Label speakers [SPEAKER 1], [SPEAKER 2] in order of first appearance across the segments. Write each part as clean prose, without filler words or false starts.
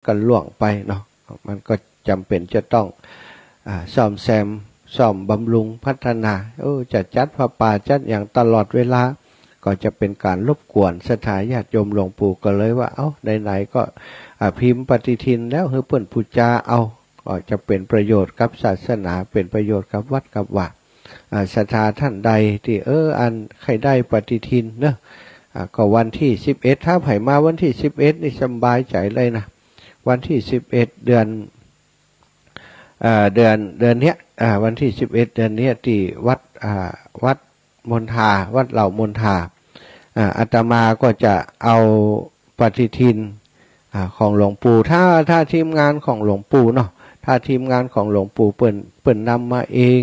[SPEAKER 1] ก็ล่วงไปเนาะมันก็จำเป็นจะต้องซ่อมแซมซ่อมบำรุงพัฒนาจะจัดพระป่าจัดอย่างตลอดเวลาก็จะเป็นการรบกวนศรัทธาญาติโยมหลวงปู่ก็เลยว่าไหนๆก็พิมพ์ปฏิทินแล้วเพื่อนผู้จาก็จะเป็นประโยชน์กับศาสนาเป็นประโยชน์กับวัดกับว่าศรัทธาท่านใดที่อันใครได้ปฏิทินเนอะก็วันที่11ถ้าไผ่มาวันที่11นี่สบายใจเลยนะวันที่11เดือนเนี้ยวันที่11เดือนเนี้ยที่วัดมณฑาวัดเหล่ามณฑาอาตมาก็จะเอาปฏิทินของหลวงปู่ถ้าทีมงานของหลวงปู่เนาะถ้าทีมงานของหลวงปู่เปิ่นนำมาเอง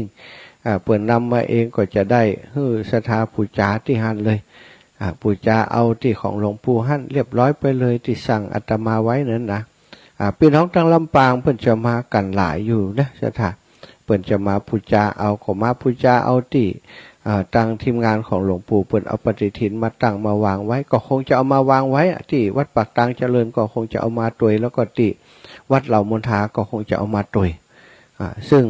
[SPEAKER 1] เปิ่นนำมาเองก็จะได้ศรัทธาปู่จ๋าที่หันเลยปู่จ๋าเอาที่ของหลวงปู่หันเรียบร้อยไปเลยที่สั่งอาตมาไว้นั้นนะพี่น้องทางลำปางเพิ่นจะมากันหลายอยู่นะศรัทธาเพิ่นจะมาปู่จ๋าเอาขอมาปู่จ๋าเอาที่ตั้งทีมงานของหลวงปู่เปิ่นเอาปฏิทินมาตั้งมาวางไว้ก็คงจะเอามาวางไว้ที่วัดปากตางเจริญก็คงจะเอามาตวยแล้วก็ที่วัดเหล่ามณฑาก็คงจะเอามาตวยซึ่ง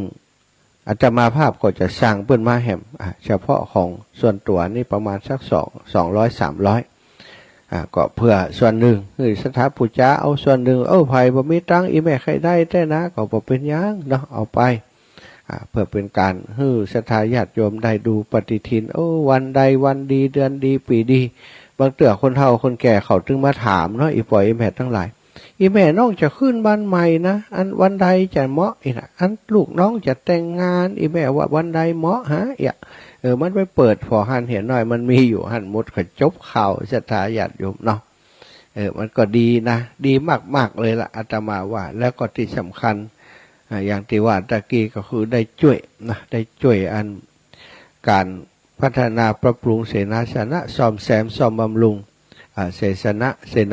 [SPEAKER 1] อาตมาภาพก็จะสร้างเปิ้นมาแหมเฉพาะของส่วนตัวนี่ประมาณสัก200-300ก็เพื่อส่วนหนึ่งคือสถาปุจจาเอาส่วนหนึ่งไผ่บ่มีตังอีแม่ใครได้แต่นะก็บ่เป็นหยังเนาะเอาไปเพื่อเป็นการศรัทธาญาติโยมได้ดูปฏิทินวันใดวันดีเดือนดีปีดีบางเตื่อคนเฒ่าคนแก่เขาถึงมาถามเนาะอีปล่อยอีแม่ทั้งหลายอีแม่น้องจะขึ้นบ้านใหม่นะอันวันใดจะเหมาะอีนะอันลูกน้องจะแต่งงานอีแม่ว่าวันใดเหมาะฮะมันไปเปิดพอหันเห็นหน่อยมันมีอยู่หันมุดก็จบข่าวศรัทธาญาติโยมเนาะมันก็ดีนะดีมากๆเลยล่ะอาตมาว่าแล้วก็ที่สำคัญอย่างที่ว่าตะกี้ก็คือได้ช่วยนะได้ช่วยอันการพัฒนาปรับปรุงเสนาสนะซ่อมแซมซ่อมบำรุงเส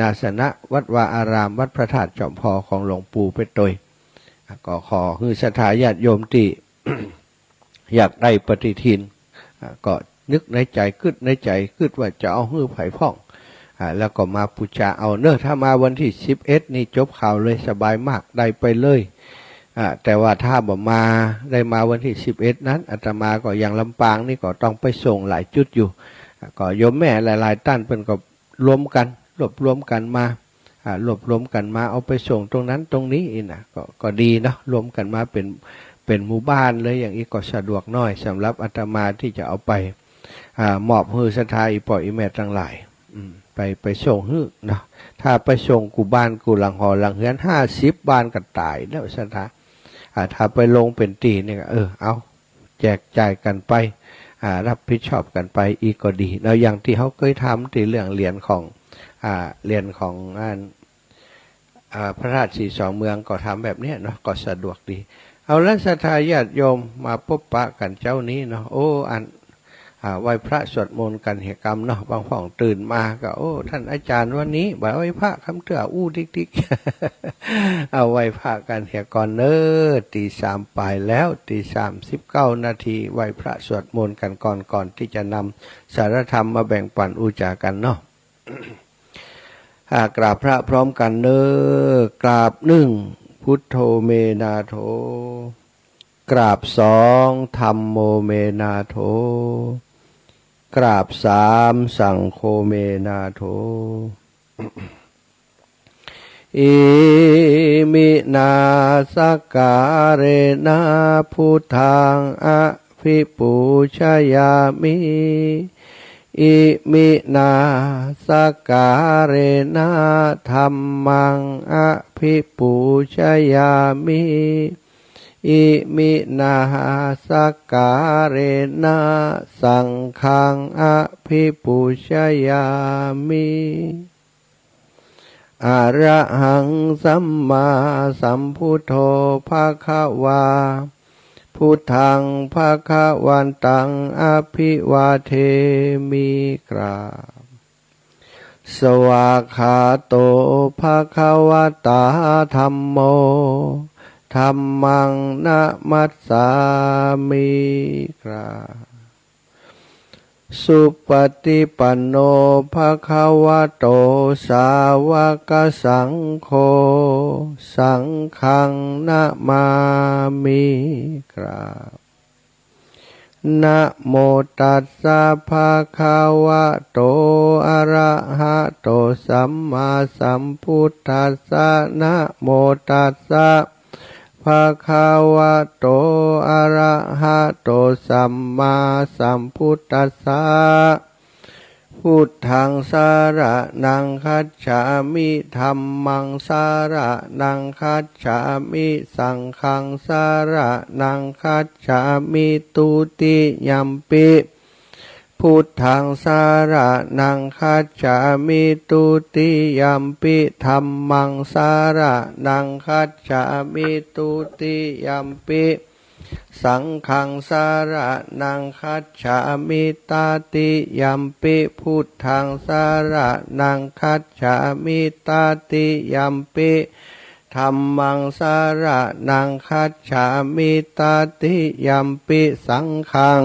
[SPEAKER 1] นาสนะวัดวาอารามวัดพระธาตุจอมพอของหลวงปู่ไปโดยก็ขอคือศรัทธาญาติโยมที่ อยากได้ปฏิทินก็นึกในใจคิดในใจคิดว่าจะเอาหื้อไผ่พ่องแล้วก็มาปูชาเอาเนอะถ้ามาวันที่11นี่จบข่าวเลยสบายมากได้ไปเลยแต่ว่าถ้าบ่มาได้มาวันที่11นั้นอาตมาก็อย่างลำปางนี่ก็ต้องไปส่งหลายจุดอยู่ก็โยมแม่หลายๆท่านเพิ่นก็รวมกันรวบรวมกันมาเอาไปส่งตรงนั้นตรงนี้นะก็ดีเนาะรวมกันมาเป็นหมู่บ้านเลยอย่างนี้ก็สะดวกน้อยสำหรับอาตมาที่จะเอาไปมอบให้ศรัทธาอีป่ออีแม่ทั้งหลายไปส่งฮื้อเนาะถ้าไปส่งกูบ้านกูหลังหอหลังเฮือน50บ้านก็ตายแล้วศรัทธาถ้าไปลงเป็นตีเนี่ยเอาแจกจ่ายกันไปรับผิดชอบกันไปอีกก็ดีแล้วอย่างที่เขาเคยทำที่เรื่องเหรียญของพระราชสีสองเมืองก็ทำแบบนี้เนาะก็สะดวกดีเอาแล้วศรัทธาญาติโยมมาพบปะกันเจ้านี้เนาะไหว้พระสวดมนต์กันเหตุกรรมเนาะบางฝ่องตื่นมาก็ท่านอาจารย์วันนี้บ่ไหว้พระคำเตื้อติ๊กเอาไหว้พระกันเหตุก่อนตี 3ปลายแล้วตี 3:19 นาทีไหว้พระสวดมนต์กันก่อนที่จะนำสารธรรมมาแบ่งปันอุจากันเนาะ กราบพระพร้อมกันกราบ1พุทโธเมนาโถกราบ2ธัมโมเมนาโถกราบ3สังโฆเมนาโถ อิมินาสการะนาพุทธังอภิปูชยามิอิมินาสการะนาธัมมังอภิปูชยามิอิมินาสการะนาสังฆังอภิปูชยามิอะระหังสัมมาสัมพุทโธภคะวาพุทธังภคะวันตังอภิวาเทมิกราบสวากขาโตภคะวตาธัมโมธัมมังนะมัสสามิกราบ สุปฏิปันโนภะคะวะโตสาวกสังโฆสังฆังนะมามิกราบนะโมตัสสะภะคะวะโตอะระหะโตสัมมาสัมพุทธัสสะนะโมตัสสะภะคะวะโตอะระหะโตสัมมาสัมพุทธัสสะพุทธังสารนังคัจฉามิธัมมังสารนังคัจฉามิสังฆังสารนังคัจฉามิตุติยัมปิพุทธังสารนังคัจฉามิตุติยัมปิธัมมังสารนังคัจฉามิตุติยัมปิสังฆังสารนังคัจฉามิตาติยัมปิพุทธังสารนังคัจฉามิตาติยัมปิธัมมังสารนังคัจฉามิตาติยัมปิสังฆัง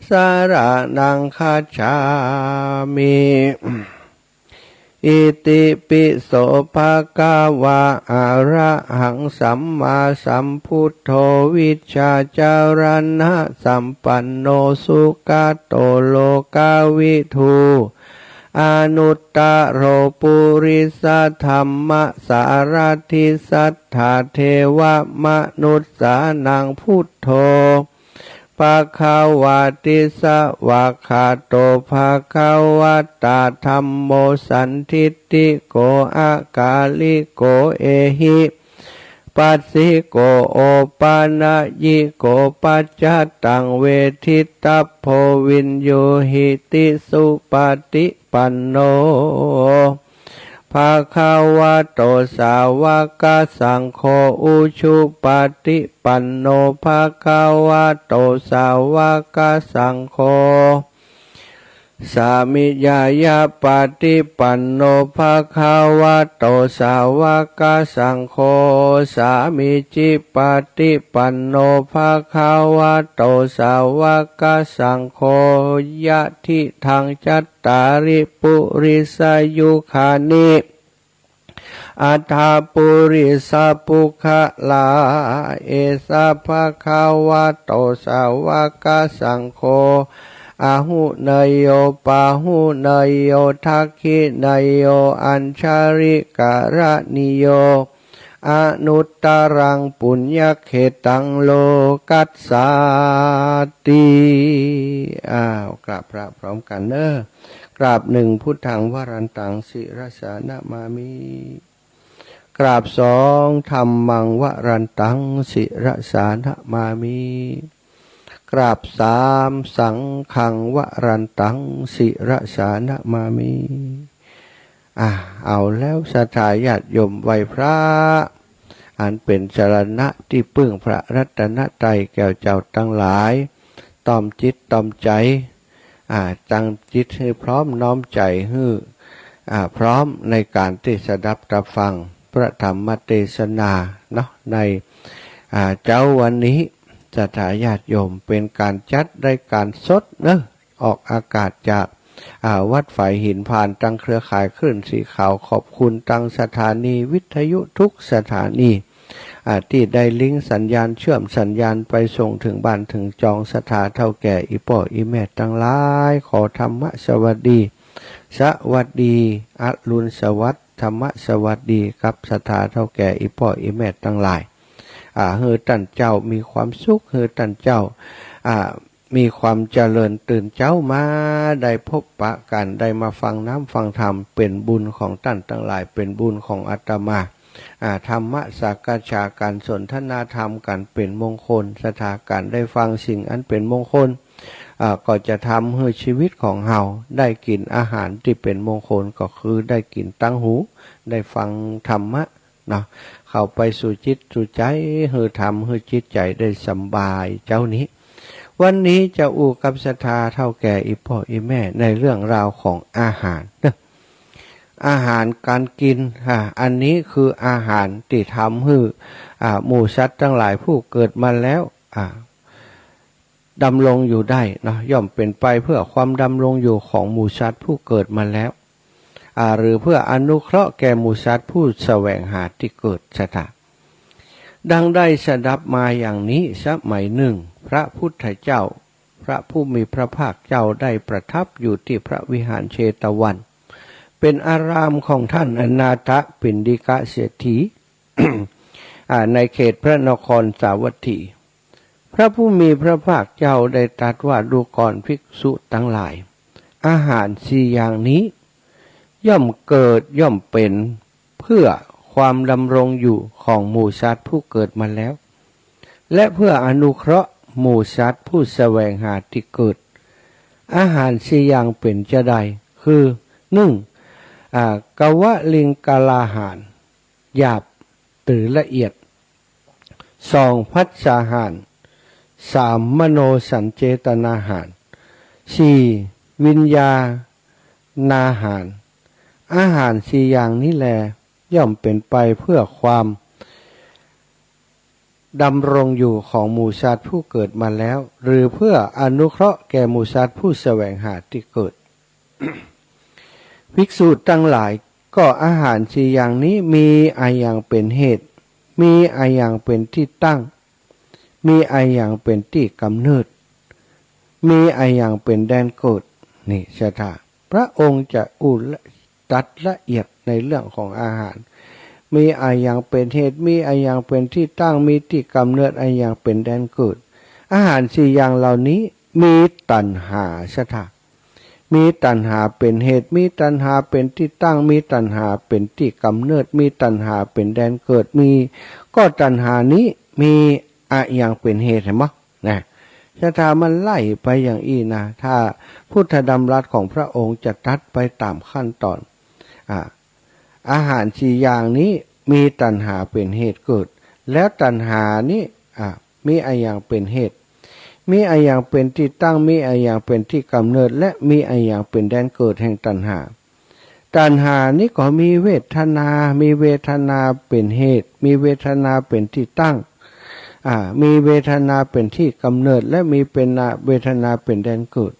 [SPEAKER 1] สารนังคัจฉามิอิติปิโสภะคะวะอะระหังสัมมาสัมพุทโธวิชชาจารณะสัมปันโนสุขโตโลกาวิทูอนุตตโรปุริสธรรมสารทิสัทธาเทวมนุสสานังพุทโธภะคะวะติสวะคาโตภะคะวะตาธัมโมสันทิฏฐิโกอากาลิโกเอหิปัสสิโกโอปานะยิโกปัจจตังเวทิตัพโพวินโยหิติสุปฏิปันโนภะคะวะโตสาวกสังโฆอุชุปฏิปันโนภะคะวะโตสาวกสังโฆสามิยายาปฏิปันโนภะคะวะโตสาวกสังโฆสามิจิปฏิปันโนภะคะวะโตสาวกสังโฆยะทิทังจัตตาริปุริสยุคานิอัฏฐปุริสปุคะลาเอสะภะคะวะโตสาวกสังโฆอาหุเนยโยปาหุเนยโยทักขิเนยโยอัญชาริการนิโยอนุตตรังปุญญเขตังโลกัสสาติกราบพระพร้อมกันเนอะกราบหนึ่งพุทธังวรันตังศิรสานะมามิกราบสองธัมมังวรันตังศิรสานะมามิกราบสามสังฆังวรันตังศิรสานะมามิเอาแล้วศรัทธาญาติโยมไหว้พระอันเป็นสรณะที่พึ่งพระรัตนตรัยแก่เจ้าทั้งหลายต้อมจิตต้อมใจตั้งจิตให้พร้อมน้อมใจให้พร้อมในการที่จะรับฟังพระธรรมเทศนาเนาะในเจ้าวันนี้ศรัทธาญาติโยมเป็นการจัดรายการสดเนอะออกอากาศจากวัดฝ่ายหินผ่านตั้งเครือข่ายคลื่นสีขาวขอบคุณตั้งสถานีวิทยุทุกสถานีที่ได้ลิงก์สัญญาณเชื่อมสัญญาณไปส่งถึงบ้านถึงจองสถาเท่าแก่อีป่ออีแม่ตั้งหลายขอธรรมะสวัสดีสวัสดีอรุณสวัสดิ์ธรรมะสวัสดีกับสถาเท่าแก่อีป่ออีแม่ตั้งหลายเฮือตันเจ้ามีความสุขเฮือตันเจ้ามีความเจริญตื่นเจ้ามาได้พบปะกันได้มาฟังน้ำฟังธรรมเป็นบุญของท่านทั้งหลายเป็นบุญของอาตมาธรรมะสักษาการสนทนาธรรมกันเป็นมงคลสถาการได้ฟังสิ่งอันเป็นมงคลก็จะทำให้ชีวิตของเฮาได้กินอาหารที่เป็นมงคลก็คือได้กินตั้งหูได้ฟังธรรมะนะเข้าไปสู่จิตสู่ใจให้ทำให้จิตใจได้สบายเจ้านี้วันนี้จะอู่กับศรัทธาเท่าแก่อีพ่ออีแม่ในเรื่องราวของอาหารอาหารการกินอันนี้คืออาหารที่ทำให้หมู่สัตว์ทั้งหลายผู้เกิดมาแล้ว ดำรงอยู่ได้นะย่อมเป็นไปเพื่อความดำรงอยู่ของหมู่สัตว์ผู้เกิดมาแล้วหรือเพื่ออนุเคราะห์แก่หมู่สัตว์ผู้แสวงหาที่เกิดชะตาดังได้สดับมาอย่างนี้สมัยหนึ่งพระพุทธเจ้าพระผู้มีพระภาคเจ้าได้ประทับอยู่ที่พระวิหารเชตวันเป็นอารามของท่านอนาถปิณฑิกเศรษฐี ในเขตพระนครสาวัตถีพระผู้มีพระภาคเจ้าได้ตรัสว่าดูก่อนภิกษุทั้งหลายอาหารสี่อย่างนี้ย่อมเกิดย่อมเป็นเพื่อความดำรงอยู่ของหมู่สัตว์ผู้เกิดมาแล้วและเพื่ออนุเคราะห์หมู่สัตว์ผู้แสวงหาที่เกิดอาหารสี่อย่างเป็นจะใดคือหนึ่งกวลิงกาลาหารหยาบหรือละเอียดสองพัสสาหารสามมโนสัญเจตนาหารสี่วิญญาณาหารอาหารสี่อย่างนี้แลย่อมเป็นไปเพื่อความดำรงอยู่ของหมู่สัตว์ผู้เกิดมาแล้วหรือเพื่ออนุเคราะห์แก่หมู่สัตว์ผู้แสวงหาที่เกิด ภิกษุทั้งหลายก็อาหารสี่อย่างนี้มีอาอย่างเป็นเหตุมีอาอย่างเป็นที่ตั้งมีอาอย่างเป็นที่กำเนิดมีอาอย่างเป็นแดนเกิดนี่ชะตาพระองค์จะตัดละเอียดในเรื่องของอาหารมีอาอย่างเป็นเหตุมีอาอย่างเป็นที่ตั้งมีที่กำเนิดอาอย่างเป็นแดนเกิดอาหารสี่อย่างเหล่านี้มีตัณหาชะตามีตัณหาเป็นเหตุมีตัณหาเป็นที่ตั้งมีตัณหาเป็นที่กำเนิดมีตัณหาเป็นแดนเกิดมีก็ตัณหานี้มีอะอย่างเป็นเหตุเห็นไหมนะชะตามันไล่ไปอย่างอีนะถ้าพุทธดำรัสของพระองค์จะตัดไปตามขั้นตอนอาหารสี่อย่างนี้มีตัณหาเป็นเหตุเกิดแล้วตัณหานี้มีอะอย่างเป็นเหตุมีอะอย่างเป็นที่ตั้งมีอะอย่างเป็นที่กำเนิดและมีอะอย่างเป็นแดนเกิดแห่งตัณหาตัณหานี้ก็มีเวทนามีเวทนาเป็นเหตุมีเวทนาเป็นที่ตั้งมีเวทนาเป็นที่กำเนิดและมีเป็นเวทนาเป็นแดนเกิด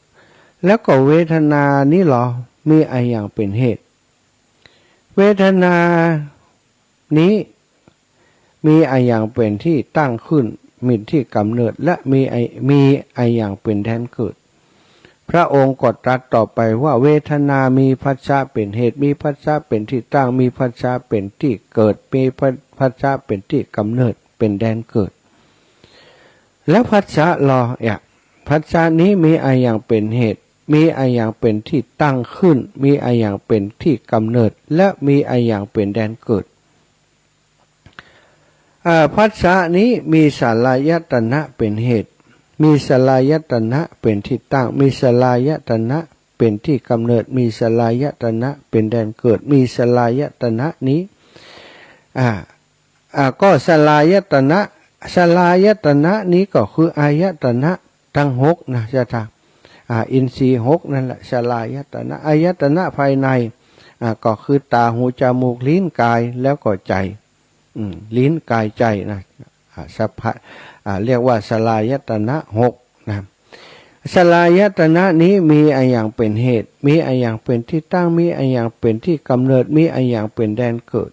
[SPEAKER 1] แล้วก็เวทนานี้หรอมีอะอย่างเป็นเหตุเวทนานี้มีอะอย่างเป็นที่ตั้งขึ้นมีที่กำเนิดและมีอะอย่างเป็นแดนเกิดพระองค์ก็ตรัสต่อไปว่าเวทนามีผัสสะเป็นเหตุมีผัสสะเป็นที่ตั้งมีผัสสะเป็นที่เกิดมีผัสสะเป็นที่กำเนิดเป็นแดนเกิดแล้วผัสสะผัสสะนี้มีอะอย่างเป็นเหตุมีอะอย่างเป็นที่ตั้งขึ้นมีอะอย่างเป็นที่กำเนิดและมีอะอย่างเป็นแดนเกิดผัสสะนี้มีสลายตนะเป็นเหตุมีสลายตนะเป็นที่ตั้งมีสลายตนะเป็นที่กำเนิดมีสลายตนะเป็นแดนเกิดมีสลายตนะนี้ก็สลายตนะนี้ก็คืออายตนะทั้งหกนะจ๊ะท่านอินทรีย์หกนั่นแหละสลายตนะอายตนะภายในก็คือตาหูจมูกลิ้นกายแล้วก็ใจลิ้นกายใจนะสัพพะเรียกว่าสลายตนะหกนะสลายตนะนี้มีอะอย่างเป็นเหตุมีอะอย่างเป็นที่ตั้งมีอะอย่างเป็นที่กำเนิดมีอะอย่างเป็นแดนเกิด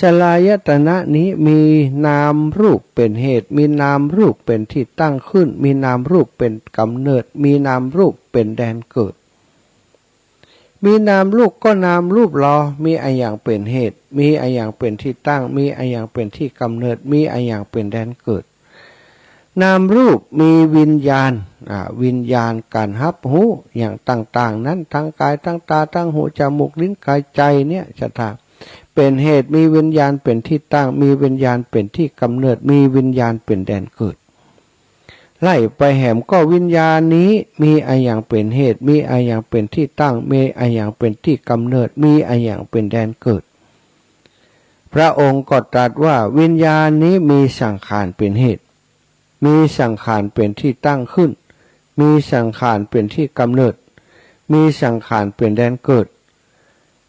[SPEAKER 1] สลายตนะนี้มีนามรูปเป็นเหตุมีนามรูปเป็นที่ตั้งขึ้นมีนามรูปเป็นกำเนิดมีนามรูปเป็นแดนเกิดมีนามรูปก็นามรูปรอมีอะอย่างเป็นเหตุมีอะอย่างเป็นที่ตั้งมีอะอย่างเป็นที่กำเนิดมีอะอย่างเป็นแดนเกิดนามรูปมีวิญญาณวิญญาณการรับรู้อย่างต่างๆนั้นทั้งกายทั้งตาทั้งหูจมูกลิ้นกายใจเนี่ยจะถามเป็นเหตุมีวิญญาณเป็นที่ตั้งมีวิญญาณเป็นที่กำเนิดมีวิญญาณเป็นแดนเกิดไล่ไปแหมก็วิญญาณนี้มีอะอย่างเป็นเหตุมีอะอย่างเป็นที่ตั้งมีอะอย่างเป็นที่กำเนิดมีอะอย่างเป็นแดนเกิดพระองค์ก็ตรัสว่าวิญญาณนี้มีสังขารเป็นเหตุมีสังขารเป็นที่ตั้งขึ้นมีสังขารเป็นที่กำเนิดมีสังขารเป็นแดนเกิด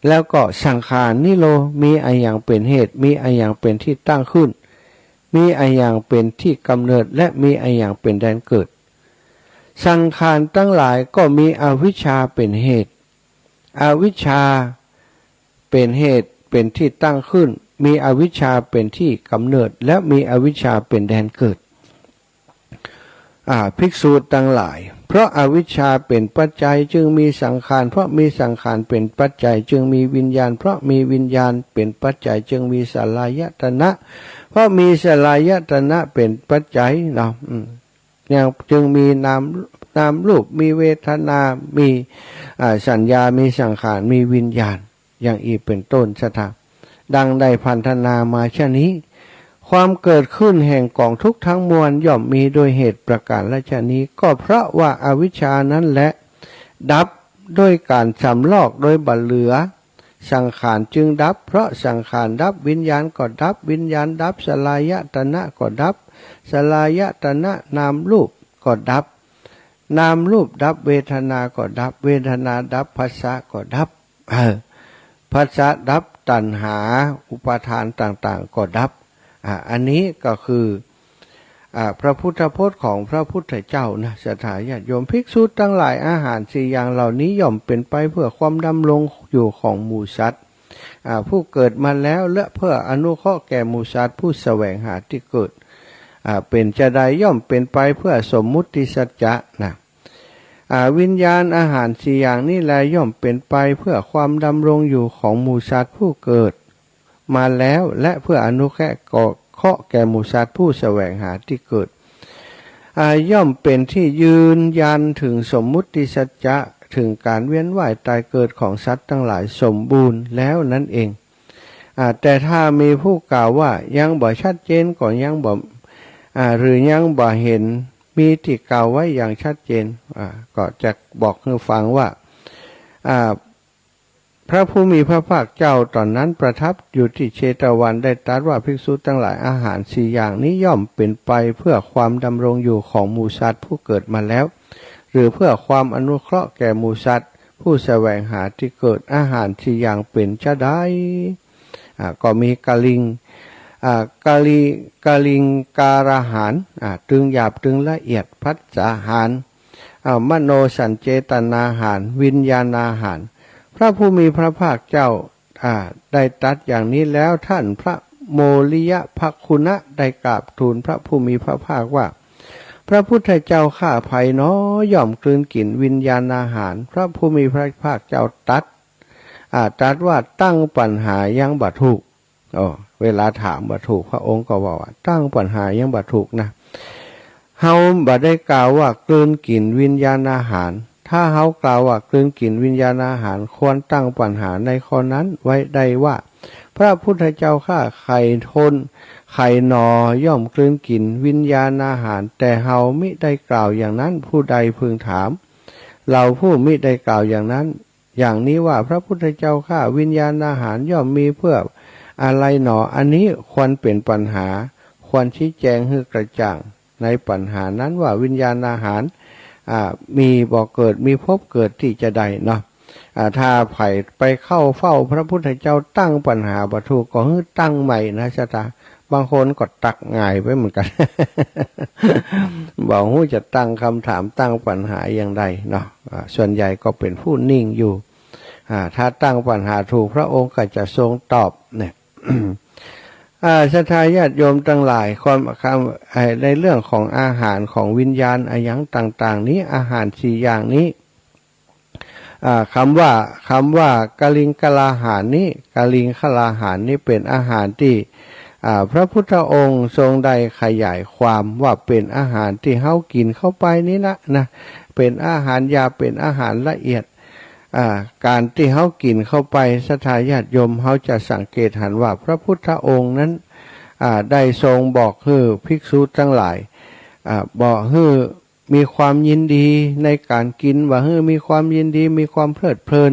[SPEAKER 1] แล้วก็สังขารนิโรมีอะอย่างเป็นเหตุมีอะอย่างเป็นที่ตั้งขึ้นมีอะอย่างเป็นที่กำเนิดและมีอะอย่างเป็นแดนเกิด สังขารทั้งหลายก็มีอวิชชาเป็นเหตุอวิชชาเป็นเหตุเป็นที่ตั้งขึ้นมีอวิชชาเป็นที่กำเนิดและมีอวิชชาเป็นแดนเกิดภิกษุทั้งหลายเพราะอวิชชาเป็นปัจจัยจึงมีสังขารเพราะมีสังขารเป็นปัจจัยจึงมีวิญญาณเพราะมีวิญญาณเป็นปัจจัยจึงมีสลายตนะเพราะมีสลายตนะเป็นปัจจัยเนาะเนี่ยจึงมีนามรูปมีเวทนามีสัญญามีสังขารมีวิญญาณอย่างอีกเป็นต้นสถาดังได้พันธนามาเช่นนี้ความเกิดขึ้นแห่งกองทุกข์ทั้งมวลย่อมมีโดยเหตุประการละชนี้ก็เพราะว่าอาวิชชานั้นแหละดับด้วยการสำลอกโดยบัดเหลือสังขารจึงดับเพราะสังขารดับวิญญาณก็ดับวิญญาณดับสลายตนะก็ดับสลายตนะนามรูปก็ดับนามรูปดับเวทนาก็ดับเวทนาดับภาษาก็ดับภาษาดับตัณหาอุปาทานต่างๆก็ดับอันนี้ก็คือพระพุทธพจน์ของพระพุทธเจ้านะสถาญาติโยมภิกษุทั้งหลายอาหารสี่อย่างเหล่านี้ย่อมเป็นไปเพื่อความดำรงอยู่ของหมู่สัตว์ผู้เกิดมาแล้วและเพื่ออนุเคราะห์แก่หมู่สัตว์ผู้แสวงหาที่เกิดเป็นจะใดย่อมเป็นไปเพื่อสมมุติสัจจะนะวิญญาณอาหารสี่อย่างนี้แลย่อมเป็นไปเพื่อความดำรงอยู่ของหมู่สัตว์ผู้เกิดมาแล้วและเพื่ออนุเคราะห์แก่หมู่สัตว์ผู้แสวงหาที่เกิดย่อมเป็นที่ยืนยันถึงสมมุติสัจจะถึงการเวียนว่ายตายเกิดของสัตว์ทั้งหลายสมบูรณ์แล้วนั่นเองแต่ถ้ามีผู้กล่าวว่ายังบ่ชัดเจนก็ยังบ่หรือยังบ่เห็นมีที่กล่าวไว้อย่างชัดเจนก็จะบอกให้ฟังว่าพระผู้มีพระภาคเจ้าตอนนั้นประทับอยู่ที่เชตวันได้ตรัสว่าภิกษุทั้งหลายอาหารสี่อย่างนี้ย่อมเป็นไปเพื่อความดำรงอยู่ของหมู่สัตว์ผู้เกิดมาแล้วหรือเพื่อความอนุเคราะห์แก่หมู่สัตว์ผู้แสวงหาที่เกิดอาหารสี่อย่างเป็นจะได้ก็มีกาลิงการาหารตึงหยาบตึงละเอียดพัสสาหารมโนสัญเจตนาหารวิญญาณอาหารพระผู้มีพระภาคเจ้าได้ตรัสอย่างนี้แล้วท่านพระโมลิยภักขุณะได้กราบทูลพระผู้มีพระภาคว่าพระพุทธเจ้าข้าภัยน้อย่อมกลืนกลิ่นวิญญาณอาหารพระผู้มีพระภาคเจ้าตรัสว่าตั้งปัญหายังบ่ถูกเวลาถามบ่ถูกพระองค์ก็บอกว่าตั้งปัญหายังบ่ถูกนะเฮาบ่ได้กล่าวว่ากลืนกลิ่นวิญญาณอาหารถ้าเฮากล่าวว่ากลืนกลิ่นวิญญาณอาหารควรตั้งปัญหาในข้อนั้นไว้ได้ว่าพระพุทธเจ้าข้าไข่ทนไข่นอย่อมกลืนกลิ่นวิญญาณอาหารแต่เฮามิได้กล่าวอย่างนั้นผู้ใดพึงถามเราผู้มิได้กล่าวอย่างนั้นอย่างนี้ว่าพระพุทธเจ้าข้าวิญญาณอาหารย่อมมีเพื่ออะไรหนออันนี้ควรเป็นปัญหาควรชี้แจงให้กระจ่างในปัญหานั้นว่าวิญญาณอาหารมีบ่เกิดมีพบเกิดที่จะใดเนาะถ้าไผ่ไปเข้าเฝ้าพระพุทธเจ้าตั้งปัญหาบ่ถูกก็ให้ตั้งใหม่นะชะตาบางคนก็ตักง่ายไปเหมือนกัน บอกว่าจะตั้งคำถามตั้งปัญหาอย่างใดเนาะส่วนใหญ่ก็เป็นผู้นิ่งอยู่ถ้าตั้งปัญหาถูกพระองค์ก็จะทรงตอบเนี่ย ศรัทธาญาติโยมทั้งหลายความในเรื่องของอาหารของวิญญาณอายังต่างๆนี้อาหารสี่อย่างนี้คำว่ากาลิงกลาหารนี้กาลิงคลาหารนี้เป็นอาหารที่พระพุทธองค์ทรงได้ขยายความว่าเป็นอาหารที่เฮากินเข้าไปนี้นะเป็นอาหารยาเป็นอาหารละเอียดการที่เฮากินเข้าไปศรัทธาญาติโยมเฮาจะสังเกตเห็นว่าพระพุทธองค์นั้นได้ทรงบอกให้ภิกษุทั้งหลายบอกให้มีความยินดีในการกินว่าให้มีความยินดีมีความเพลิดเพลิน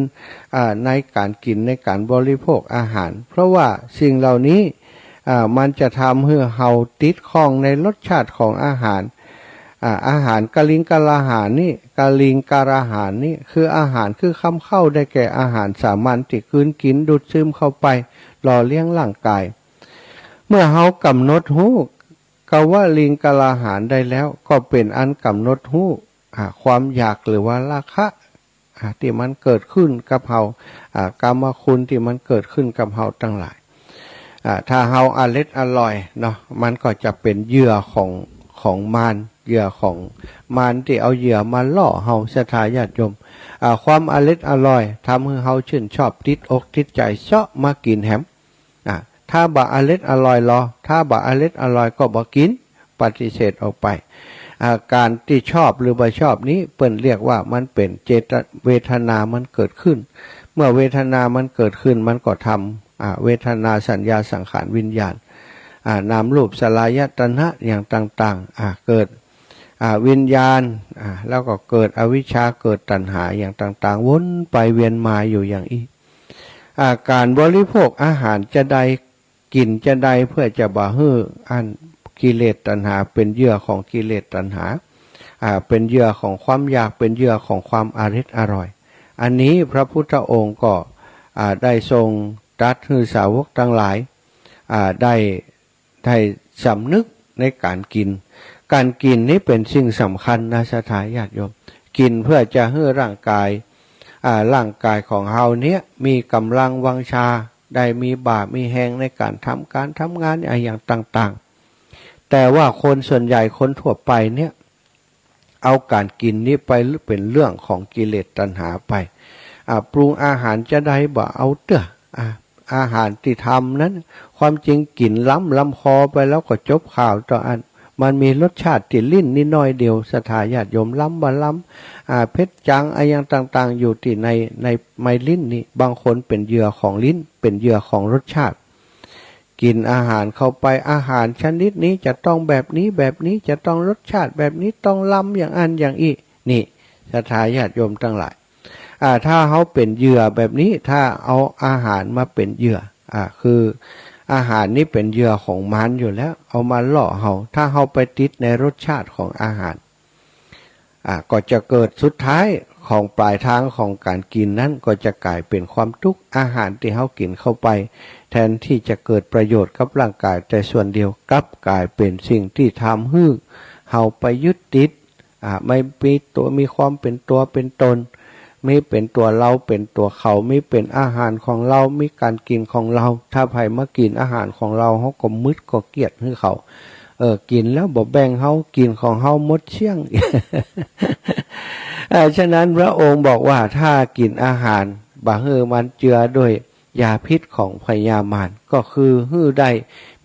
[SPEAKER 1] ในการกินในการบริโภคอาหารเพราะว่าสิ่งเหล่านี้มันจะทำให้เฮาติดข้องในรสชาติของอาหารอาหารกาลิงกาลาหารนี่กาลิงการาหารนี่คืออาหารคือคำเข้าได้แก่อาหารสามัญที่คืนกินดูดซึมเข้าไปหล่อเลี้ยงร่างกายเมื่อเฮากำหนดหูกว่าลิงกาลาหารได้แล้วก็เป็นอันกำหนดหู ความอยากหรือว่าราคะที่มันเกิดขึ้นกับเฮากามคุณที่มันเกิดขึ้นกับเฮาทั้งหลายถ้าเฮาอร่อยเนาะมันก็จะเป็นเหยื่อของมารเหยื่อของมารที่เอาเหยื่อมาล่อเฮาศรัทธาญาติโยมความอร่อยทำให้เฮาชื่นชอบติดอกติดใจเชาะมากินแฮมถ้าบ่อร่อยถ้าบ่อร่อยก็บ่กินปฏิเสธออกไปการที่ชอบหรือบ่ชอบนี้เปิ้นเรียกว่ามันเป็นเวทนามันเกิดขึ้นเมื่อเวทนามันเกิดขึ้นมันก็ทำเวทนาสัญญาสังขารวิญญาณนามรูปสลายตนะอย่างต่างๆเกิดวิญญาณแล้วก็เกิดอวิชชาเกิดตัณหาอย่างต่างๆวนไปเวียนมาอยู่อย่างนี้การบริโภคอาหารจะใดกินจะใดเพื่อจะบ่ฮื้ออันกิเลสตัณหาเป็นเหยื่อของกิเลสตัณหาเป็นเหยื่อของความอยากเป็นเหยื่อของความอร่อยอันนี้พระพุทธองค์ก็ได้ทรงตรัสให้สาวกทั้งหลายได้สำนึกในการกินนี้เป็นสิ่งสำคัญนะศรัทธาญาติโยมกินเพื่อจะให้ร่างกายของเฮาเนี้ยมีกำลังวังชาได้มีบ่ามีแหงในการทำงานอย่างต่างๆแต่ว่าคนส่วนใหญ่คนทั่วไปเนี่ยเอาการกินนี้ไปเป็นเรื่องของกิเลสตัณหาไปปรุงอาหารจะได้บ่เอาเด้ออาหารที่ทำนั้นความจริงกินล้ำคอไปแล้วก็จบข่าวต่ออันมันมีรสชาติติดลิ้นนิดหน่อยเดียวศรัทธาญาติโยมล้ำบ่ล้ำเผ็ดจังอย่างต่างๆอยู่ที่ในไมลิ้นนี่บางคนเป็นเหยื่อของลิ้นเป็นเหยื่อของรสชาติกินอาหารเข้าไปอาหารชนิดนี้จะต้องแบบนี้จะต้องรสชาติแบบนี้ต้องล้ำอย่างอันอย่างอีนี่ศรัทธาญาติโยมทั้งหลายถ้าเขาเป็นเหยื่อแบบนี้ถ้าเอาอาหารมาเป็นเหยื่อคืออาหารนี้เป็นเหยื่อของมันอยู่แล้วเอามาล่อเขาถ้าเขาไปติดในรสชาติของอาหารก็จะเกิดสุดท้ายของปลายทางของการกินนั้นก็จะกลายเป็นความทุกข์อาหารที่เขากินเข้าไปแทนที่จะเกิดประโยชน์กับร่างกายแต่ส่วนเดียวกลับกลายเป็นสิ่งที่ทำให้เขาไปยึดติดไม่มีความเป็นตัวเป็นตนไม่เป็นตัวเราเป็นตัวเขาไม่เป็นอาหารของเราไม่การกินของเราถ้าใครมากินอาหารของเราเขาก็มึดก็เกลียดให้เขากินแล้วบ่แบ่งเขากินของเขาหมดเชี่ยง ฉะนั้นพระองค์บอกว่าถ้ากินอาหารบางมันเจือด้วยยาพิษของพยามารก็คือฮื้อได้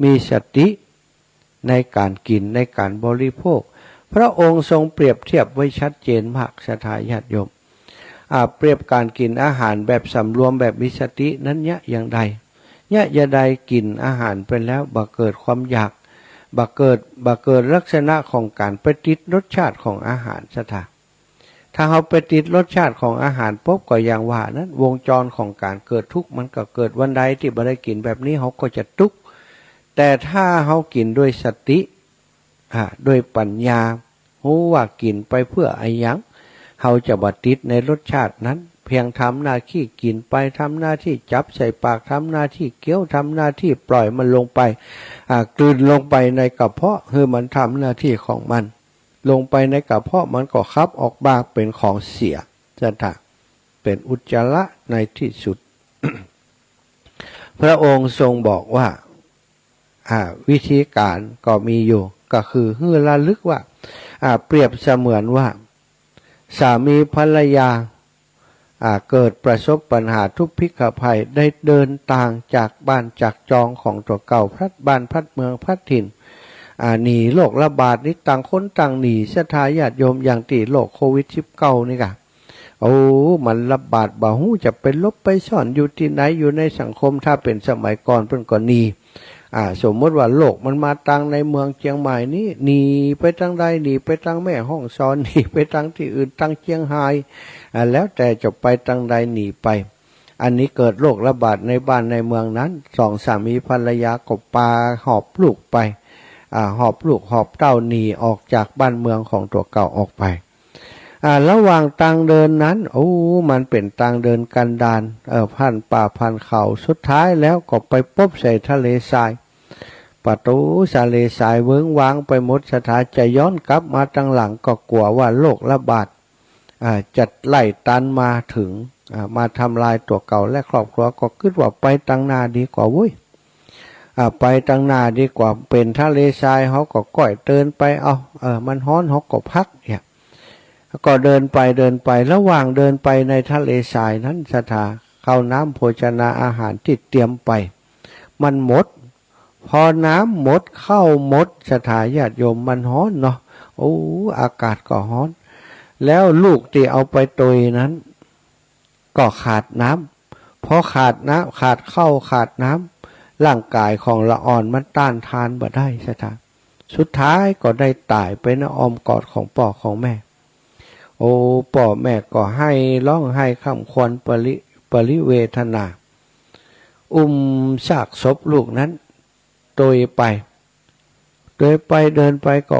[SPEAKER 1] มีสติในการกินในการบริโภคพระองค์ทรงเปรียบเทียบไว้ชัดเจนมากศรัทธาญาติโยมเปรียบการกินอาหารแบบสำรวมแบบมีสตินั้นอย่างใดอย่าใดกินอาหารไปแล้วบ่เกิดความอยากบ่เกิดลักษณะของการไปติดรสชาติของอาหารศรัทธาถ้าเขาไปติดรสชาติของอาหารปุ๊บก็อย่างว่านั้นวงจรของการเกิดทุกข์มันก็เกิดวันใดที่บ่ได้กินแบบนี้เขาก็จะทุกข์แต่ถ้าเขากินด้วยสติด้วยปัญญารู้ว่ากินไปเพื่ออะไรหยังเขาจะบ่ติดในรสชาตินั้นเพียงทำหน้าที่กินไปทำหน้าที่จับใส่ปากทำหน้าที่เคี้ยวทำหน้าที่ปล่อยมันลงไปกลืนลงไปในกระเพาะคือมันทำหน้าที่ของมันลงไปในกระเพาะมันก็คับออกมาเป็นของเสียจะเป็นอุจจาระในที่สุด พระองค์ทรงบอกว่าวิธีการก็มีอยู่ก็คือให้ระลึกว่าเปรียบเสมือนว่าสามีภรรยาเกิดประสบปัญหาทุกพิกภัยได้เดินทางจากบ้านจากจองของตัวเก่าพัดบ้านพัดเมืองพัดถิ่นหนีโรคระบาดนี้ต่างคนต่างหนีศรัทธาญาติโยมอย่างที่โรคโควิด-19 นี่ค่ะมันระบาดบ่ฮู้จะไปลบไปซ่อนอยู่ที่ไหนอยู่ในสังคมถ้าเป็นสมัยก่อนเพิ่นก็หนีสมมติว่าโรคมันมาตั้งในเมืองเชียงใหม่นี้หนีไปทางใดหนีไปทางแม่ฮ่องสอนหนีไปทางที่อื่นทางเชียงรายแล้วแต่จะไปทางใดหนีไปอันนี้เกิดโรคระบาดในบ้านในเมืองนั้นสองสามีภรรยาก็พาหอบลูกไปหอบลูกหอบเต้าหนีออกจากบ้านเมืองของตัวเก่าออกไประหว่างทางเดินนั้นมันเป็นทางเดินกันดารพันป่าพันเขาสุดท้ายแล้วก็ไปพบใส่ทะเลทราย ประตูสาเลสายเวิ้งว้างไปหมดสถาจะย้อนกลับมาตั้งหลังก็กลัวว่าโรคระบาดจะไล่ตันมาถึงมาทำลายตัวเก่าและครอบครัวก็คิดว่าไปตั้งหน้าดีกว่าเว้ยไปตั้งหน้าดีกว่าเป็นทะเลทรายเขาก็ก่อยเดินไปมันฮ้อนเขาก็พักเนี่ยก็เดินไประหว่างเดินไปในทะเลทรายนั้นสถาข้าวน้ำโภชนาอาหารที่เตรียมไปมันหมดพอน้ำหมดข้าวหมดสถาญาติโยมมันฮ้อนเนาะอากาศก็ฮ้อนแล้วลูกที่เอาไปตุยนั้นก็ขาดน้ำพอขาดน้ำขาดข้าวขาดน้ำร่างกายของละอ่อนมันต้านทานบ่ได้สถาสุดท้ายก็ได้ตายไปในอ้อมกอดของพ่อของแม่พ่อแม่ก็ให้ร้องไห้คำควรปริเวทนาซากศพลูกนั้นโดยไปเดินไปก็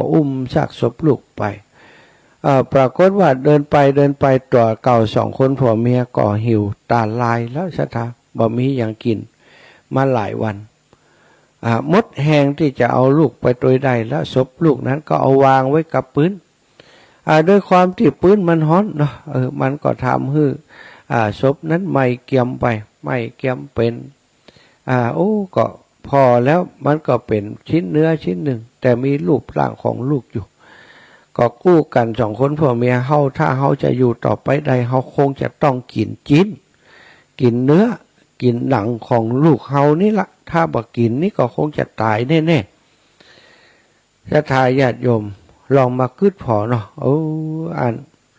[SPEAKER 1] ซากศพลูกไปปรากฏว่าเดินไปตัวเก่าสองคนผัวเมียก็หิวตาลายแล้วสถาบ่มีอย่างกินมาหลายวันมดแหงที่จะเอาลูกไปโดยใดแล้วศพลูกนั้นก็เอาวางไว้กับปืนด้วยความที่ปืนมันฮ้อนเนาะมันก็ทำให้ศพนั้นไม่เกียมไปไม่เกียมเป็นก็พอแล้วมันก็เป็นชิ้นเนื้อชิ้นหนึ่งแต่มีรูปร่างของลูกอยู่ก็กู้กันสองคนผัวเมียถ้าเฮาจะอยู่ต่อไปใดเฮาคงจะต้องกินจิ้นกินเนื้อกินหนังของลูกเฮานี่ละถ้าบ่กินนี่ก็คงจะตายแน่ๆศรัทธาญาติโยมลองมาคิดพอเนาะ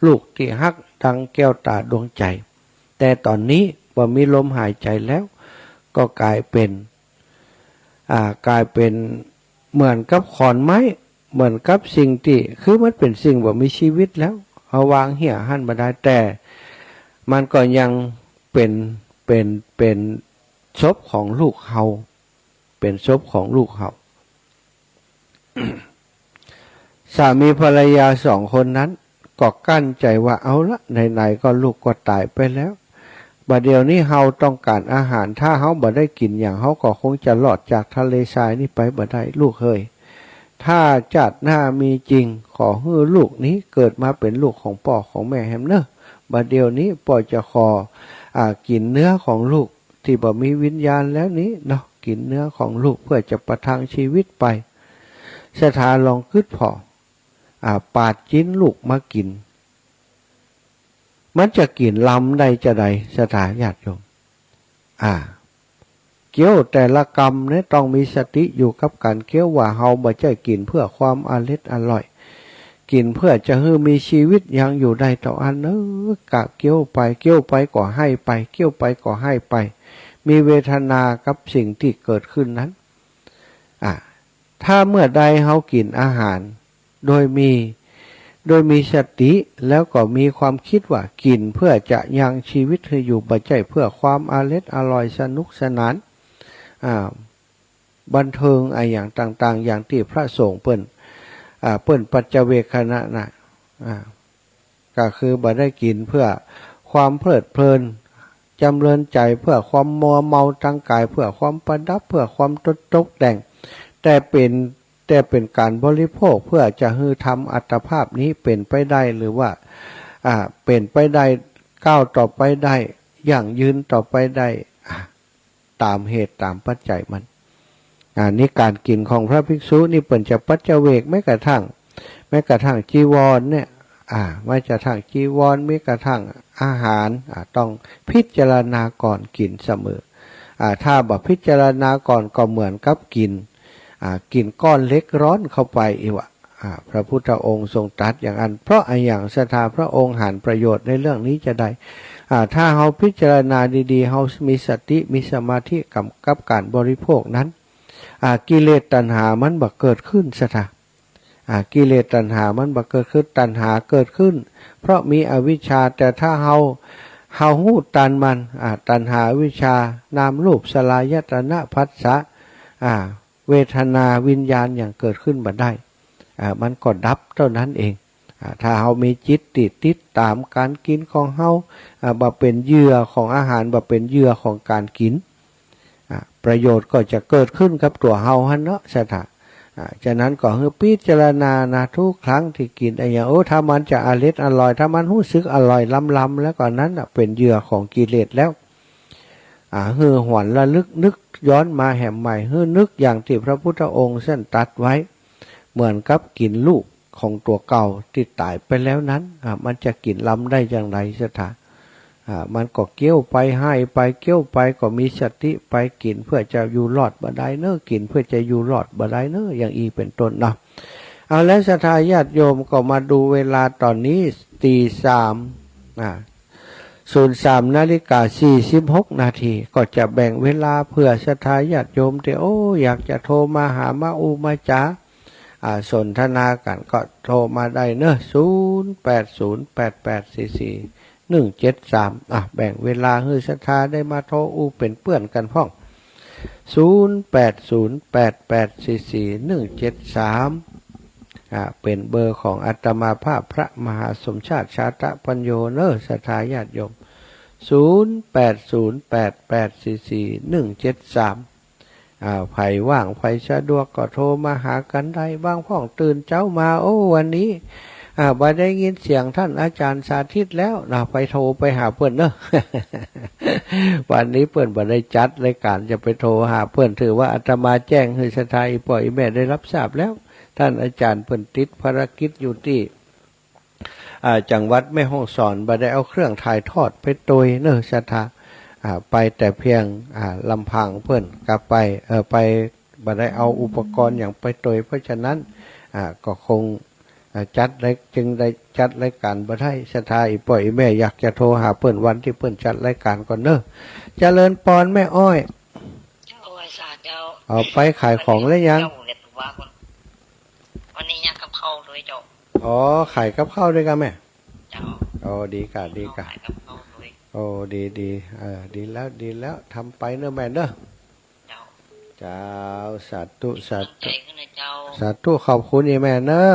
[SPEAKER 1] ลูกที่ฮักดังแก้วตาดวงใจแต่ตอนนี้บ่มีลมหายใจแล้วก็กลายเป็นเหมือนกับขอนไม้เหมือนกับสิ่งที่คือมันเป็นสิ่งบ่มีชีวิตแล้วเอาวางเหี้ยหั่นมาได้แต่มันก็ยังเป็นศพของลูกเฮาเป็นศพของลูกเฮา สามีภรรยาสองคนนั้นก็กั้นใจว่าเอาละไหนๆก็ลูกก็ตายไปแล้วบัดเดี๋ยวนี้เฮาต้องการอาหารถ้าเฮาบ่ได้กินอย่างเฮาก็คงจะหลอดจากทะเลทรายนี่ไปบ่ได้ลูกเฮ้ยถ้าจัดหน้ามีจริงขอให้ลูกนี้เกิดมาเป็นลูกของพ่อของแม่แฮมเนอะบัดเดี๋ยวนี้พ่อจะกินเนื้อของลูกที่บ่มีวิญญาณแล้วนี้เนาะกินเนื้อของลูกเพื่อจะประทังชีวิตไปสถาลองคิดพอปาดจิ้นลูกมากินมันจะกินลำใดจะใดสถาญาติโยมเคี้ยวแต่ละกรรมเนี่ยต้องมีสติอยู่กับการเคี้ยวว่าเฮาบ่ใช่กินเพื่อความอร่อยกินเพื่อจะให้มีชีวิตยังอยู่ได้ต่ออันกะเคี้ยวไปก็ให้ไปเคี้ยวไปก็ให้ไปมีเวทนากับสิ่งที่เกิดขึ้นนั้นถ้าเมื่อใดเฮากินอาหารโดยมีสติแล้วก็มีความคิดว่ากินเพื่อจะยังชีวิตให้อยู่บ่ใช่เพื่อความอร่อยสนุกสนานบันเทิงอย่างต่างๆอย่างที่พระสงฆ์เปิ้นปัจเจเวคขณะน่ะก็คือบ่ได้กินเพื่อความเพลิดเพลินจำเริญใจเพื่อความมัวเมาทางกายเพื่อความประดับเพื่อความตกแต่งแต่เป็นการบริโภคเพื่อจะให้ทำอัตภาพนี้เป็นไปได้หรือว่าเป็นไปได้ก้าวต่อไปได้อย่างยืนต่อไปได้ตามเหตุตามปัจจัยมันนี่การกินของพระภิกษุนี่เปิ่นจะปัจเจเวกแม้กระทั่งจีวรเนี่ยไม่จะทั่งจีวรไม่กระทั่งอาหารต้องพิจารณาก่อนกินเสมอถ้าบ่พิจารณาก่อนก็เหมือนกับกินก้อนเล็กร้อนเข้าไปอีกพระพุทธองค์ทรงตรัสอย่างนั้นเพราะอย่างศรัทธาพระองค์หันประโยชน์ในเรื่องนี้จะได้ถ้าเราพิจารณาดีๆเรามีสติมีสมาธิกับการบริโภคนั้นกิเลสตัณหามันบ่เกิดขึ้นศรัทธากิเลสตัณหามันบ่เกิดขึ้นตัณหาเกิดขึ้นเพราะมีอวิชชาแต่ถ้าเราหู้ตันมันตัณหาวิชชานามรูปสลายตนะผัสสะเวทนาวิญญาณอย่างเกิดขึ้นบ่ได้มันก็ดับเท่านั้นเองถ้าเฮามีจิตติดตามการกินของเฮาบ่เป็นเหยื่อของอาหารบ่เป็นเหยื่อของการกิน ประโยชน์ก็จะเกิดขึ้นกับตัวเฮาฮันเนาะสถาฉะนั้นก็ให้พิจารณานะทุกครั้งที่กินไอ้อย่างถ้ามันจะอร่อยถ้ามันรู้สึกอร่อยล้ำแล้วก่อนนั้นเป็นเหยื่อของกิเลสแล้วฮือหวนระลึกนึกย้อนมาแห่มใหม่ฮือนึกอย่างที่พระพุทธองค์เส้นตัดไว้เหมือนกับกินลูกของตัวเก่าที่ตายไปแล้วนั้นมันจะกินล้ำได้อย่างไรสถามันก็เกี้ยวไปให้ไปเกี้ยวไปก็มีสติไปกินเพื่อจะอยู่รอดบ่ได้เนอะกินเพื่อจะอยู่รอดบ่ได้เนอะอย่างอีเป็นต้นเนาะเอาแล้วศรัทธาญาติโยมก็มาดูเวลาตอนนี้03:46 นาทีก็จะแบ่งเวลาเพื่อศรัทธาญาติโยมที่อยากจะโทรมาหามามาจ๋าสนทนากันก็โทรมาได้เนอะ0808844173แบ่งเวลาให้ศรัทธาได้มาโทรเป็นเพื่อนกันพ้อง0808844173เป็นเบอร์ของอาตมาภาพพระมหาสมชาติชาตะปัญโยเนอะศรัทธาญาติโยม0808844173ไผว่างไผสะดวกก็โทรมาหากันได้บ้างพ้องตื่นเจ้ามาวันนี้บ่ได้ยินเสียงท่านอาจารย์สาธิตแล้วไปโทรไปหาเพื่อนเนอะ วันนี้เพื่อนบ่ได้จัดรายการจะไปโทรหาเพื่อนถือว่าอาตมาแจ้งให้ศรัทธาปล่อยแม่ได้รับทราบแล้วท่านอาจารย์เพิ่นติดภารกิจอยู่ที่จังหวัดแม่ฮ่องสอนบ่ได้เอาเครื่องถ่ายทอดไปโดยเนอะศรัทธาไปแต่เพียงลำพังเพื่อนกลับไปไปบ่ได้เอาอุปกรณ์อย่างไปโดยเพราะฉะนั้นก็คงจึงได้จัดรายการบ่ได้ศรัทธาปล่อยแม่อยากจะโทรหาเพื่อนวันที่เพื่อนจัดรายการก่อนเนอะเจริญพรแม่อ้อยเอาไปขายของแล้วยัง
[SPEAKER 2] วันนี้ยังกับข้าวด้วยเจ้า
[SPEAKER 1] ขายกับข้าวด้วยกันแม่
[SPEAKER 2] เจ้า
[SPEAKER 1] ดีกะ
[SPEAKER 2] ขายกับข้าวด้วย
[SPEAKER 1] ดีดีแล้วทำไปเนอะแม่เนอะเจ้าสาธุสาธุขอบคุณแม่เนอะ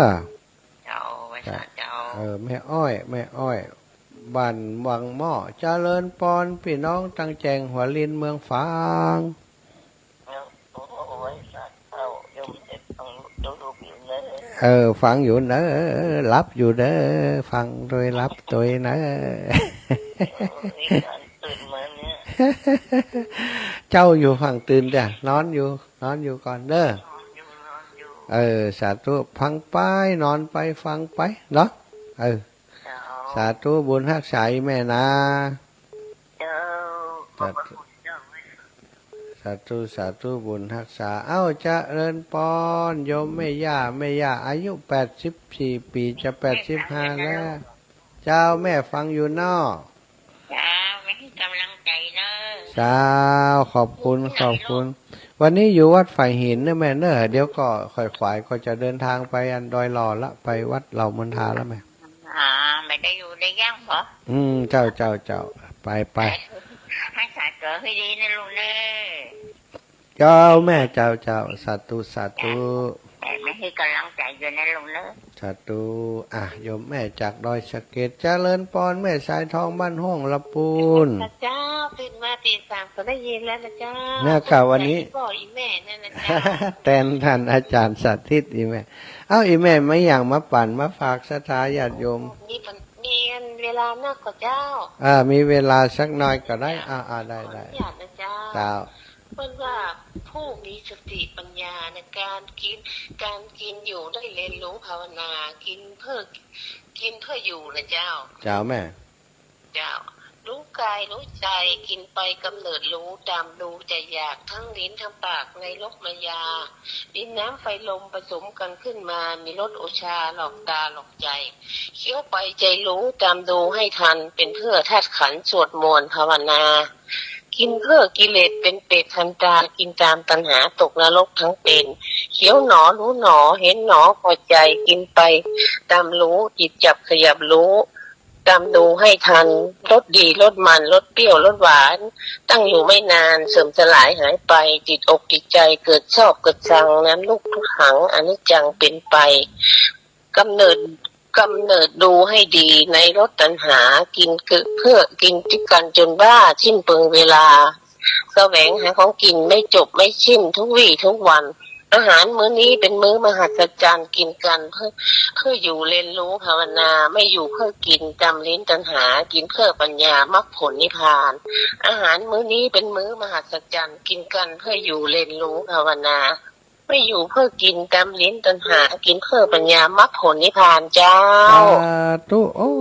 [SPEAKER 2] เจ้าไว้เจ้า
[SPEAKER 1] แม่อ้อยบ้านวังหม้อเจริญพรพี่น้องตั้งแจงหัวลินเมืองฝางฟังอยู่เนอะรับอยู่เด้อฟังโดยรับตัวเนอะเจ้าอยู่ฝั่งตื่นจ้ะนอนอยู่ก่อนเด้อสาธุฟังไปนอนไปฟังไปเนาะสาธุบุญรักษาแม่นะสาธุบุญรักษาเจริญพรโยมแม่ย่าอายุ84 ปีจะ85แล้วเจ้าแม่ฟังอยู่นอก
[SPEAKER 2] จ้าไม่ให้กำลังใจเลย
[SPEAKER 1] เจ้าขอบคุณวันนี้อยู่วัดฝ่ายหินนะแม่เนอะเดี๋ยวก็ค่อยฝ่ายก็จะเดินทางไปอันดอยหล่อละไปวัดเหล่ามณฑาแล้วแม่
[SPEAKER 2] ไม่ได้อยู่ได้ย่างเหรอ
[SPEAKER 1] เจ้าไป
[SPEAKER 2] ให้สาธุให้ดีนะลูกเน
[SPEAKER 1] เจ้าแม่เจ้าสาธุ
[SPEAKER 2] แต่ไม่ให้กำลังใจอยู่นะลูกเน
[SPEAKER 1] สาธุโยมแม่จากดอยสะเก็ดเจริญพรแม่สายทองบ้านห้องละปูน
[SPEAKER 2] เจ้าตื่นมาตี 3ก็ได้ยินแล้วนะเจ้า
[SPEAKER 1] เนี่ยค่ะวันนี้
[SPEAKER 2] พ่ออีแม่นั่นนะเจ้า
[SPEAKER 1] แทนท่านอาจารย์สาธิตอีแม่อีแม่ไม่อย่างมาปั่นมาฝากศรัทธาญาติโยม
[SPEAKER 2] มีเวลามากกว่าเจ้า
[SPEAKER 1] มีเวลาสักหน่อยก็ได้ได้
[SPEAKER 2] อยากนะเจ้าเพิ่นว่าผู้มีสติปัญญาในการกินอยู่ได้เรียนรู้ภาวนากินเพื่ออยู่นะเจ้า
[SPEAKER 1] แม่
[SPEAKER 2] เจ้ารู้กายรู้ใจกินไปกำเนิดรู้ตามดูใจอยากทั้งลิ้นทั้งปากในรกระยาดินน้ำไฟลมผสมกันขึ้นมามีรสโอชาหลอกตาหลอกใจเคี้ยวไปใจรู้ตามดูให้ทันเป็นเพื่อธาตุขันธ์สวดมนต์ภาวนากินเพื่อกิเลสเป็นเปรตทันตากินตามตัณหาตกนรกทั้งเป็นเคี้ยวหนอรู้หนอเห็นหนอพอใจกินไปตามรู้จิตจับขยับรู้ตามดูให้ทันรสดีรสมันรสเปรี้ยวรสหวานตั้งอยู่ไม่นานเสื่อมสลายหายไปจิตอกจิตใจเกิดชอบเกิดชังนั้นลูกทุกขังอนิจจังเป็นไปกำเนิดดูให้ดีในรสตัณหากินเพื่อกินที่กันจนบ้าสิ้นเปลืองเวลา แสวงหาของกินไม่จบไม่สิ้นทุกวี่ทุกวันอาหารมื้อนี้เป็นมื้อมหัศจรรย์กินกันเพื่ออยู่เรียนรู้ภาวนาไม่อยู่เพื่อกินจำลิ้นตัณหากินเพื่อปัญญามรรคผลนิพพานอาหารมื้อนี้เป็นมื้อมหัศจรรย์กินกันเพื่ออยู่เรียนรู้ภาวนาไม่อยู่เพื่อกินจำลิ้นตัณหากินเพื่อปัญญามรรคผลนิพพานเจ้า
[SPEAKER 1] ตุโอ้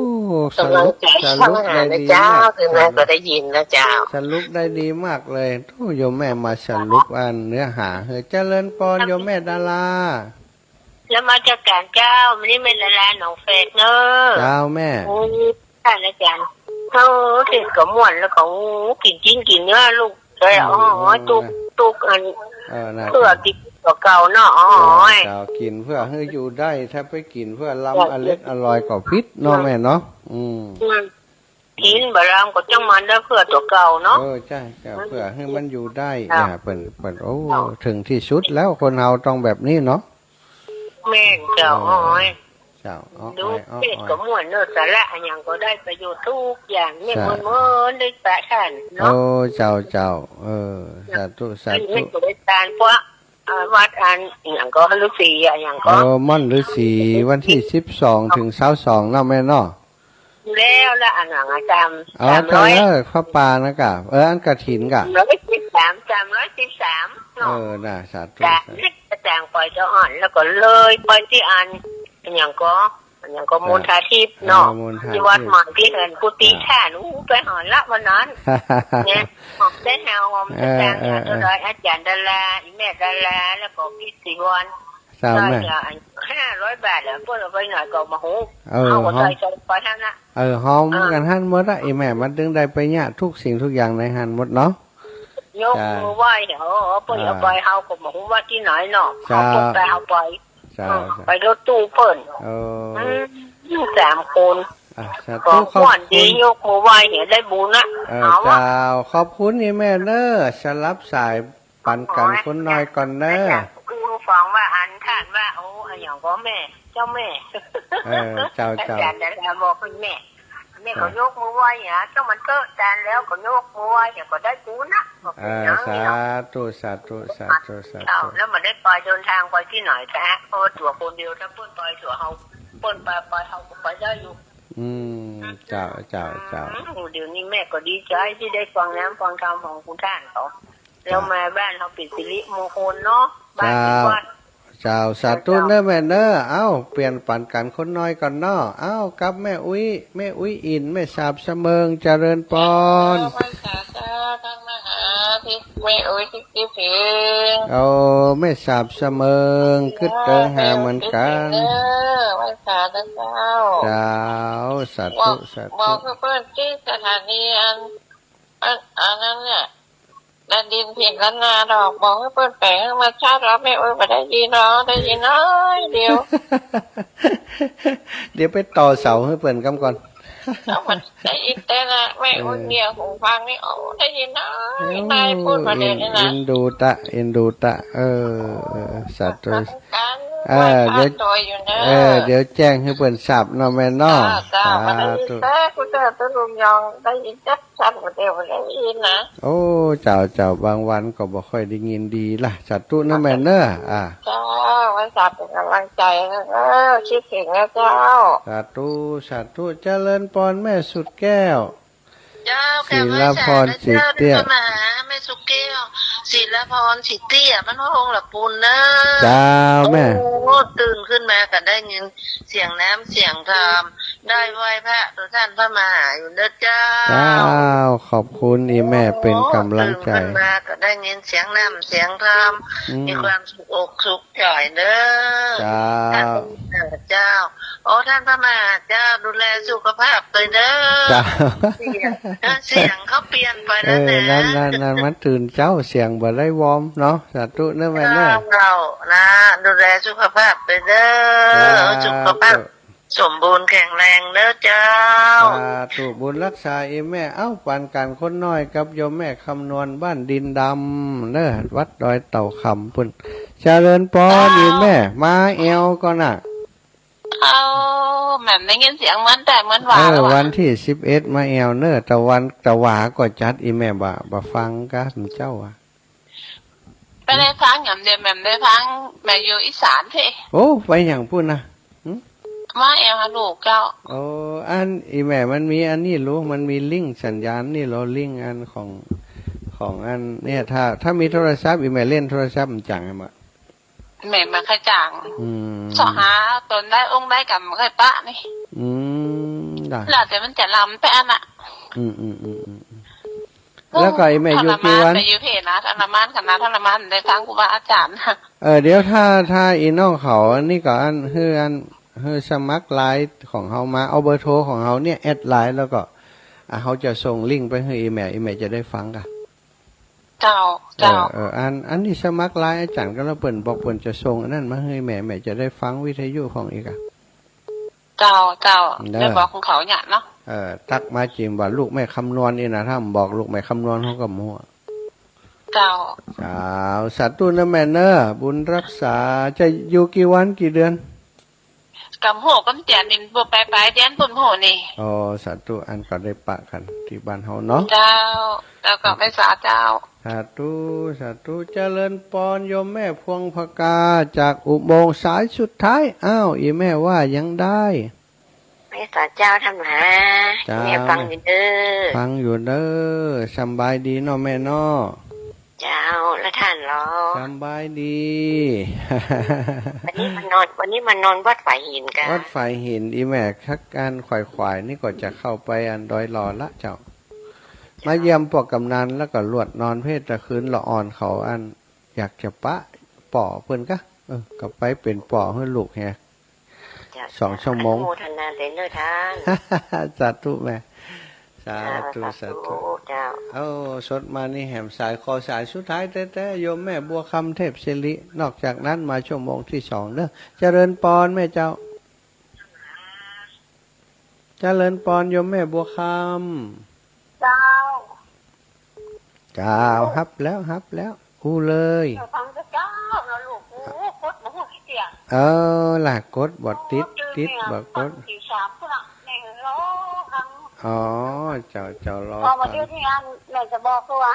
[SPEAKER 1] ส
[SPEAKER 2] กำลั
[SPEAKER 1] รุ
[SPEAKER 2] ง
[SPEAKER 1] ป
[SPEAKER 2] ใจ
[SPEAKER 1] ส
[SPEAKER 2] ทำ
[SPEAKER 1] รุป
[SPEAKER 2] อาหา
[SPEAKER 1] ได้
[SPEAKER 2] รนะ
[SPEAKER 1] ดี
[SPEAKER 2] เจ้าม
[SPEAKER 1] าก
[SPEAKER 2] ถึงแม้ก็ได้ยินนะเจ้า
[SPEAKER 1] สรุปได้ดีมากเลยทุโยมแม่มาสรุปอันเนื้อหาเฮ้ยเจริญพรโยมแม่ดารา
[SPEAKER 2] แล้วมาจากการเจ้ามันนี่เป็นละหนองเฟกเนอะ
[SPEAKER 1] เจ้าแม่
[SPEAKER 2] ท่านอาจารย์เขาติดกับม่วนแล้วเขากินจริงกินเนื้อลูกเลยอ๋อตุกอัน
[SPEAKER 1] นะ
[SPEAKER 2] เพื่อติดกับเก่าเนาะอ๋อ
[SPEAKER 1] เจ้ากินเพื่อให้อยู่ได้ถ้าไปกินเพื่อล้ำอเล็ดอร่อยกว่าพิษเนาะแม่เนาะ
[SPEAKER 2] กินบารามก็จังมันได้เพื่อตัวเก่าเนาะ
[SPEAKER 1] ใช่เพื่อให้มันอยู่ได้เปิ่นโอ้ถึงที่สุดแล้วคนเฮาต้องแบบนี้เนาะ
[SPEAKER 2] แม่เจ้าอ๋อย
[SPEAKER 1] เจ้า
[SPEAKER 2] ดูเด็กกับม่วนเนอะสาระอย่างก็ได้ประโยชน์ทุกอย่างเนี่ยมันได้แปะท่านเนาะ
[SPEAKER 1] โอ้เจ้าสาธุสาธุ
[SPEAKER 2] ไม่ก็ได้ตานเพราะวัดอันอย่างก็ฤาษีอย่างก็
[SPEAKER 1] ม่อนฤาษีวันที่12 ถึง 22เนาะแม่เนาะ
[SPEAKER 2] แล้วละอันหลังอาจารย์
[SPEAKER 1] 300ข้าวปลานะกะอันกฐินกะ
[SPEAKER 2] 313เนาะ
[SPEAKER 1] น่ะสาธุ
[SPEAKER 2] อาจารย์ปล่อยเจ้าอ่อนแล้วก็เลยไปที่อันอย่างก็มูลทาทิพย์เนาะที่วัดใหม่ที่เห็นกุฏิแท่นไปหอนละวันนั้นเนี่ยได้แถวอาจารย์อาจารย์ดาราแม่ดาราแล้วก็พี่สิวันได้500 บาทแล้วพวกเราไปหน่อยก็มาหูเอาก็ได้จะไปท่านละ
[SPEAKER 1] หอมกันหันหมดละแม่มันดึงได้ไปเนี่ยทุกสิ่งทุกอย่างในหันหมดเนาะ
[SPEAKER 2] ยกมือไหว้เดี๋ยวเปิดเอาไปเฮาก็มาหูว่าที่ไหนเนาะเขาตกไปเอาไปรถตู้เปิ่น3 คนก็ม่วนดียกมือไหว้เห็นได้บุญนะ
[SPEAKER 1] เจ้าขอบคุณนี่แม่เนอะสลับสายปันกันคนน้อยก่อนเนอะ
[SPEAKER 2] กูฟังว่าอันท่านว่าโอ้อย่างก็แม่เจ้าแม่
[SPEAKER 1] เจ้า
[SPEAKER 2] อาจารย์แต่บอกเป็นแม่ก็ยกมือไหว้เนี่ยเจ้ามันก็จานแล้วก็ยกมือไหว้เนี่ยก็ได้บุญนะ
[SPEAKER 1] สาธุ
[SPEAKER 2] แล้วมันได้ไปเดินทางไปที่ไหนแท้เพราะตัวคนเดียวถ้าเปิ้นไปตัวเฮาเปิ้นไปเฮาก็ไปได้อยู่
[SPEAKER 1] เจ้าเ
[SPEAKER 2] ดี๋ยวนี้แม่ก็ดีใจที่ได้ฟังน้ำฟังธรรมของคุณท่านเขาแล้วมาบ้านเขาปิดสิริมงคลเนาะบ้านที่วัด
[SPEAKER 1] เจ้าสาธุเนอะแม่เนอะเปลี่ยนปันกันคนน้อยก่อนเนาะกับแม่อุ้ยอินแม่สาบเสมิงเจริญปอน
[SPEAKER 2] แม่อุ้ยที่ถึง
[SPEAKER 1] แม่สาบเสมิงขึ้นเดินหาเหมือนกัน
[SPEAKER 2] ไม่ขาดเจ้า
[SPEAKER 1] สาธุ
[SPEAKER 2] บอกเพื่อนที่สถานีอันนั้นเนี่ยดันดินผิดล้านนาดอกบอกให้เปิดแปลงมาชาติรับไม่โอ้ยมาได้ยินเนาะได้ยินน้อยเดียว
[SPEAKER 1] เดี๋ยวไปต่อเสาให้เปิดกำก่อน
[SPEAKER 2] ได้ยินแต่ละไม่โอ้ยเดียวหูฟังนี่โอ้ได้ยินน้อยนายพูดมาเดี๋ยวนี้นะ
[SPEAKER 1] เอ็นดูตะสาธุเดี๋ยวแจ้งให้เปิดสับเนาะแม่น้อ
[SPEAKER 2] สาธุกูจะต้องลงยองได้ยินจับสับหมดเดียวได้ยินนะ
[SPEAKER 1] โอ้เจ้าบางวันก็บ่ค่อยได้ยินดีล่ะสาธุนะแม่เนอะ
[SPEAKER 2] เจ้าไว้สับเป็นกำลังใจนะคิดถึงนะเจ้า
[SPEAKER 1] สาธุเจริญพรแม่สุดแก้วศิลพรจิตเตี้ย
[SPEAKER 2] มาแม่สุดแก้วศิลพรจิตเตี้ยมันห้องหลับปูนนะ
[SPEAKER 1] เจ้าแม่
[SPEAKER 2] ตื่นขึ้นมาก็ได้ยินเสียงน้ำเสียงธรรมได้ไหว้พระตัวท่านพระมหาอยู่เด้อเจ้า
[SPEAKER 1] ขอบคุณอีแม่เป็นกำลังใจ
[SPEAKER 2] ตื่นขึ้นมาก็ได้ยินเสียงน้ำเสียงธรรมมีความสุขอกสุขใจเด้อเจ้าโอ้ท่านพระมหาเจ้าดูแลสุขภาพเลยเด้อเสียงเขาเปลี่ยนไปแล้วนะ
[SPEAKER 1] นั่นมันตื่นเจ้าเสียงบ่ได้วอร์มเนาะสาธุเนอะแม่เนอะ
[SPEAKER 2] เรานะดูแลสุขภาพไปเด้อสุขภาพสมบูรณ์แข็งแรงเด้อเจ้า
[SPEAKER 1] ถูกบุญรักษาแม่ปันกันคนน้อยกับโยมแม่คำนวณบ้านดินดำเด้อวัดดอยเต่าคำพุ่นเจริญพรแม่มาเอวก่อนน่ะ
[SPEAKER 2] เอาแหม่มได้ยินเสียงเหมือนแต่เหมือนหวา
[SPEAKER 1] วันที่11มาแอวเนอตะวันตะหวาก็จัดอีแม่บ่ฟังกะเจ้าอ่ะ
[SPEAKER 2] ไปได้ฟังอย่างเดียวแหม่มได้ฟังแม่อยู่อีสานเพ่
[SPEAKER 1] โอ้ไปอย่างพูดนะ
[SPEAKER 2] มาแอวฮะลูกเจ้า
[SPEAKER 1] โอ้อันอีแม่มันมีอันนี้รู้มันมีลิงก์สัญญาณนี่เราลิงก์อันของอันเนี่ยถ้ามีโทรศัพท์อีแม่เล่นโทรศัพท์มันจังไงมา
[SPEAKER 2] แม่มาขจัง สอหาตนได้องค์ได้กับเคยปะนี่
[SPEAKER 1] ได้
[SPEAKER 2] แล้วแต่มันจะลำไปอันน่ะ
[SPEAKER 1] แล้วก็อีแม่อยู่กี่วัน
[SPEAKER 2] ไปอยู่เพจนะทรมานคณะทรมานได้ฟังครูบาอาจารย์
[SPEAKER 1] เดี๋ยวถ้าอีน้องเขาอันนี้ก็อันคือสมัครไลน์ของเขามาเอาเบอร์โทรของเขาเนี่ยแอดไลน์แล้วก็เขาจะส่งลิงก์ไปให้อีแม่จะได้ฟังกัน
[SPEAKER 2] เจ้า
[SPEAKER 1] อันนี้สมัครไลน์อาจารย์ก็แล้วเปิ่นบอกเปิ่นจะส่งอันนั้นมาให้แม่จะได้ฟังวิทยุของอีกอะ
[SPEAKER 2] เจ้าได้บอกของเขาเนี่ยเนาะ
[SPEAKER 1] ตักมาจิมว่าลูกแม่คำนวณนี่นะถ้าบอกลูกแม่คำนวณเขาก็มั่ว
[SPEAKER 2] เจ้า
[SPEAKER 1] สัตว์ตู้นะแม่เนอบุญรักษาจะอยู่กี่วันกี่เดือน
[SPEAKER 2] กำโหกำแจนินบัวไปเดือนปุ่นโหนี่
[SPEAKER 1] สัตว์ตู้อันก็ได้ปะกันที่บ้านเฮาเนาะ
[SPEAKER 2] เจ้าแล้วก็ไม่สาเจ้า
[SPEAKER 1] สัตว์เจริญปอนโยมแม่พวงพกาจากอุโมงค์สายสุดท้ายอีแม่ว่ายังได้
[SPEAKER 2] ไม่สาเจ้าทำหาแม่ฟังอยู่เด้
[SPEAKER 1] อสบายดีเนาะแม่เนาะ
[SPEAKER 2] เจ้าแล้วท่านรอ
[SPEAKER 1] สบายดี
[SPEAKER 2] วันนี้มานอนวัดฝ่ายหินกัน
[SPEAKER 1] วัดฝ่ายหินอีแม่คักการขวายนี่ก็จะเข้าไปอันดอยหล่อละเจ้ามาเยี่ยมพวกกำนันแล้วก็ลวดนอนเพศตะคืนละอ่อนเขาอันอยากจะปะป่อเพิ่นก็ก็ไปเป็นป่อให้ลูกแฮ2 ชั่วโมง
[SPEAKER 2] โมทนาเด้อท่าน
[SPEAKER 1] สาธุแม่สาธุ
[SPEAKER 2] เจ้า
[SPEAKER 1] สดมานี่แหมสายคอสายสุดท้ายแต่โยมแม่บัวคำเทพศิรินอกจากนั้นมาชั่วโมงที่2เด้อเจริญปอนแม่เจ้าเจริญปอนโยมแม่บัวคำ
[SPEAKER 2] เจ้า
[SPEAKER 1] ฮับแล้วกูเลย
[SPEAKER 2] ฟังเจ้านะลูกกูกดมาพูดเสีย
[SPEAKER 1] ล่ะกดบทติดบ่กดเจ้ารอ
[SPEAKER 2] พอมาเที่ยวที่งานแม่จะบอกว่า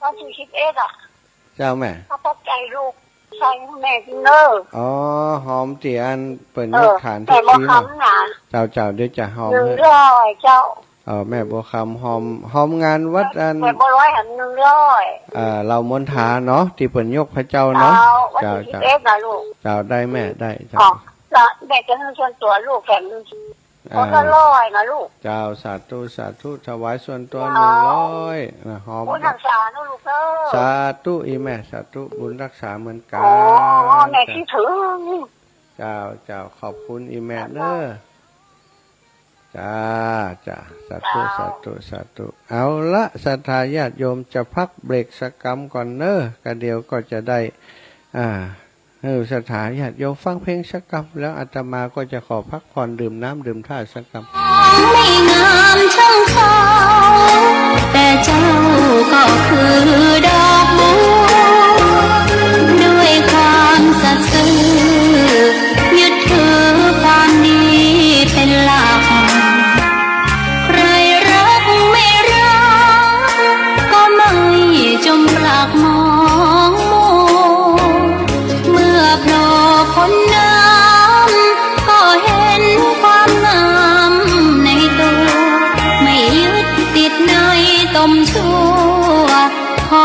[SPEAKER 2] วันที่11
[SPEAKER 1] เจ้าแม่
[SPEAKER 2] เขาพบใจลูกใส่แม่กินเนอ
[SPEAKER 1] หอมเตียนเปิดยกฐานทุกทีเจ้าเดี๋ยวจะหอม
[SPEAKER 2] 100เจ้า
[SPEAKER 1] แม่บัวคำหอมงานวัดอัน
[SPEAKER 2] แม่บัวร้อยหัน100
[SPEAKER 1] เรามณฑาเนาะที่เปิดยกพระเจ้าเนาะ
[SPEAKER 2] เจ้านะลูก
[SPEAKER 1] เจ้าได้แม่ได้เจ้า
[SPEAKER 2] แม่จะให้ส่วนตัวลูกแข่งคนละ100นะลูก
[SPEAKER 1] เจ้าสาธุถวายส่วนตัว100นะหอม
[SPEAKER 2] บุญรักษานะลูก
[SPEAKER 1] สาธุอีแม่สาธุบุญรักษาเหมือนกัน
[SPEAKER 2] แม่คิดถึง
[SPEAKER 1] เจ้าขอบคุณอีแม่เด้อจ้าสาธุเอาละศรัทธาญาติโยมจะพักเบรกสักกรรมก่อนเนอะก็เดี๋ยวก็จะได้ศรัทธาญาติโยมฟังเพลงสักกรรมแล้วอาตมาก็จะขอพักผ่อนดื่มน้ำดื่มท่าสักกรรม
[SPEAKER 3] ไม่งามช่างเขาแต่เจ้าก็คือดอกบัวด้วยความสัตย์ซื่อยึดถือความดีเป็นหลักใครรักไม่รักก็ไม่จงปลักมองมัวเมื่อโผล่พ้นน้ำก็เห็นความงามในตัวไม่ยึดติดในตมชั่วขอ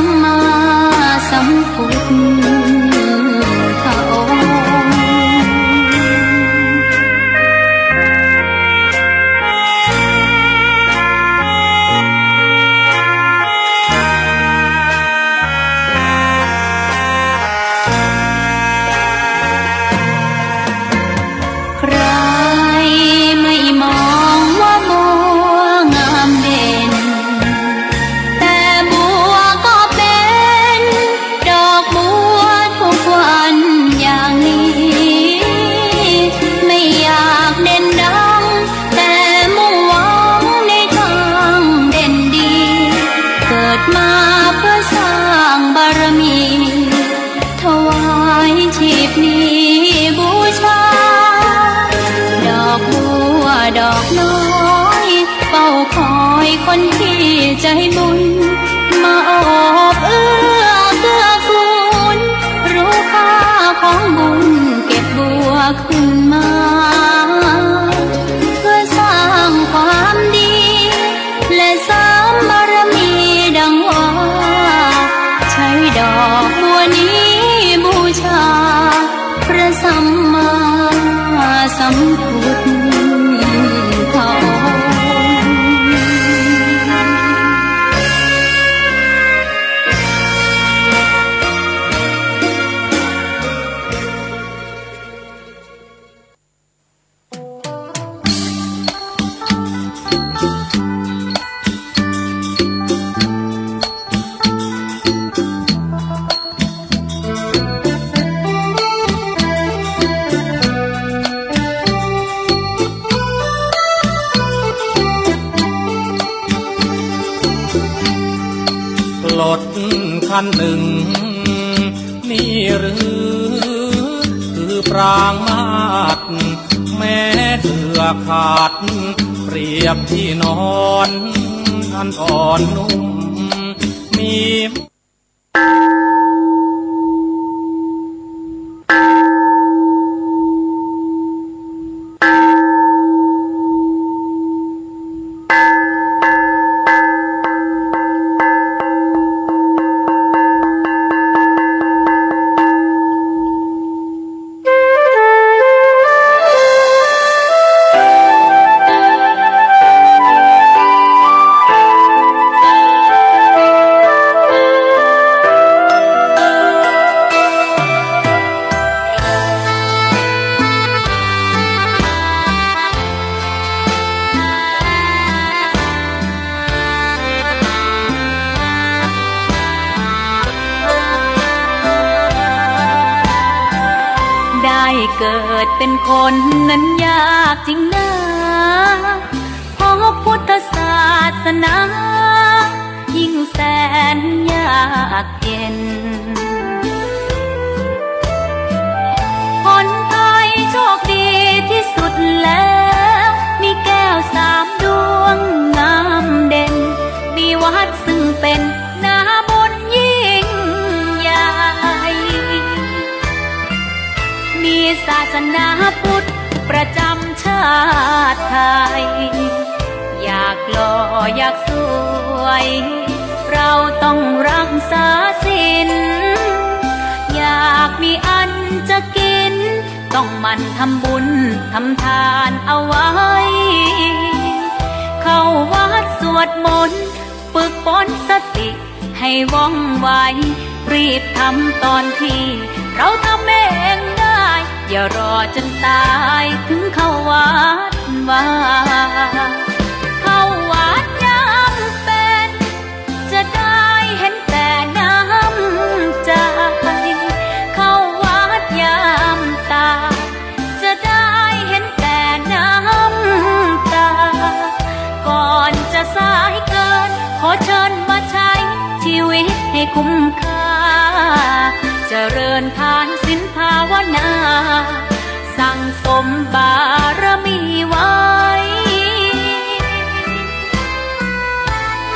[SPEAKER 3] มมาสัมพุทธพระองค์ใครไม่มองว่าบัวงามเด่นแต่บัวก็เป็นดอกบัวทุกวันอย่างนี้ไม่อยากเด่นดังแต่มุ่งหวังในทางเด่นดีเกิดมาเพื่อสร้างบารมีถวายชีพนี้บูชาดอกบัวดอกน้อยเฝ้าคอยคนที่ใจบุญมาโอบเอื้อเกื้อกูลรู้ค่าของบุญเก็บบัวขึ้นมาเพื่อสร้างความดีและเสริมบารมีดังว่าใช้ดอกบัวนี้บูชาพระสัมมาสัมพุทธพระองค์
[SPEAKER 4] รถคันหนึ่งนี่หรือคือปรางมาศแม้เถื่อขาดเปรียบที่นอนอันอ่อนนุ่มมี
[SPEAKER 3] เกิดเป็นคนนั้นยากจริงนะเพราะพุทธศาสนายิ่งแสนยากเย็นคนไทยโชคดีที่สุดแล้วมีแก้ว3 ดวงงามเด่นมีวัดซึ่งเป็นนาบุญยิ่งใหญ่มีศาสนาพุทธประจำชาติไทยอยากหล่ออยากสวยเราต้องรักษาศีลอยากมีอันจะกินต้องหมั่นทำบุญทำทานเอาไว้เข้าวัดสวดมนต์ฝึกฝนสติให้ว่องไวรีบทำตอนที่เราทำเองได้อย่ารอจนตายถึงเข้าวัดว่าเข้าวัดยามเป็นจะได้เห็นแต่น้ำใจเข้าวัดยามตายจะได้เห็นแต่น้ำตาก่อนจะสายเกินขอเชิญมาใช้ชีวิตให้คุ้มค่าเจริญทานศีลภาวนาสั่งสมบารมีไว้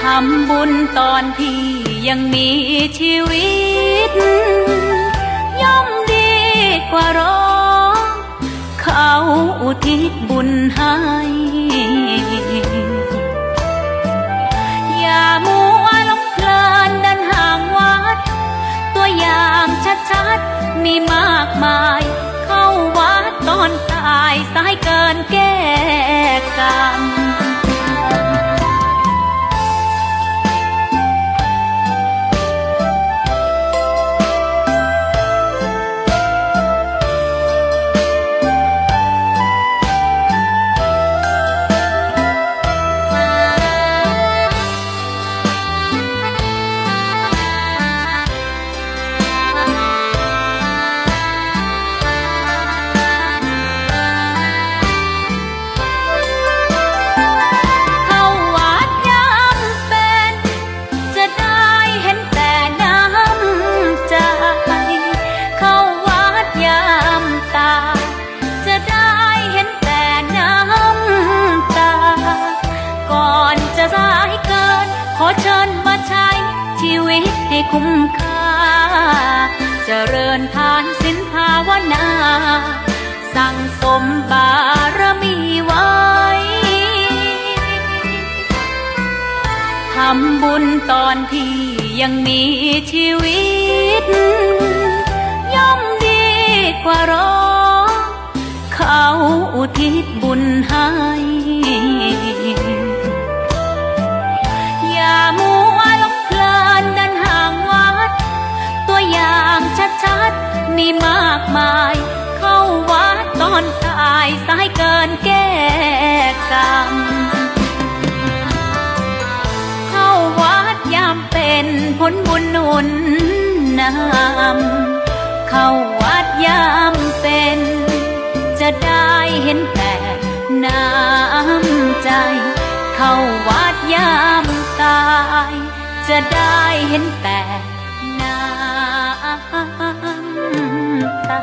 [SPEAKER 3] ทำบุญตอนที่ยังมีชีวิตย่อมดีกว่ารอเขาอุทิศบุญให้อย่ามัวหลงเพลินเดินห่างวั มีมากมาย เข้าวัดตอนตายสายเกินแก้กรรม เข้าวัดยามเป็นจะได้เห็นแต่น้ำใจ เข้าวัดยามตายจะได้เห็นแต่น้ำตา ก่อนจะสายเกินขอเชิญมาใช้ชีวิตให้คุ้มค่า เจริญทานศีลภาวนา สั่งสมบารมีไว้ ทำบุญตอนที่ยังมีชีวิต ย่อมดีกว่ารอเขาอุทิศบุญให้ อย่ามัวหลงเพลินเดินห่างวัด ตัวอย่างชัดๆมีมากมาย เข้าวัดตอนตายสายเกินแก้กรรม เข้าวัดยามเป็นผลบุญหนุนนำ เข้าวัดยามเป็นจะได้เห็นแต่น้ำใจ เข้าวัดยามตายจะได้เห็นแต่น้ำตา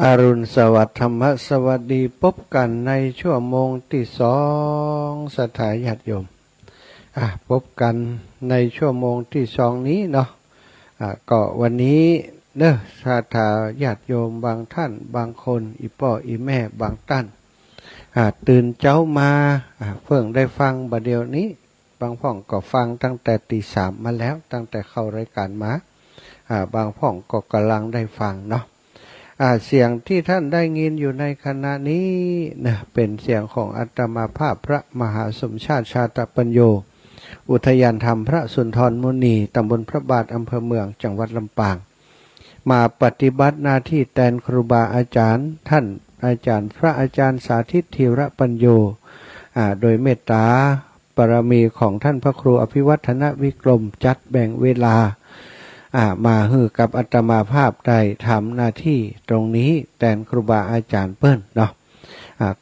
[SPEAKER 1] อรุณสวัสดิ์ธรรมสวัสดีพบกันในชั่วโมงที่สองสถาญาติโยมพบกันในชั่วโมงที่สองนี้เนาะก็วันนี้เด้อสถาญาติโยมบางท่านบางคนอีพ่ออีแม่บางท่านตื่นเจ้ามาเพิ่งได้ฟังบัดเดี๋ยวนี้บางพ่องก็ฟังตั้งแต่ตี 3มาแล้วตั้งแต่เข้ารายการมาบางพ่องก็กำลังได้ฟังเนาะเสียงที่ท่านได้ยินอยู่ในขณะนี้นะเป็นเสียงของอาตมาภาพพระมหาสมชาติชาตปัญโยอุทยานธรรมพระสุนทรมุนีตำบลพระบาทอำเภอเมืองจังหวัดลำปางมาปฏิบัติหน้าที่แทนครูบาอาจารย์ท่านอาจารย์พระอาจารย์สาธิตธีระปัญโยโดยเมตตาบารมีของท่านพระครูอภิวัฒนวิกรมจัดแบ่งเวลามาฮือกับอาตมาภาพได้ทำหน้าที่ตรงนี้แทนครูบาอาจารย์เปิ้นเนาะ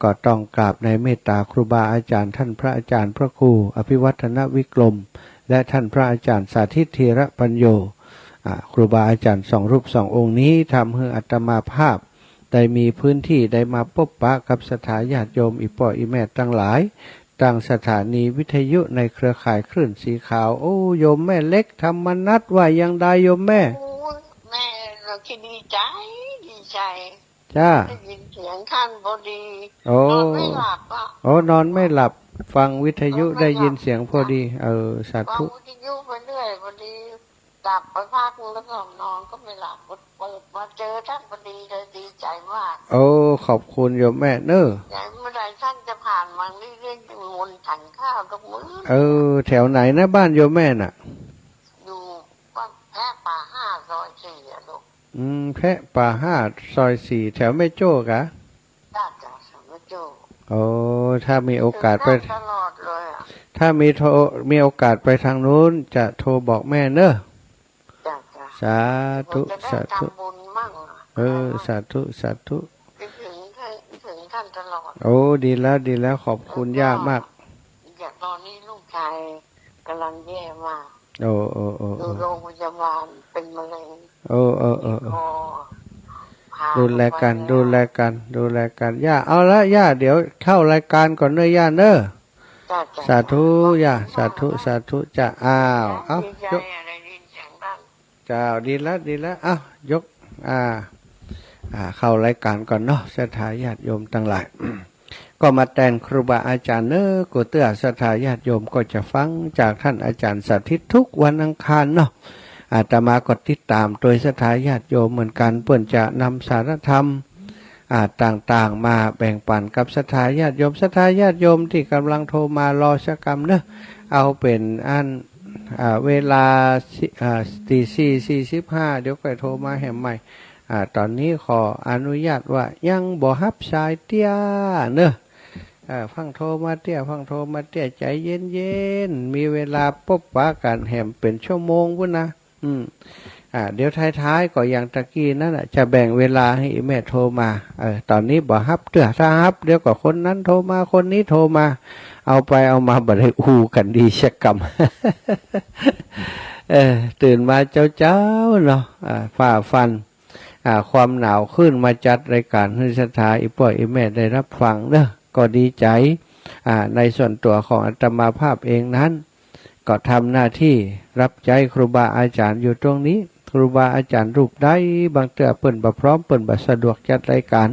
[SPEAKER 1] ก็ต้องกราบในเมตตาครูบาอาจารย์ท่านพระอาจารย์พระครูอภิวัฒนวิกรมและท่านพระอาจารย์สาธิตธีระปัญโยครูบาอาจารย์สองรูปสององค์นี้ทำให้อาตมาภาพได้มีพื้นที่ได้มาพบปะกับสถาญาติโยมอีพ่ออีแม่ตั้งหลายตั้งสถานีวิทยุในเครือข่ายคลื่นสีขาวโอ้โยมแม่เล็กธรรมนัสว่ายังได้โยมแม่
[SPEAKER 2] โอ้ยแม่เราคิดดีใจดีใจ
[SPEAKER 1] จ้า
[SPEAKER 2] ได้ยินเสียงท่านพอดี
[SPEAKER 1] โอ้
[SPEAKER 2] นอนไม่หลับอ่ะ
[SPEAKER 1] โอ้นอนไม่หลับฟังวิทยุได้ยินเสียงพอดีสา
[SPEAKER 2] ฟัง
[SPEAKER 1] ธุ
[SPEAKER 2] วิทยุไปเรื่อยพอดีกลับไปพักแล้วก็นอนก็ไม่หลับเปิดมาเจอท่านพอดีเลยดีใจมาก
[SPEAKER 1] โอ้ขอบคุณโยมแม่เนอะ
[SPEAKER 2] อยากเมื่อไรท่านจะผ่านมาเรื่อยๆมนต์ฉันข้าวทุกมื้อ
[SPEAKER 1] แถวไหนนะบ้านโยมแม่น่ะ
[SPEAKER 2] อยู่บ้านแพะป่าห้าซอยสี่อะลูก
[SPEAKER 1] แพะป่าห้าซอยสี่แถวแม่โจ้กะ
[SPEAKER 2] ด้านจากสมโจ
[SPEAKER 1] โอ้ถ้ามีโอกาสไป
[SPEAKER 2] ตลอดเลยอ่ะ
[SPEAKER 1] ถ้ามีโอกาสไปทางนู้นจะโทรบอกแม่เนอะ
[SPEAKER 2] จ้ะ
[SPEAKER 1] สาธุ
[SPEAKER 2] จะได้
[SPEAKER 1] สาธุ
[SPEAKER 2] ทำบุญมั่งอะ
[SPEAKER 1] สาธุสาธุ
[SPEAKER 2] คิดถึงท่านตลอด
[SPEAKER 1] โอ้ดีแล้วขอบคุณย่ามาก
[SPEAKER 2] อยากตอนนี้ลูกชายกำลังแย่มาก
[SPEAKER 1] โอ้
[SPEAKER 2] อยู่โรงพยาบาลเป็นมะเร็ง
[SPEAKER 1] โอ้
[SPEAKER 2] คอพา
[SPEAKER 1] ดูแลกัน
[SPEAKER 2] ไป
[SPEAKER 1] ดูแลกันย่าเอาละย่าเดี๋ยวเข้ารายการก่อนเนอะย่าเนอะ
[SPEAKER 2] จ้ะ
[SPEAKER 1] สาธุย่าสาธุจะอ้าวเอา
[SPEAKER 2] ดีใจ
[SPEAKER 1] ยก
[SPEAKER 2] อะไรดีเสียงดัง
[SPEAKER 1] เจ้าดีแล้วอ้าวยกเข้ารายการก่อนเนาะสถาญาติโยมทั้งหลาย ก็มาแทนครูบาอาจารย์เนอะกูเตื้อศรัทธาญาติโยมก็จะฟังจากท่านอาจารย์สาธิตทุกวันอังคารเนาะอาตมาก็ติดตามโดยศรัทธาญาติโยมเหมือนกันเพื่อนจะนำสารธรรมต่างๆมาแบ่งปันกับศรัทธาญาติโยมศรัทธาญาติโยมที่กำลังโทรมารอสักกรรมเนอะเอาเป็นเวลาตี 4:45เดี๋ยวก็โทรมาแห่มใหม่ตอนนี้ขออนุญาตว่ายังบ่ฮับสายเตี้ยเนอะฟังโทรมาเตี้ยฟังโทรมาเตี้ยใจเย็นๆมีเวลาพบปะกันแห่มเป็นชั่วโมงพุ่นนะเดี๋ยวท้ายๆก็อย่างตะกี้นั่นจะแบ่งเวลาให้แม่โทรมาตอนนี้บ่ฮับเตื้อถ้าฮับเดี๋ยวก็คนนั้นโทรมาคนนี้โทรมาเอาไปเอามาบ่ได้อูกันดีชักกรรม ตื่นมาเจ้าเนาะฝ่าฟันความหนาวขึ้นมาจัดรายการให้ศรัทธาอีพ่ออีแม่ได้รับฟังเด้อก็ดีใจในส่วนตัวของอาตมาภาพเองนั้นก็ทำหน้าที่รับใจครูบาอาจารย์อยู่ตรงนี้ครูบาอาจารย์รูปใดบางเตือเปิ่นบ่พร้อมเปิ่นบ่สะดวกจัดรายการ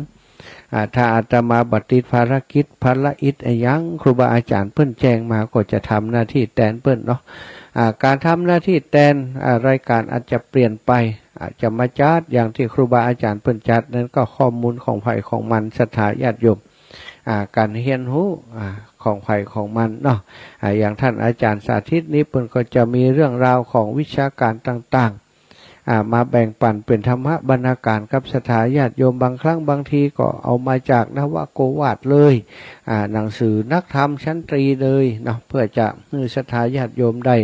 [SPEAKER 1] ถ้าอาตมาบัติดภารกิจภารอิจยังครูบาอาจารย์เปิ้นแจ้งมาก็จะทำหน้าที่แทนเปิ้นเนาะการทำหน้าที่แทนรายการอาจจะเปลี่ยนไปอาจจะมาจัดอย่างที่ครูบาอาจารย์เปิ้นจัดนั้นก็ข้อมูลของไผ่ของมันศรัทธาญาติโยมการเรียนรู้ของไผ่ของมันเนาะอย่างท่านอาจารย์สาธิตนี้เปิ้นก็จะมีเรื่องราวของวิชาการต่างๆมาแบ่งปันเป็นธรรมะบรรณาการกับศรัทธาญาติโยมบางครั้งบางทีก็เอามาจากนวโกวาทเลยหนังสือนักธรรมชั้นตรีเลยเนาะเพื่อจะให้ศรัทธาญาติโยมได้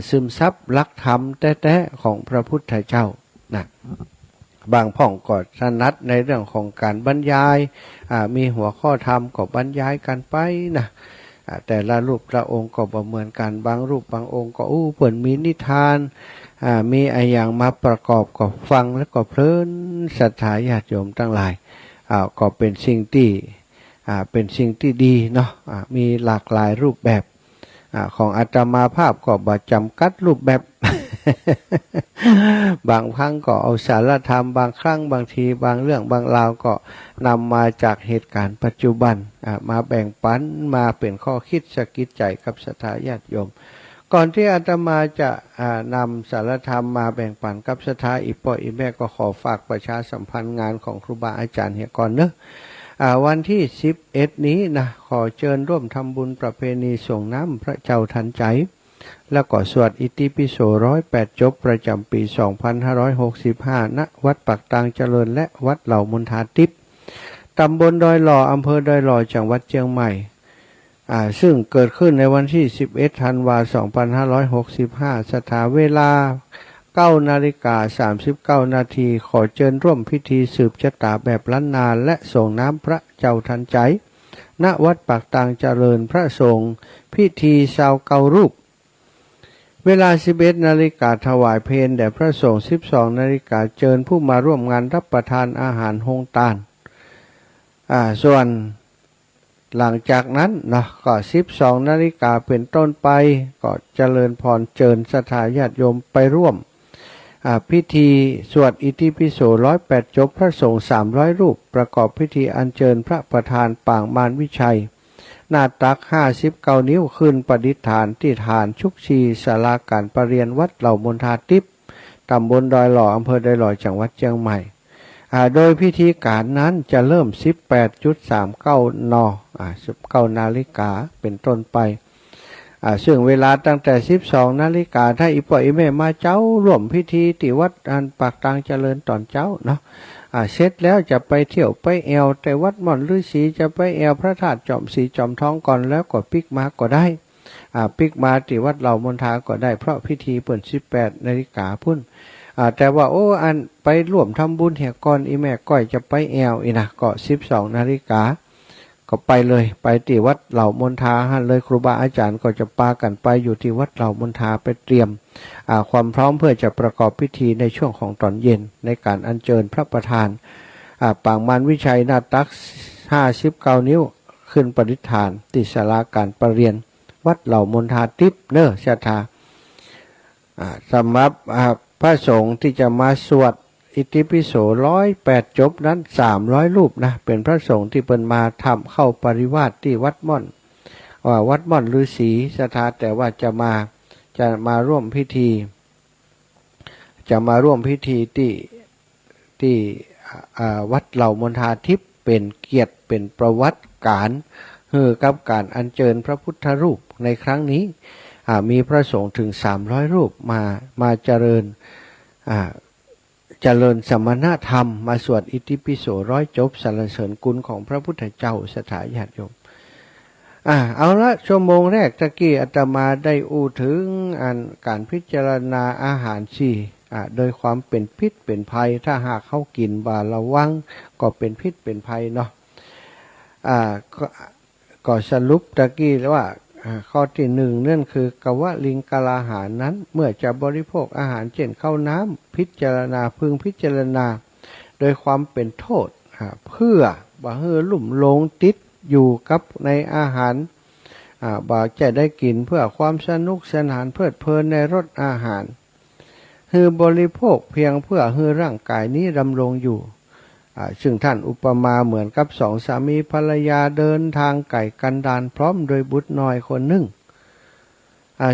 [SPEAKER 1] ซึมซับหลักธรรมแท้ๆของพระพุทธเจ้านะบางพ่องก็ถนัดในเรื่องของการบรรยายมีหัวข้อธรรมก็บรรยายกันไปนะแต่ละรูปละองค์ก็บ่เหมือนกันบางรูปบางองค์ก็เปิ่นมีนิทานมีอะไรอย่างมาประกอบก็ฟังแล้วก็เพลินศรัทธาญาติโยมทั้งหลายก็เป็นสิ่งที่ดีเนาะมีหลากหลายรูปแบบของอาตมาภาพก็บ่จำกัดรูปแบบ บางครั้งก็เอาสารธรรมบางครั้งบางทีบางเรื่องบางราวก็นำมาจากเหตุการณ์ปัจจุบันมาแบ่งปันมาเป็นข้อคิดสะกิดใจกับศรัทธาญาติโยมก่อนที่อาตมาจะนำสารธรรมมาแบ่งปันกับศรัทธาอีพ่ออีแม่ก็ขอฝากประชาสัมพันธ์งานของครูบาอาจารย์เฮียก่อนเนอะวันที่11นี้นะขอเชิญร่วมทำบุญประเพณีส่งน้ำพระเจ้าทันใจแล้วก็สวดอิติปิโส108จบประจำปี 2565 ณ วัดปักตางเจริญและวัดเหล่ามณฑาทิพย์ตำบลดอยหล่ออำเภอดอยหล่อจังหวัดเชียงใหม่ซึ่งเกิดขึ้นในวันที่11ธันวาคม2565สถานเวลา 9:39 นาทีขอเชิญร่วมพิธีสืบชะตาแบบล้านนาและส่งน้ำพระเจ้าทันใจณ วัดปากตางเจริญพระสงฆ์พิธีชาวเการูปเวลา 11 นาฬิกาถวายเพลแด่พระสงฆ์ 12 นาฬิกาเชิญผู้มาร่วมงานรับประทานอาหารโฮงตานส่วนหลังจากนั้นนะก็ 12 นาฬิกาเป็นต้นไปก็เจริญพรเชิญศรัทธาญาติโยมไปร่วมพิธีสวดอิติปิโส108จบพระสงฆ์300รูปประกอบพิธีอัญเชิญพระประธานปางมารวิชัยหน้าตัก59นิ้วขึ้นประดิษฐานที่ฐานชุกชีศาลาการประเรียนวัดเหล่ามณฑาทิพย์ตำบลดอยหล่ออำเภอดอยหล่อจังหวัดเชียงใหม่โดยพิธีการนั้นจะเริ่ม 18:39 น19 นาฬิกาเป็นต้นไปซึ่งเวลาตั้งแต่ 12 นาฬิกาถ้าอีพ่ออีแม่มาเจ้าร่วมพิธีที่วัดปากตางเจริญตอนเจ้าเนาะเสร็จแล้วจะไปเที่ยวไปแอวแต่วัดหม่อนฤาษีจะไปแอวพระธาตุจอมศรีจอมทองก่อนแล้วก็ปิกมาก็ได้ปิกมาที่วัดเหล่ามณฑาก็ได้เพราะพิธีเปิด 18 นาฬิกาพุ่นแต่ว่าไปร่วมทำบุญเหี่ยก่อนอีแม่ก้อยจะไปแอวอีนะก็ 12 นาฬิกาก็ไปเลยไปที่วัดเหล่ามณฑาเลยครูบาอาจารย์ก็จะปากันไปอยู่ที่วัดเหล่ามณฑาไปเตรียมความพร้อมเพื่อจะประกอบพิธีในช่วงของตอนเย็นในการอัญเชิญพระประธานปางมารวิชัยหน้าตัก59นิ้วขึ้นประดิษฐานที่ศาลาการประเรียนวัดเหล่ามณฑาทิพย์เนศรัทธาสำหรับพระสงฆ์ที่จะมาสวด อิติปิโส108จบนั้น300รูปนะเป็นพระสงฆ์ที่เปินมาทำเข้าปริวาสที่วัดม่อนวัดม่อนฤาษีสถาแต่ว่าจะมาร่วมพิธีที่วัดเหล่ามณฑาทิพย์เป็นเกียรติเป็นประวัติการกับการอัญเชิญพระพุทธรูปในครั้งนี้มีพระสงฆ์ถึง300รูปมาเจริญสมณธรรมมาสวดอิติปิโส100จบสรรเสริญคุณของพระพุทธเจ้าสถาญาติโยมเอาละชั่วโมงแรกตะกี้อาตมาได้อู้ถึงการพิจารณาอาหารโดยความเป็นพิษเป็นภัยถ้าหากเขากินบาระวังก็เป็นพิษเป็นภัยเนาะก็สรุปตะกี้ว่าข้อที่หนึ่งนั่นคือกวลิงกลาหารนั้นเมื่อจะบริโภคอาหารเช่นข้าวน้ำพิจารณาพึงพิจารณาโดยความเป็นโทษเพื่อบ่ให้ลุ่มหลงติดอยู่กับในอาหารบ่จะได้กินเพื่อความสนุกสนานเพลิดเพลินในรสอาหารคือบริโภคเพียงเพื่อให้ร่างกายนี้ดำรงอยู่ซึ่งท่านอุปมาเหมือนกับสองสามีภรรยาเดินทางไกลกันดารพร้อมโดยบุตรน้อยคนหนึ่ง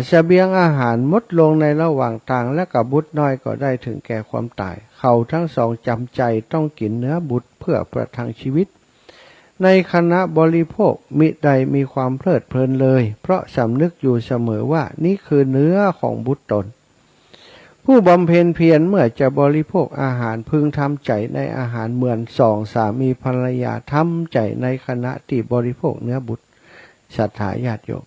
[SPEAKER 1] เสบียงอาหารหมดลงในระหว่างทางและกับบุตรน้อยก็ได้ถึงแก่ความตายเขาทั้งสองจำใจต้องกินเนื้อบุตรเพื่อประทังชีวิตในขณะบริโภคมิใดมีความเพลิดเพลินเลยเพราะสำนึกอยู่เสมอว่านี่คือเนื้อของบุตรตนผู้บำเพ็ญเพียรเมื่อจะบริโภคอาหารพึงทำใจในอาหารเหมือนสองสามีภรรยาทำใจในขณะที่บริโภคเนื้อบุตรศรัทธาญาติโยม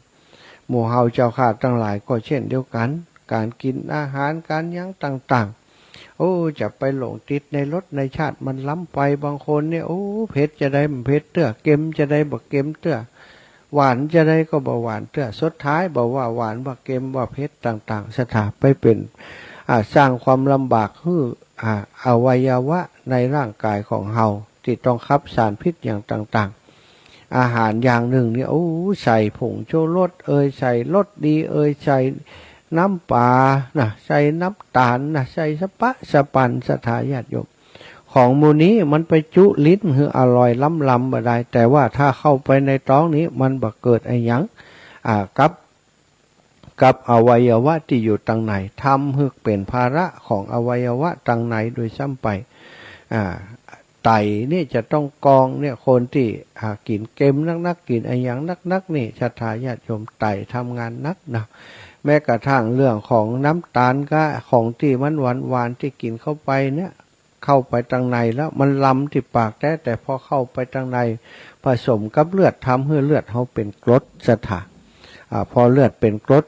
[SPEAKER 1] หมู่เฮาเจ้าข้าทั้งหลายก็เช่นเดียวกันการกินอาหารการยั้งต่างๆจะไปหลงติดในรสในชาติมันล้ำไปบางคนเนี่ยเผ็ดจะได้มันเผ็ดเตื้อเค็มจะได้บ่เค็มเตื้อหวานจะได้ก็บ่หวานเตื้อสุดท้ายบอกว่าหวานบ่เค็มบ่เผ็ดต่างๆศรัทธาไปเป็นสร้างความลำบากให้อวัยวะในร่างกายของเฮาที่ต้องขับสารพิษอย่างต่างๆอาหารอย่างหนึ่งเนี่ยใส่ผงชูรสใส่รสดีใส่น้ำปลาใส่น้ำตาลใส่สปะสปันสถาญาติโยมของมูนี้มันไปจุลิ้นคืออร่อยล้ำบ่ได้แต่ว่าถ้าเข้าไปในท้องนี้มันบ่เกิดไอ้หยังกับอวัยวะที่อยู่ตรงไหนทำให้เป็นภาระของอวัยวะตรงไหนโดยซ้ำไปไตนี่จะต้องกองเนี่ยคนที่กินเค็มนักกินไอ้หยังนักนี่ศรัทธาญาติโยมไตทำงานนักนะแม้กระทั่งเรื่องของน้ำตาลก็ของที่มันหวานที่กินเข้าไปเนี่ยเข้าไปทางในแล้วมันลำที่ปากแต่พอเข้าไปทางในผสมกับเลือดทำให้เลือดเขาเป็นกรดศรัทธาพอเลือดเป็นกรด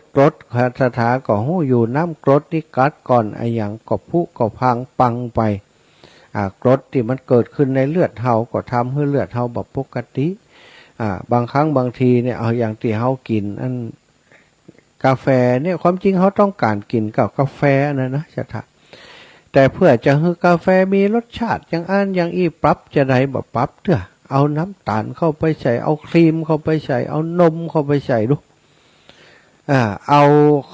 [SPEAKER 1] ศรัทธาก็หู้อยู่น้ำกรดนี่กัดก่อนไอ้หยังก็พุก็พังปังไปกรดที่มันเกิดขึ้นในเลือดเฮาก็ทำให้เลือดเฮาแบบปกติบางครั้งบางทีเนี่ยเอาอย่างที่เฮากินอันกาแฟเนี่ยความจริงเขาต้องการกินกับกาแฟนะศรัทธาแต่เพื่อจะให้กาแฟมีรสชาติอย่างอีปรับจะได้แบบปรับเถอะเอาน้ำตาลเข้าไปใส่เอาครีมเข้าไปใส่เอานมเข้าไปใส่ดูเอา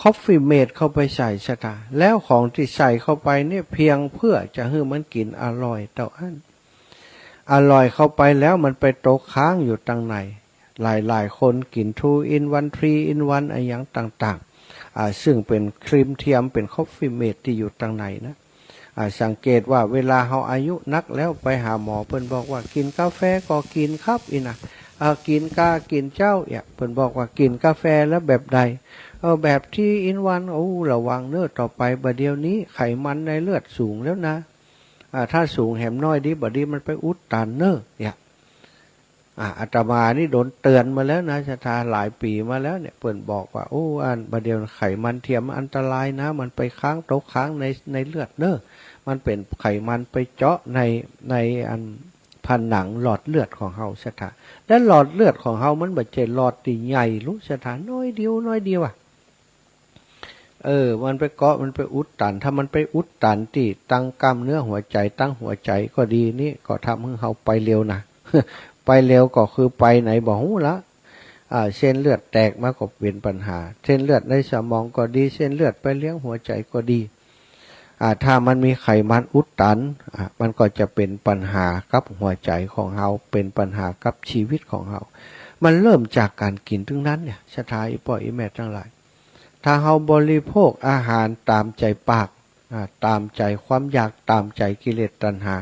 [SPEAKER 1] คอฟฟี่เมดเข้าไปใส่ศรัทธาแล้วของที่ใส่เข้าไปเนี่ยเพียงเพื่อจะให้มันกินอร่อยเท่านั้นอร่อยเข้าไปแล้วมันไปตกค้างอยู่ตรงไหนหลายคนกิน 2 in 1 3 in 1อะไรอย่างต่างๆซึ่งเป็นครีมเทียมเป็นคอฟฟี่เมดที่อยู่ตรงไหนนะสังเกตว่าเวลาเราอายุนักแล้วไปหาหมอเพิ่นบอกว่ากินกาแฟก็กินครับกินกินเจ้าเพิ่นบอกว่ากินกาแฟแล้วแบบใดแบบที่อินวันระวังเนื้อต่อไปบัดเดี๋ยวนี้ไขมันในเลือดสูงแล้วนะถ้าสูงแหมน้อยดิบัดนี้มันไปอุดตันเนื้ออาตมานี่โดนเตือนมาแล้วนะศรัทธาหลายปีมาแล้วเนี่ยเพิ่นบอกว่าบัดเดี๋ยวไขมันเทียมอันตรายนะมันไปค้างตกค้างในเลือดเนื้อมันเป็นไขมันไปเจาะในอันผนังหลอดเลือดของเฮาศรัทธาและหลอดเลือดของเฮามันบ่ใช่หลอดที่ใหญ่รู้ศรัทธาน้อยเดียวมันไปเกาะมันไปอุดตันถ้ามันไปอุดตันที่ตั้งกล้ามเนื้อหัวใจตั้งหัวใจก็ดีนี่ก็ทำให้เฮาไปเร็วนะ ไปเร็วก็คือไปไหนบ่ฮู้ละเส้นเลือดแตกมาก็เป็นปัญหาเส้นเลือดในสมองก็ดีเส้นเลือดไปเลี้ยงหัวใจก็ดี ถ้ามันมีไขมันอุดตันมันก็จะเป็นปัญหากับหัวใจของเราเป็นปัญหากับชีวิตของเรามันเริ่มจากการกินทั้งนั้นเนี่ยชะทาอีพ่ออีแม่ทั้งหลายถ้าเราบริโภคอาหารตามใจปากตามใจความอยากตามใจกิเลสตัณหา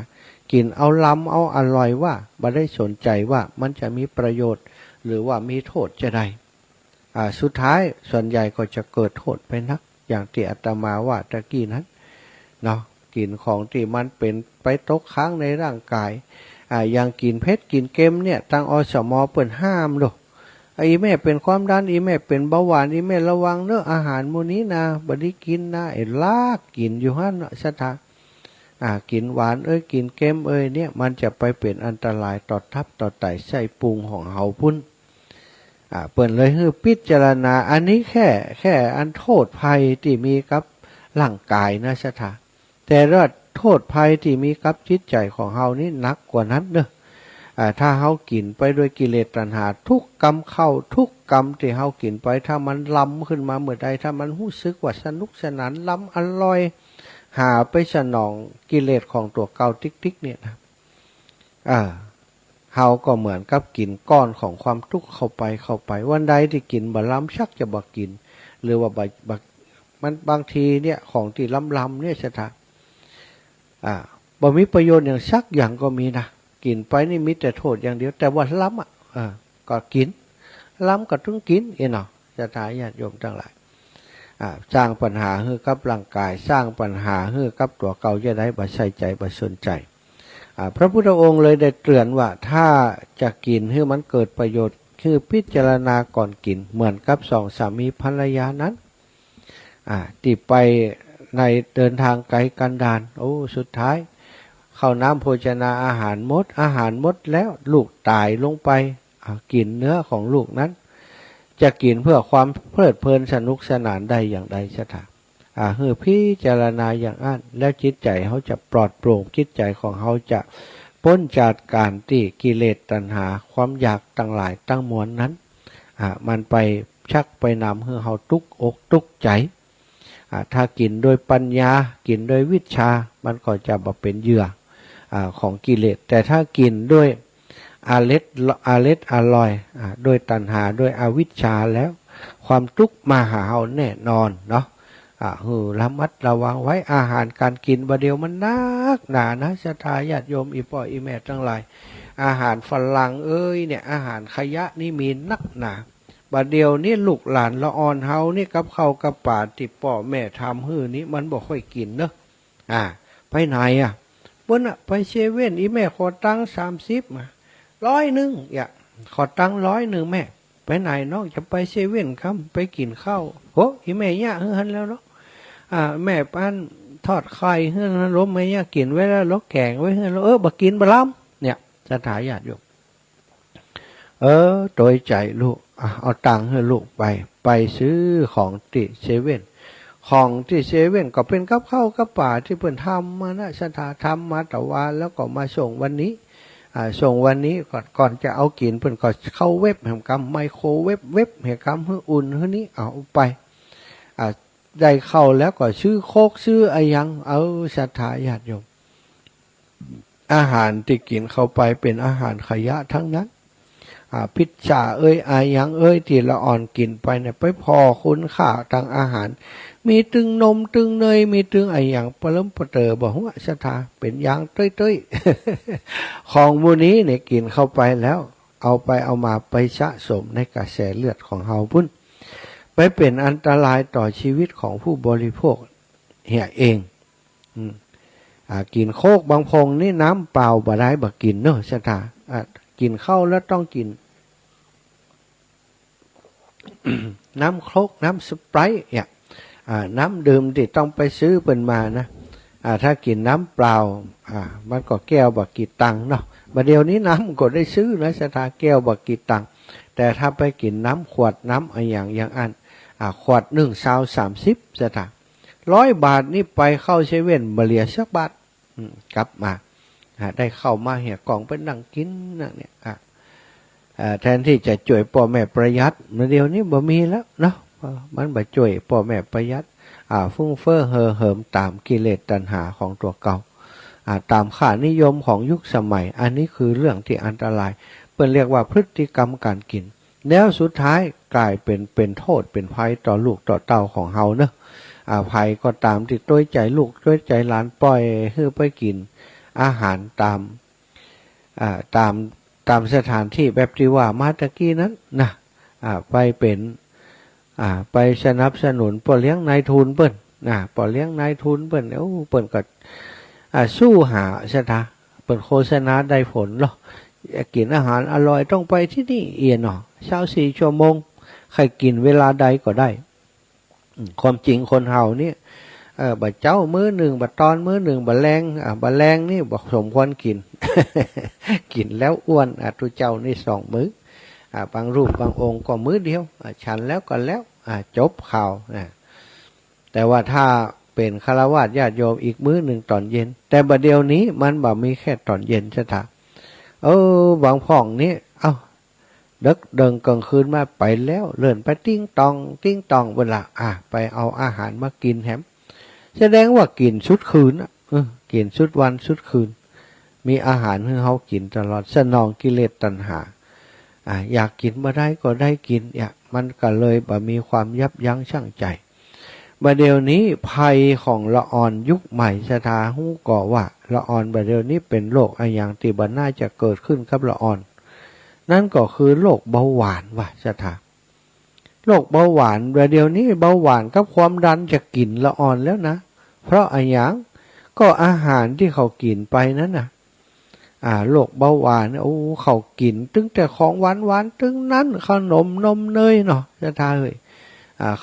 [SPEAKER 1] กินเอาล้ำเอาอร่อยว่าไม่ได้สนใจว่ามันจะมีประโยชน์หรือว่ามีโทษจะใดสุดท้ายส่วนใหญ่ก็จะเกิดโทษไปนักอย่างที่อาตมาว่าตะกี้นั้นเนาะกินของที่มันเป็นไปตกค้างในร่างกายอย่างกินเผ็ดกินเค็มเนี่ยทางอสม.เปิดห้ามลูกอีแม่เป็นความดันอีแม่เป็นเบาหวานอีแม่ระวังเนื้ออาหารมื้อนี้นะบ่ได้กินนะลากกินอยู่หั่นสถากินหวานกินเค็มเนี่ยมันจะไปเป็นอันตรายต่อทับต่อไตไส้พุงของเฮาพุ่นเปิ่นเลยให้พิจารณาอันนี้แค่อันโทษภัยที่มีกับร่างกายนะสถาแต่ว่าโทษภัยที่มีกับจิตใจของเฮานี่หนักกว่านั้นเนอะถ้าเฮากินไปด้วยกิเลสตัณหาทุกกรรมเข้าทุกกรรมที่เฮากินไปถ้ามันล้ำขึ้นมาเมื่อใดถ้ามันรู้สึกว่าสนุกสนานล้ำอร่อยหาไปสนองกิเลสของตัวเก่าติ๊กๆเนี่ยนะเฮาก็เหมือนกับกินก้อนของความทุกข์เข้าไปวันใดที่กินบ่ล้ำชักจะบ่กินหรือว่ามันบางทีเนี่ยของที่ล้ำเนี่ยสถาบ่มีประโยชน์อย่างสักอย่างก็มีนะกินไปนี่มีแต่โทษอย่างเดียวแต่ว่าล้ำก็กินล้ำก็ต้องกินเนาะสถาญาติโยมทั้งหลายสร้างปัญหาให้กับร่างกายสร้างปัญหาให้กับตัวเก่าจะได้บ่ใส่ใจบ่สนใจพระพุทธองค์เลยได้เตือนว่าถ้าจะกินให้มันเกิดประโยชน์คือพิจารณาก่อนกินเหมือนกับสองสามีภรรยานั้นที่ไปในเดินทางไกลกันดารสุดท้ายเข้าน้ำโภชนาอาหารหมดแล้วลูกตายลงไปกินเนื้อของลูกนั้นจะกินเพื่อความเพลิดเพลินสนุกสนานได้อย่างใดชะตาเพื่อพิจารณาอย่างนั้นแล้วจิตใจเขาจะปลอดโปร่งจิตใจของเขาจะพ้นจากการที่กิเลสตัณหาความอยากตั้งหลายตั้งมวลนั้นมันไปชักไปนำให้เขาทุกข์อกทุกข์ใจถ้ากินโดยปัญญากินโดยวิชามันก็จะบ่เป็นเหยื่อของกิเลสแต่ถ้ากินด้วยอาเล็ดอร่อยด้วยตัณหาด้วยอวิชชาแล้วความทุกข์มาหาเราแน่นอนเนาะระมัดระวังไว้อาหารการกินประเดี๋ยวมันนักหนานะศรัทธาญาติโยมอีพ่ออีแม่ทั้งหลายอาหารฝรั่งเนี่ยอาหารขยะนี่มีนักหนาประเดี๋ยวนี่ลูกหลานละอ่อนเฮานี่กับข้าวกับป่าที่พ่อแม่ทำนี้มันบ่ค่อยกินเนอะไปไหนเปิ้นไปเซเว่นอีแม่ขอตังค์30มา100ขอตังค์100แม่ไปไหนน้องจะไปเซเว่นครับไปกินข้าวอีแม่ย่าเฮือนแล้วเนาะแม่ปั้นทอดไข่เฮือนล้มแม่ย่ากินไว้แล้วลกแกงไว้เฮือนแล้วบ่กินบ่ล้ำเนี่ยสถาญาติโยมโดยใจลูกเอาตังค์ให้ลูกไปซื้อของที่เซเว่นของที่เซเว่นก็เป็นกับข้าวกับป่าที่เพิ่นทำมานะสถาทำมาแต่วันแล้วก็มาส่งวันนี้ส่งวันนี้ก่อนจะเอากินเพิ่นก็เข้าเว็บแห่งกรรมไมโครเว็บแห่งกรรมให้อุ่นให้นี้เอาไปได้เข้าแล้วก็ซื้อโคกซื้ออะไรยังศรัทธาญาติโยมอาหารที่กินเข้าไปเป็นอาหารขยะทั้งนั้นพิซซ่าอายังที่ละอ่อนกินไปเนี่ยไปพอคุณค่าทางอาหารมีตึงนมตึงเนยมีตึงไออย่างปล้มปเตอบอกว่าศรัทธาเป็นอย่างเต้ยของมูนี้เนี่ยกินเข้าไปแล้วเอามาไปสะสมในกระแสเลือดของเฮาพุ่นไปเป็นอันตรายต่อชีวิตของผู้บริโภคเองกินโคกบางพงนี่น้ำเปล่าบ่ได้บ่กินเนอะศรัทธากินข้าวแล้วต้องกิน น้ำโคกน้ำสไปร์น้ำดื่มที่ต้องไปซื้อเป็นมานะถ้ากินน้ำเปล่ามันก็แก้วบักกี่ตังเนาะบัดเดี๋ยวนี้น้ำก็ได้ซื้อนะสถาแก้วบักกี่ตังแต่ถ้าไปกินน้ำขวดน้ำอย่างอันขวด30สถา100 บาทนี่ไปเข้าเซเว่นบ่เหลือสักบาทกลับมาได้เข้ามาเหี่ยกล่องไปนั่งกินนั่นเนี่ยแทนที่จะช่วยพ่อแม่ประหยัดเมื่อเดียวนี้บ่มีแล้วเนาะมันบ่ช่วยพ่อแม่ประหยัด ฟุ้งเฟ้อเห่อเหิมตามกิเลสตัณหาของตัวเก่าตามค่านิยมของยุคสมัยอันนี้คือเรื่องที่อันตรายเปิ้นเรียกว่าพฤติกรรมการกินแล้วสุดท้ายกลายเป็นโทษเป็นภัยต่อลูกต่อเต้าของเฮาเนอะภัยก็ตามที่ต้วยใจลูกต้วยใจหลานปล่อยให้ไปกินอาหารตามสถานที่แบบที่ว่ามาตะกี้นั้นนะไปเป็นไปสนับสนุนปอเลี้ยงนายทุนเปิ้นปอเลี้ยงนายทุนเปิ้นเปิ้นก็สู้หาใช่ไหมเปิ้นโฆษณาได้ผลหรอกินอาหารอร่อยต้องไปที่นี่เอียนหรอ24 ชั่วโมงใครกินเวลาใดก็ได้ความจริงคนเฮาเนี่ยบัดเจ้ามื้อหนึ่งบัดตอนมื้อหนึ่งบัดแรงนี่บอกสมควรกิน กินแล้วอ้วนทุเจ้านี่2 มื้อบางรูปบางองค์ก็มื้อเดียวฉันแล้วก็แล้วจบข่าวแต่ว่าถ้าเป็นฆราวาสญาติโยมอีกมื้อหนึ่งตอนเย็นแต่บัดเดียวนี้มันบ่มีแค่ตอนเย็นซะท่าบางพ่องนี่ดึกเดินกลางคืนมาไปแล้วเลื่อนไปติ้งตองเวลาไปเอาอาหารมากินแฮมแสดงว่ากินชุดคืนกินชุดวันชุดคืนมีอาหารให้เขากินตลอดสนองกิเลสตัณหาอยากกินมาได้ก็ได้กินมันก็เลยมีความยับยั้งชั่งใจบัดเดี๋ยวนี้ภัยของละอ่อนยุคใหม่สถาหูก่อว่าละอ่อนบัดเดี๋ยวนี้เป็นโรคอย่างที่บ่น่าจะเกิดขึ้นกับละอ่อนนั่นก็คือโรคเบาหวานว่ะสถาโรคเบาหวานบัดเดี๋ยวนี้เบาหวานกับความดันจะกินละอ่อนแล้วนะเพราะอย่างก็อาหารที่เขากินไปนั้นน่ะโรคเบาหวานเขากินตึงแต่ของหวานตึงนั้นขนมนมเนยเนาะสถาเอ้ย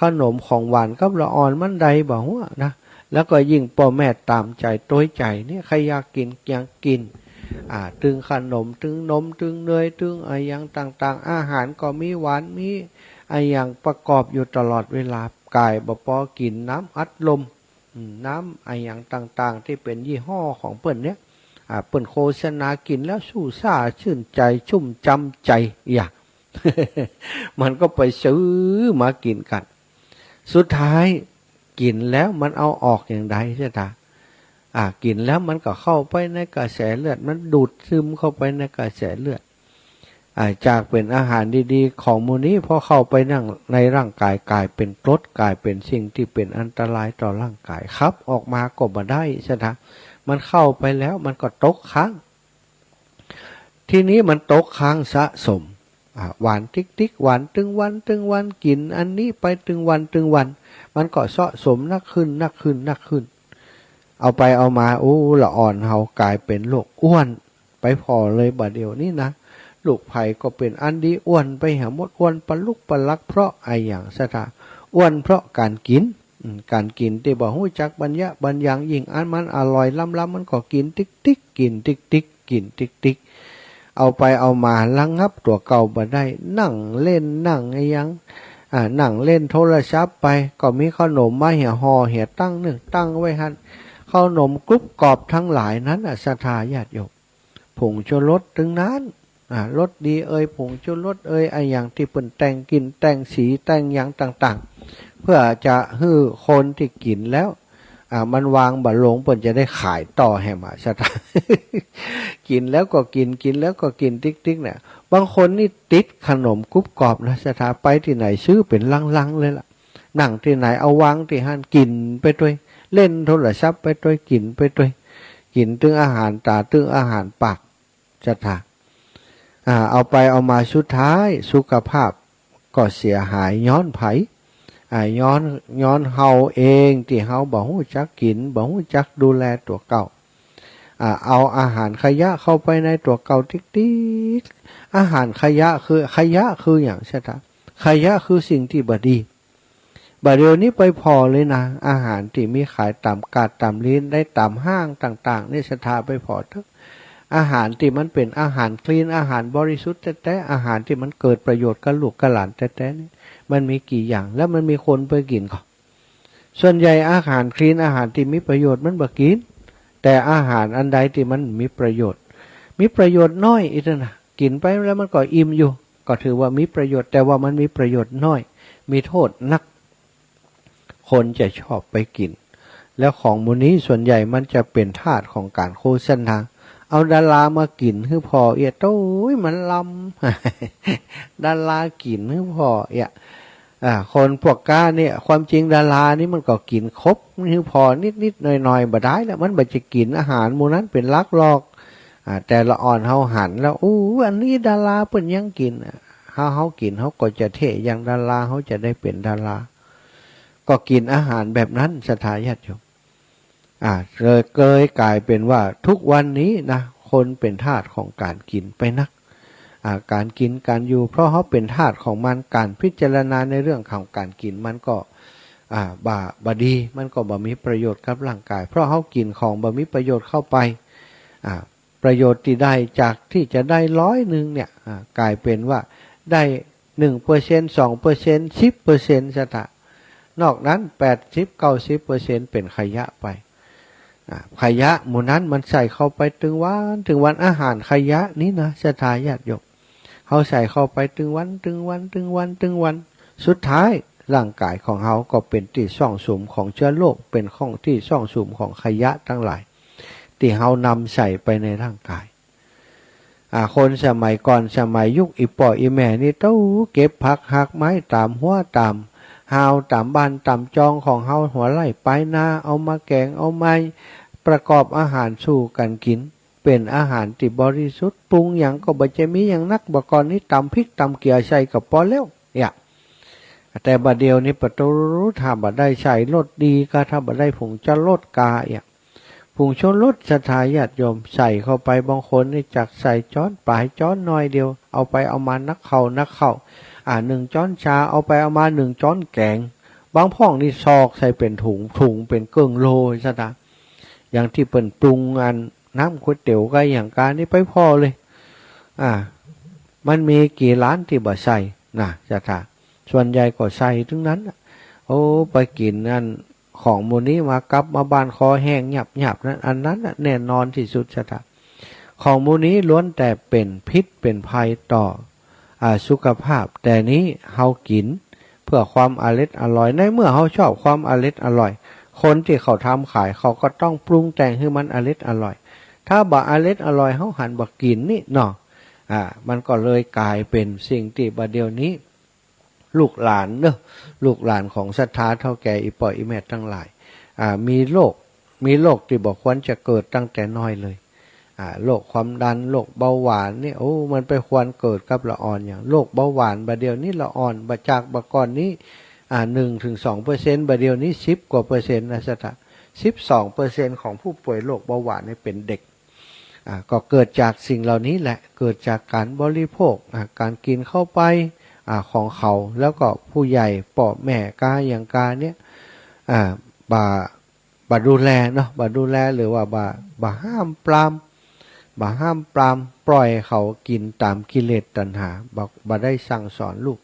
[SPEAKER 1] ขนมของหวานกับละอ่อนมันใดบอกว่านะแล้วก็ยิ่งพ่อแม่ตามใจต้วยใจเนี่ยใครอยากกินยังกินตึงขนมตึงนมตึงเนยตึงอย่างต่างๆอาหารก็มีหวานมีอย่างประกอบอยู่ตลอดเวลากายบ่พอกินน้ำอัดลมน้ำอย่างต่างๆที่เป็นยี่ห้อของเปิ้นเนี่ยเปิ้นโฆษณากินแล้วสู้ซ่าชื่นใจชุ่มจำใจอย่าง มันก็ไปซื้อมากินกันสุดท้ายกินแล้วมันเอาออกอย่างใดใช่ไหมกินแล้วมันก็เข้าไปในกระแสเลือดมันดูดซึมเข้าไปในกระแสเลือดจากเป็นอาหารดีๆของมูนี้พอเข้าไปนั่งในร่างกายกลายเป็นกรดกลายเป็นสิ่งที่เป็นอันตรายต่อร่างกายครับออกมาก็บ่ได้ใช่ไหมมันเข้าไปแล้วมันก็ตกค้างทีนี้มันตกค้างสะสมหวานติ๊กหวานตึงวันกินอันนี้ไปตึงวันมันก็สะสมนักขึ้นเอาไปเอามาละอ่อนเฮากลายเป็นโรคอ้วนไปพอเลยบัดเดียวนี้นะลูกไผ่ก็เป็นอันดีอ้วนไปหาหมดอ้วนปลุกปลักเพราะอย่างสถาอ้วนเพราะการกินที่บ่ฮู้จักบรรยังยิ่งอันมันอร่อยล้ำมันก็กินติ๊กกินติ๊กเอาไปเอามาระงับตัวเก่าบ่ได้นั่งเล่นนั่งนั่งเล่นโทรศัพท์ไปก็มีขนมมาเหี่ยห่อเหี่ยตั้งไว้หั่นขนมกรุบกรอบทั้งหลายนั้นศรัทธาญาติโยมผงชูรสถึงนั้นรสดีผงชูรสอย่างที่เปิ้นแต่งกินแต่งสีแต่งอย่างต่างๆเพื่อจะให้คนที่กินแล้วมันวางบ่ลงเปิ้นจะได้ขายต่อให้มาศรัทธา กินแล้วก็กินติ๊กเนี่ยบางคนนี่ติดขนมกรุบกรอบนะศรัทธาไปที่ไหนซื้อเป็นลังเลยล่ะนั่งที่ไหนเอาวางที่ห้านกินไปด้วยเล่นโทรศัพท์ไปด้วยกินไปด้วยกินตึงอาหารตาตึงอาหารปากศรัทธาเอาไปเอามาสุดท้ายสุขภาพก็เสียหายย้อนไผย้อนเฮาเองที่เฮาบ่ฮู้จักกินบ่ฮู้จักดูแลตัวเก่าเอาอาหารขยะเข้าไปในตัวเก่าติ๊กอาหารขยะคืออย่างใช่ไหมขยะคือสิ่งที่บ่ดีบัดเดี๋ยวนี้ไปพอเลยนะอาหารที่มีขายตามกาดตามลิ้นได้ตามห้างต่างๆนี่ศรัทธาไปพอทั้งอาหารที่มันเป็นอาหารคลีนอาหารบริสุทธิ์แต่อาหารที่มันเกิดประโยชน์กับลูกกับหลานแต่นี่มันมีกี่อย่างแล้วมันมีคนไปกินก็ส่วนใหญ่อาหารคลีนอาหารที่มีประโยชน์มันบ่กินแต่อาหารอันใดที่มันมีประโยชน์น้อยอีกนะกินไปแล้วมันก็อิ่มอยู่ก็ถือว่ามีประโยชน์แต่ว่ามันมีประโยชน์น้อยมีโทษนัก คนจะชอบไปกินแล้วของมูนี้ส่วนใหญ่มันจะเป็นทาสของการโฆษณาเอาดารามากินคือพอเอียโต้ยมันลำ ดารากินคือพอเอียคนพวกก้าเนี่ยความจริงดารานี่มันก็กินครบคือพอนิดๆหน่อยๆบ่ได้แล้วมันบ่จะกินอาหารมูนั้นเป็นลักลอกแต่ละอ่อนเฮาหันแล้วอันนี้ดาราเพิ่นยังกินเฮากินเฮาก็จะเท่อย่างดาราเฮาจะได้เป็นดาราก็กินอาหารแบบนั้นศรัทธาญาติโยมเลยกลายเป็นว่าทุกวันนี้นะคนเป็นทาสของการกินไปนักการกินการอยู่เพราะเขาเป็นทาสของมันการพิจารณาในเรื่องของการกินมันก็บ่ดีมันก็บ่มีประโยชน์กับร่างกายเพราะเขากินของบ่มีประโยชน์เข้าไปประโยชน์ที่ได้จากที่จะได้100เนี่ยกลายเป็นว่าได้ 1% 2% 10% ซะละนอกนั้น 80-90% เป็นขยะไปขยะหมู่นั้นมันใส่เข้าไปถึงวันอาหารขยะนี้นะศรัทธาญาติโยมเขาใส่เข้าไปถึงวันสุดท้ายร่างกายของเขาก็เป็นที่ซ่องสุมของเชื้อโรคเป็นของที่ซ่องสุมของขยะทั้งหลายที่เขานำใส่ไปในร่างกายคนสมัยก่อนสมัยยุคอีป่ออีแม่นี่เต้าเก็บผักหักไม้ตามหัวตามหาวตามบ้านตามจองของเฮาหัวไร่ปลายนาเอามาแกงเอาไม้ประกอบอาหารสู่กันกินเป็นอาหารที่บริสุทธิ์ปรุงอย่างก็บ่จะมีอย่างนักบ่ก่อนนี้ตำพริกตำเกลือใส่กับพอแล้วแต่บัดเดียวนี้ประตูรู้ถ้าบ่ได้ใส่รสดีก็ถ้าบ่ได้ผงจะรสกาผงชูรสศรัทธาญาติโยมใส่เข้าไปบางคนนี่จักใส่ช้อนปลายช้อนน้อยเดียวเอาไปเอามานักเข้า1 ช้อนชาเอาไปเอามา1 ช้อนแกงบางพ่องนี่ซอกใส่เป็นถุงเป็นเกิ่งโลซะนะอย่างที่เปิ้นปรุงน้ำก๋วยเตี๋ยวก็อย่างการนี่ไปพอเลยมันมีกี่ร้านที่บ่ใส่นะศรัทธาส่วนใหญ่ก็ใส่ทั้งนั้นไปกินของมูนี้มากลับมาบ้านคอแห้งหยับนั้นอันนั้นแน่นอนที่สุดศรัทธาของมูนี้ล้วนแต่เป็นพิษเป็นภัยต่อสุขภาพแต่นี้เฮากินเพื่อความอร่อยในเมื่อเฮาชอบความอร่อยคนที่เขาทำขายเขาก็ต้องปรุงแต่งให้มันอร่อยถ้าบ่อร่อยเฮาหันบ่กินนี่เนาะมันก็เลยกลายเป็นสิ่งที่บัดเดี๋ยวนี้ลูกหลานของศรัทธาเฒ่าแก่อีป่ออีแม่ทั้งหลายมีโรคที่บ่ควรจะเกิดตั้งแต่น้อยเลยโรคความดันโรคเบาหวานนี่มันไปควรเกิดกับละอ่อนอย่างโรคเบาหวานบัดเดี๋ยวนี้ละอ่อนบัดจากบัดก่อนนี้1-2% บัดเดี๋ยวนี้10 กว่าเปอร์เซ็นต์นะสัตว์12% ของผู้ป่วยโรคเบาหวานนี่เป็นเด็กก็เกิดจากสิ่งเหล่านี้แหละเกิดจากการบริโภคการกินเข้าไปของเขาแล้วก็ผู้ใหญ่พ่อแม่กาอย่างกาเนี่ยบ่ดูแลเนาะบ่ดูแลหรือว่าบ่ห้ามปรามปล่อยเขากินตามกิเลสตัณหาบ่ได้สั่งสอนลูก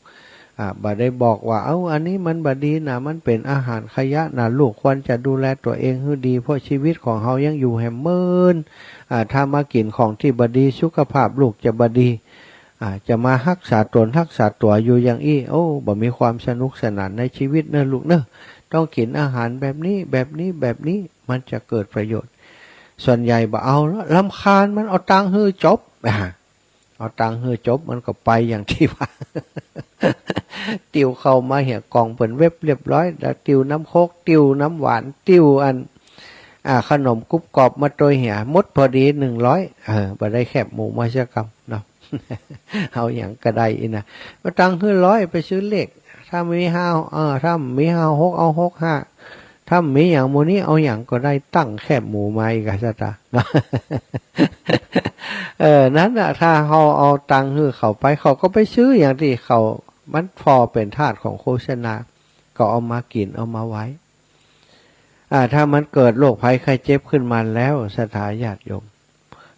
[SPEAKER 1] บ่ได้บอกว่าอันนี้มันบ่ดีนะมันเป็นอาหารขยะนะลูกควรจะดูแลตัวเองให้ดีเพราะชีวิตของเฮายังอยู่แหมเมินถ้ามากินของที่บ่ดีสุขภาพลูกจะบ่ดีจะมารักษาตัวอยู่อย่างบ่มีความสนุกสนานในชีวิตเนอะลูกเนอะต้องกินอาหารแบบนี้มันจะเกิดประโยชน์ส่วนใหญ่บ่เอาแล้วรำคาญมันเอาตังค์ฮื้อจบเอาตังค์ฮื้อจบมันก็ไปอย่างที่ว่า ติวเข้ามาเหี่ยกล่องเปิ่นเว็บเรียบร้อยแล้วติวน้ำโคกติวน้ำหวานติวขนมกรุบกรอบมาตัวเหี่ยมดพอดี100บ่ได้แคบหมูมาสักคำเนาะ เอาอย่างก็ได้นะมาตังค์ฮื้อ100ไปซื้อเลขถ้ามี5ถ้ามี5 6เอา65ถ้ามีอย่างหมู่นี้เอาอย่างก็ได้ตั้งแคบหมูมาอีกซะตา นั้นน่ะถ้าเฮาเอาตังค์ฮื้อเขาไปเขาก็ไปซื้ออย่างที่เขามันพอเป็นทาสของโฆษณาก็เอามากินเอามาไว้ถ้ามันเกิดโรคภัยไข้เจ็บขึ้นมาแล้วศรัทธาญาติโยม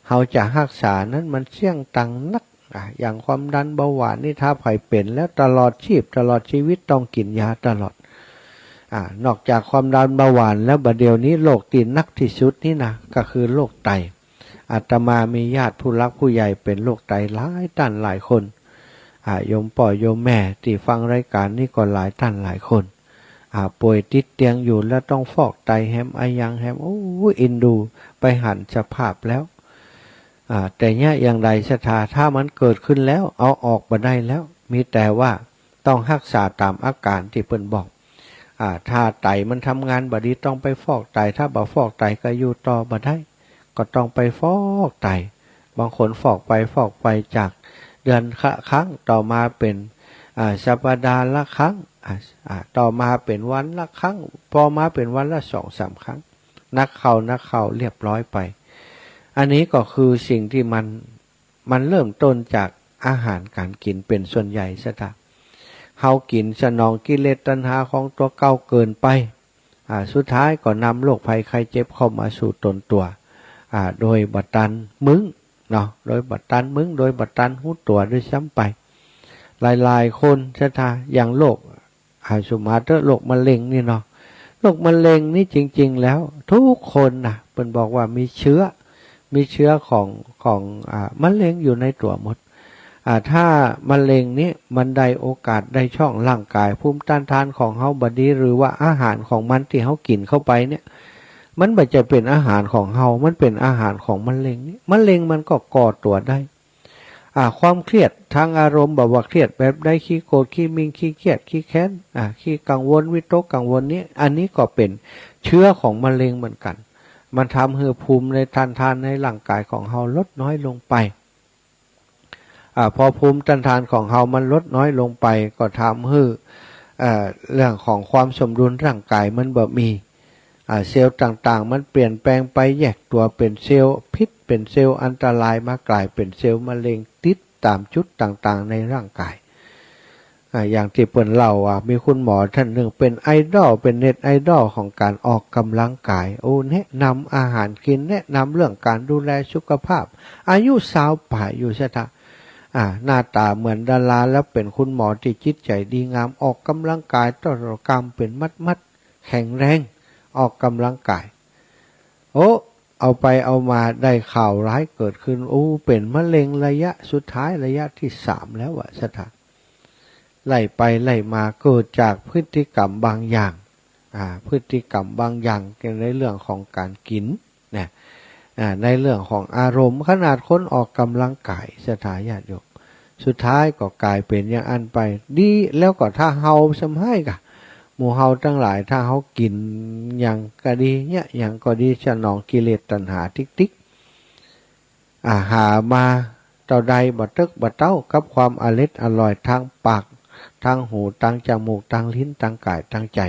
[SPEAKER 1] เฮาจะรักษานั้นมันเสี่ยงตังนักอย่างความดันเบาหวานนี่ถ้าไผเป็นแล้วตลอดชีวิตต้องกินยาตลอดนอกจากความดันเบาหวานแล้วบัดเดี๋ยวนี้โรคที่นักที่สุดนี่นะก็คือโรคไตอาตมามีญาติผู้รักผู้ใหญ่เป็นโรคไตหลายท่านหลายคนโยมพ่อโยมแม่ที่ฟังรายการนี้ก็หลายท่านหลายคน ป่วยติดเตียงอยู่แล้วต้องฟอกไตแฮมอายังแฮมโอ้อินดูไปหันสภาพแล้วแต่เนี้ยอย่างไรศรัทธาถ้ามันเกิดขึ้นแล้วเอาออกมาได้แล้วมีแต่ว่าต้องรักษาตามอาการที่เพิ่นบอกถ้าไตมันทำงานบ่ดีต้องไปฟอกไตถ้าบ่ฟอกไตก็อยู่ต่อบ่ได้ก็ต้องไปฟอกไตบางคนฟอกไปจากเดือนละครั้งต่อมาเป็นสัปดาห์ละครั้งต่อมาเป็นวันละครั้งพอมาเป็นวันละ 2-3 ครั้งนักเข้าเรียบร้อยไปอันนี้ก็คือสิ่งที่มันเริ่มต้นจากอาหารการกินเป็นส่วนใหญ่ซะละเฮากินสนองกิเลสตัณหาของตัวเก่าเกินไปสุดท้ายก็นำโรคภัยไข้เจ็บเข้ามาสู่ตนตัวโดยบัดตันมึงเนาะโดยบัดตันมึงโดยบัดตันหูตัวด้วยซ้ำไปหลายๆคนซะละอย่างโรคสุมาเตอร์โรคมะเร็งนี่เนาะโรคมะเร็งนี่จริงๆแล้วทุกคนนะเพิ่นบอกว่ามีเชื้อของมะเร็งอยู่ในตัวหมดถ้ามะเร็งนี้มันได้โอกาสได้ช่องร่างกายภูมิต้านทานของเฮาบ่ดีหรือว่าอาหารของมันที่เฮากินเข้าไปเนี่ยมันบ่จะเป็นอาหารของเฮามันเป็นอาหารของมะเร็งนี่มะเร็งมันก็ก่อตัวได้ความเครียดทางอารมณ์แบบว่าเครียดแบบได้ขี้โกรธขี้มิงขี้เครียดขี้แค้นขี้กังวลวิตกกังวลนี้อันนี้ก็เป็นเชื้อของมะเร็งเหมือนกันมันทำให้ภูมิในทานในร่างกายของเฮาลดน้อยลงไปพอภูมิต้านทานของเฮามันลดน้อยลงไปก็ทำให้เรื่องของความสมดุลร่างกายมันบ่มีเซลล์ต่างๆมันเปลี่ยนแปลงไปแยกตัวเป็นเซลล์พิษเป็นเซลล์อันตรายมากลายเป็นเซลล์มะเร็งติดตามจุดต่างๆในร่างกายอย่างที่เปิ้นเล่ามีคุณหมอท่านหนึ่งเป็นไอดอลเป็นเน็ตไอดอลของการออกกำลังกายแนะนำอาหารกินแนะนำเรื่องการดูแลสุขภาพอายุ20 ป่ายอยู่ซะท่าหน้าตาเหมือนดาราแล้วเป็นคุณหมอที่จิตใจดีงามออกกำลังกายต่อกรรมเป็นมัดแข็งแรงออกกำลังกายเอาไปเอามาได้ข่าวร้ายเกิดขึ้นเป็นมะเร็งระยะสุดท้ายระยะที่3แล้วสถานไล่ไปไล่มาเกิดจากพฤติกรรมบางอย่างพฤติกรรมบางอย่างในเรื่องของการกินเนี่ยในเรื่องของอารมณ์ขนาดคนออกกำลังกายสถานญาติโยมสุดท้ายก็กลายเป็นอย่างอันไปดีแล้วก็ถ้าเฮาสำให้กะหมู่เฮาทั้งหลายถ้าเฮากินอย่างก็ดีเนี่ยอย่างก็ดีสนองกิเลสตัณหาติ๊กหามาเต่าใดบ่ตึกบ่เต้ากับความอร่อยทางปากทางหูทางจมูกทางลิ้นทางกายทางใจ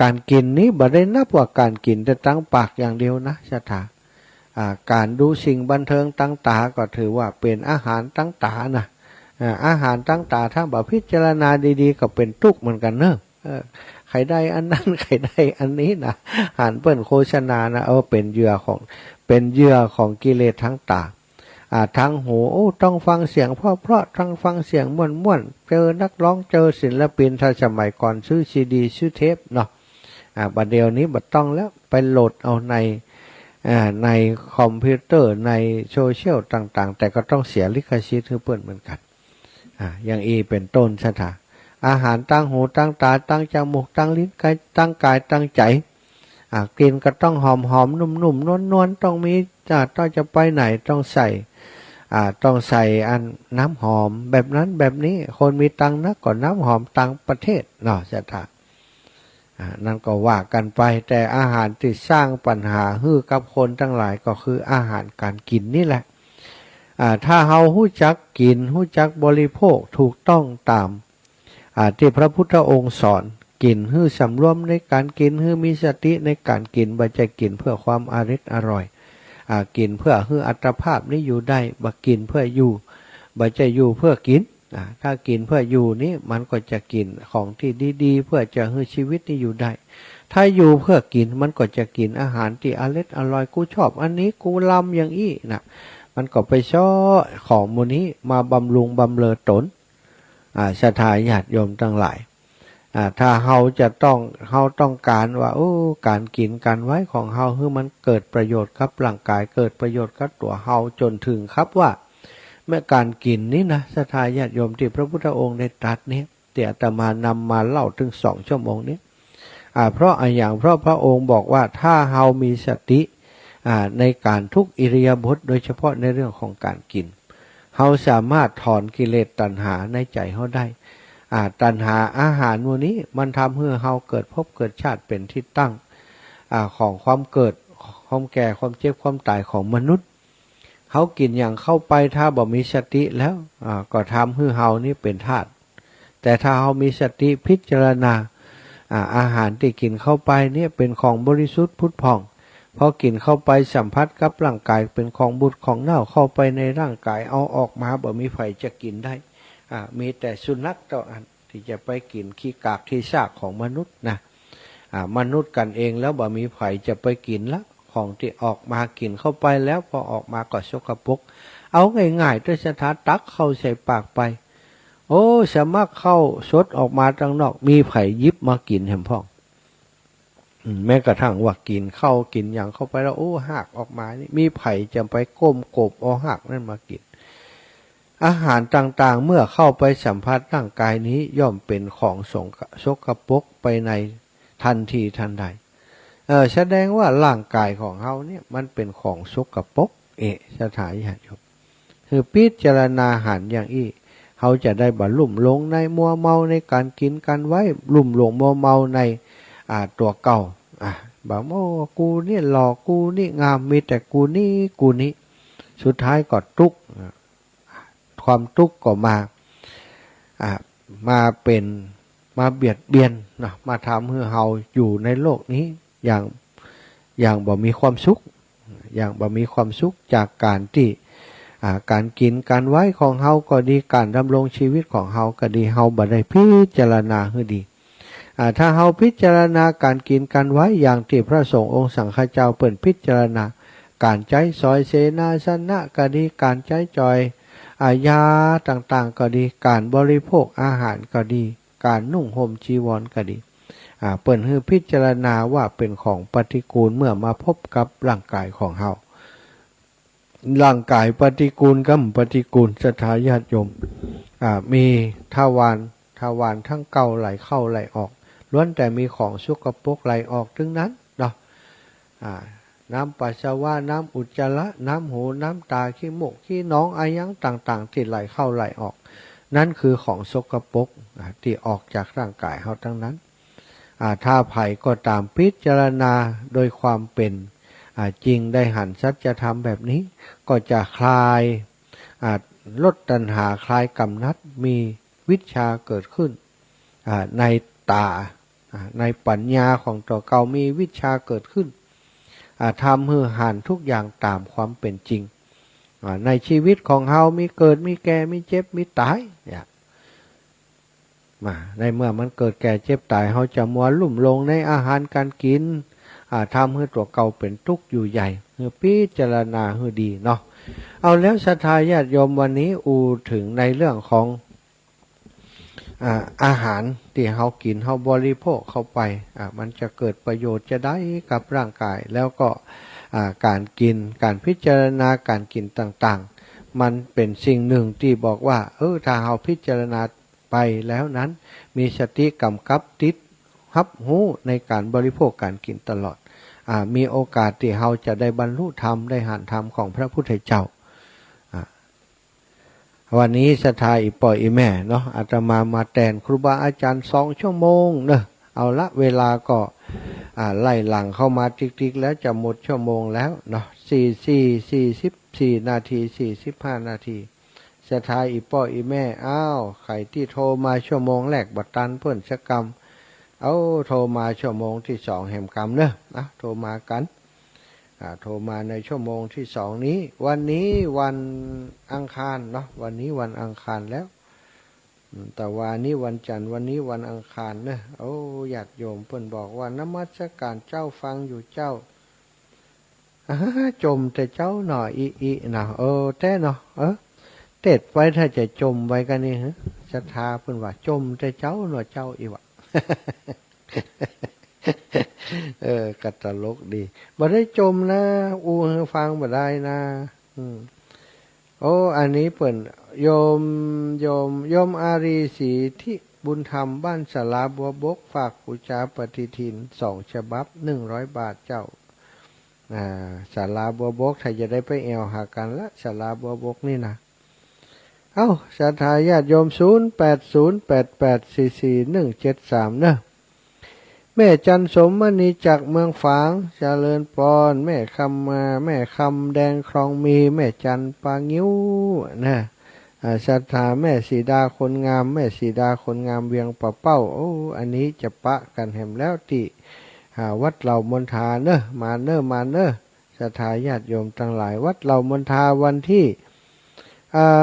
[SPEAKER 1] การกินนี้บ่ได้นับว่าการกินแต่ทางปากอย่างเดียวนะศรัทธาการดูสิ่งบันเทิงตั้งตาก็ถือว่าเป็นอาหารตั้งตานะอาหารตั้งตาถ้าบ่พิจารณาดีๆก็เป็นทุกข์เหมือนกันเนอะใครได้อันนั้นใครได้อันนี้นะหารเปิ้นโฆษณานะเป็นเหยื่อของกิเลสทั้งตาทั้งหูต้องฟังเสียงเพราะทั้งฟังเสียงม่วนเจอนักร้องเจอศิลปินถ้าสมัยก่อนซื้อซีดีซื้อเทปเนาะบัดเดี๋ยวนี้บัดต้องแล้วไปโหลดเอาในคอมพิวเตอร์ในโซเชียลต่างๆแต่ก็ต้องเสียลิขสิทธิ์ให้เปิ้นเหมือนกันอย่างเป็นต้นซะท่าอาหารตั้งหูตั้งตาตั้งจมูกตั้งลิ้นตั้งกายตั้งใจกลิ่นก็ต้องหอมๆนุ่มๆนวลๆต้องมีต้องจะไปไหนต้องใส่อันน้ำหอมแบบนั้นแบบนี้คนมีตังค์นะก็น้ำหอมต่างประเทศเนาะจ้ะท่านนั่นก็ว่ากันไปแต่อาหารที่สร้างปัญหาฮือกับคนทั้งหลายก็คืออาหารการกินนี่แหละถ้าเฮาฮู้จักกินฮู้จักบริโภคถูกต้องตามที่พระพุทธองค์สอนกินฮื้อสำรวมในการกินฮื้อมีสติในการกินบ่จะกินเพื่อความอร่อยกินเพื่อฮื้ออัตภาพนี้อยู่ได้บ่กินเพื่ออยู่บ่จะอยู่เพื่อกินถ้ากินเพื่ออยู่นี้มันก็จะกินของที่ดีๆเพื่อจะให้ชีวิตนี้อยู่ได้ถ้าอยู่เพื่อกินมันก็จะกินอาหารที่อร่อยกูชอบอันนี้กูลำอย่างอี้นะมันก็ไปช้อของมูนี้มาบำรุงบำเรอตนศรัทธาญาติโยมทั้งหลายถ้าเฮาต้องการว่าการกินการไว้ของเฮาให้มันเกิดประโยชน์กับร่างกายเกิดประโยชน์กับตัวเฮาจนถึงครับว่าเมื่อการกินนี้นะศรัทธาญาติโยมที่พระพุทธองค์ได้ตรัสนี้ ที่อาตมานำมาเล่าถึง2 ชั่วโมงนี้เพราะอย่างเพราะพระองค์บอกว่าถ้าเฮามีสติในการทุกอิริยาบถโดยเฉพาะในเรื่องของการกินเฮาสามารถถอนกิเลสตัณหาในใจเฮาได้ตัณหาอาหารพวกนี้มันทำให้เฮาเกิดภพเกิดชาติเป็นที่ตั้งของความเกิดความแก่ความเจ็บความตายของมนุษย์เขากินอย่างเข้าไปถ้าบ่มีสติแล้วก็ทำให้เฮานี่เป็นธาตุแต่ถ้าเฮามีสติพิจารณาอาหารที่กินเข้าไปเนี่ยเป็นของบริสุทธิ์พุทธพองพอกินเข้าไปสัมผัสกับร่างกายเป็นของบุตรของเน่าเข้าไปในร่างกายเอาออกมาบ่มีไผจะกินได้มีแต่สุนัขเท่านั้นที่จะไปกินขี้กากขี้ซากของมนุษย์นะมนุษย์กันเองแล้วบ่มีไผจะไปกินละของที่ออกมากินเข้าไปแล้วพอออกมาก็สกปรกเอาง่ายๆด้วยสถานตักเข้าใส่ปากไปโอ้สามารถเข้าสดออกมาทางนอกมีไผยิบมากินแหมพ่องแม้กระทั่งว่ากินเข้ากินอย่างเข้าไปแล้วโอ้หักออกมานี่มีไผจะไปก้มกบเอาหักนั่นมากินอาหารต่างๆเมื่อเข้าไปสัมผัสร่างกายนี้ย่อมเป็นของสกปรกไปในทันทีทันใดแสดงว่าร่างกายของเฮาเนี่ยมันเป็นของสกปรกสถานญาติโยมคือพิจารณาหันอย่างอี้เขาจะได้บรรลุลงในมัวเมาในการกินกันไว้ลุ่มหลงมัวเมาในตัวเก่าบอกว่ากูนี่หล่อกูนี่งามมีแต่กูนี่สุดท้ายก็ทุกข์ความทุกข์ก็มาเป็นมาเบียดเบียนนะมาทำให้เฮาอยู่ในโลกนี้อย่างบ่มีความสุขอย่างบ่มีความสุขจากการที่การกินการไว้ของเฮาก็ดีการดำรงชีวิตของเฮาก็ดีเฮาบ่ได้พิจารณาให้ดีถ้าเฮาพิจารณาการกินการไว้อย่างที่พระสงฆ์องค์สังฆเจ้าเปิ่นพิจารณาการใจซอยเสนาสนะก็ดีการใจจอยยาต่างๆก็ดีการบริโภคอาหารก็ดีการนุ่งห่มจีวรก็ดีเปิ่นให้พิจารณาว่าเป็นของปฏิกูลเมื่อมาพบกับร่างกายของเฮาร่างกายปฏิกูลกับปฏิกูลศรัทธาญาติโยมมีทวารทั้งเก่าไหลเข้าไหลออกล้วนแต่มีของสกปรกไหลออกทั้งนั้นเนาะน้ำปัสสาวะน้ำอุจจาระน้ำหูน้ำตาขี้มูกขี้น้องอายังต่างๆที่ไหลเข้าไหลออกนั่นคือของสกปรกที่ออกจากร่างกายเฮาทั้งนั้นถ้าไผ่ก็ตามพิจารณาโดยความเป็นจริงได้หันสัจธรรมแบบนี้ก็จะคลายลดตัณหาคลายกำนัดมีวิชาเกิดขึ้นในตาในปัญญาของตัวเก่ามีวิชาเกิดขึ้นทำให้หันทุกอย่างตามความเป็นจริงในชีวิตของเฮามีเกิดมีแก่มีเจ็บมีตายในเมื่อมันเกิดแก่เจ็บตายเฮาจะมัวลุ่มลงในอาหารการกินทำให้ตัวเก่าเป็นทุกข์อยู่ใหญ่เพื่อพิจารณาให้ดีเนาะเอาแล้วศรัทธาญาติโยมวันนี้ถึงในเรื่องของอาหารที่เฮากินเฮาบริโภคเข้าไปมันจะเกิดประโยชน์จะได้กับร่างกายแล้วก็การกินการพิจารณาการกินต่างๆมันเป็นสิ่งหนึ่งที่บอกว่าถ้าเฮาพิจารณาไปแล้วนั้นมีสติกำกับติดรับรู้ในการบริโภคการกินตลอดมีโอกาสที่เฮาจะได้บรรลุธรรมได้หันธรรมของพระพุทธเจ้าวันนี้ศรัทธาอีป่อยอีแม่เนาะอาตมาแทนครูบาอาจารย์2 ชั่วโมงเนอะเอาละเวลาก็ไล่หลังเข้ามาติ๊กๆแล้วจะหมดชั่วโมงแล้วเนาะ44 นาที45 นาทีศรัทธาอีป่อยอีแม่ใครที่โทรมาชั่วโมงแรกบัดตันเพิ่นสักกรรมโทรมาชั่วโมงที่2แห่งกรรมเนอะโทรมากันโทรมาในชั่วโมงที่2นี้วันนี้วันอังคารเนาะวันนี้วันอังคารแล้วแต่วันนี้วันจันทร์วันนี้วันอังคารเนอะญาติโยมเพิ่นบอกว่านมัสการเจ้าฟังอยู่เจ้าจมแต่เจ้าหน่อยอีนะแต่เนาะเต็ดไว้ถ้าจะจมไว้กันนี่ศรัทธาเพิ่นว่าจมแต่เจ้าหน่อยเจ้าอีวะ กัตลกดีบ่ได้จมนะฟังบ่ได้นะอันนี้เปิ่นโยมอารีศรีที่ บุญธรรมบ้านสาราบัวบกฝากปูจาปฏิทิน2 ฉบับ100 บาทเจ้าศาลาบัวบกถ้าจะได้ไปแอวหากันละศาลาบัวบกนี่นะเอ้าศรัทธาญาติโยม0808844173เนอะแม่จันสมมณีจากเมืองฝางเจริญปอนแม่คำมาแม่คำแดงครองมีแม่จันปางิ้วนะศรัทธาแม่สีดาคนงามแม่สีดาคนงามเวียงป่าเป้าโอ้อันนี้จะปะกันแหมแล้วที่วัดเหล่ามณฑาเนอะมาเนอะศรัทธาญาติโยมทั้งหลายวัดเหล่ามณฑาวันที่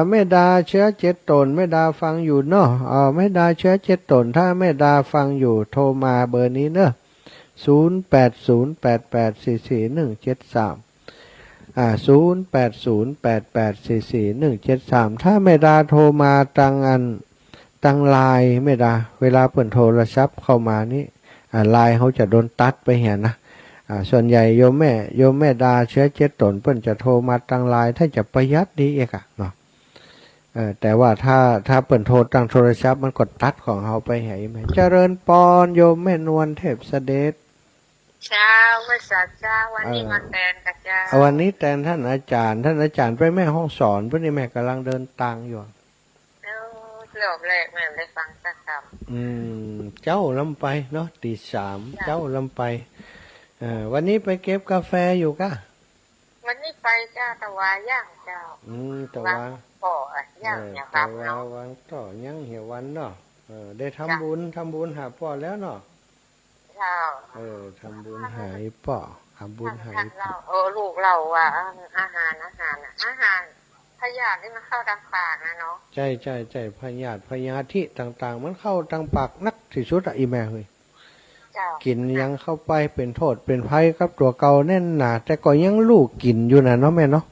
[SPEAKER 1] แม่ดาเชื้อ7 ตนแม่ดาฟังอยู่เนาะแม่ดาเชื้อ7 ตนถ้าแม่ดาฟังอยู่โทรมาเบอร์นี้เนอะ08088441730808844173ถ้าแม่ดาโทรมาตังไลน์แม่ดาเวลาเปิดโทรศัพท์เข้ามานี่ไลน์เขาจะโดนตัดไปเห็นนะส่วนใหญ่โยมแม่ดาเชื้อ7 ตนเพิ่นจะโทรมาตังไลน์ถ้าจะประหยัดดีเอกเนาะแต่ว่าถ้าเปิดโทรตังโทรศัพท์มันกดตัดของเขาไปให้แม่เจริญปอนโยมแม่นวลเทพเสด็จ
[SPEAKER 2] เช้าวันเสาร์เช้าวันนี้มาแทนกับเจ้า
[SPEAKER 1] วันนี้แทนท่านอาจารย์ไปแม่ห้องสอนเพื่อนนี่แม่กำลังเดินตังอยู่
[SPEAKER 2] รอบแรกแม่ได้ฟังสักค
[SPEAKER 1] ำเจ้าลำไปเนาะตี 3เจ้าลำไปวันนี้ไปเก็บกาแฟอยู่กะ
[SPEAKER 2] วันนี้ไปเจ้าตะวาย่างเจ้า
[SPEAKER 1] ตะวา
[SPEAKER 2] ต่อย่างอย่างครับเนาะ
[SPEAKER 1] วางต่อย่างเหี่ยววันเนาะได้ทำบุญหาพ่อแล้วเนาะ
[SPEAKER 2] เจ้า
[SPEAKER 1] ทำบุญหายป่อทำบุญหาย
[SPEAKER 2] ลูกเราว่าอาหารพยาธิที่มันเข้าทางปากนะเนาะ
[SPEAKER 1] ใช่พยาธิต่างๆมันเข้าทางปากนักที่สุดอีแม่เฮ้ยกินยังเข้าไปเป็นโทษเป็นภัยกับตัวเก่าแน่นหนาแต่ก็ยังลูกกินอยู่นะเนาะแม่เนาะ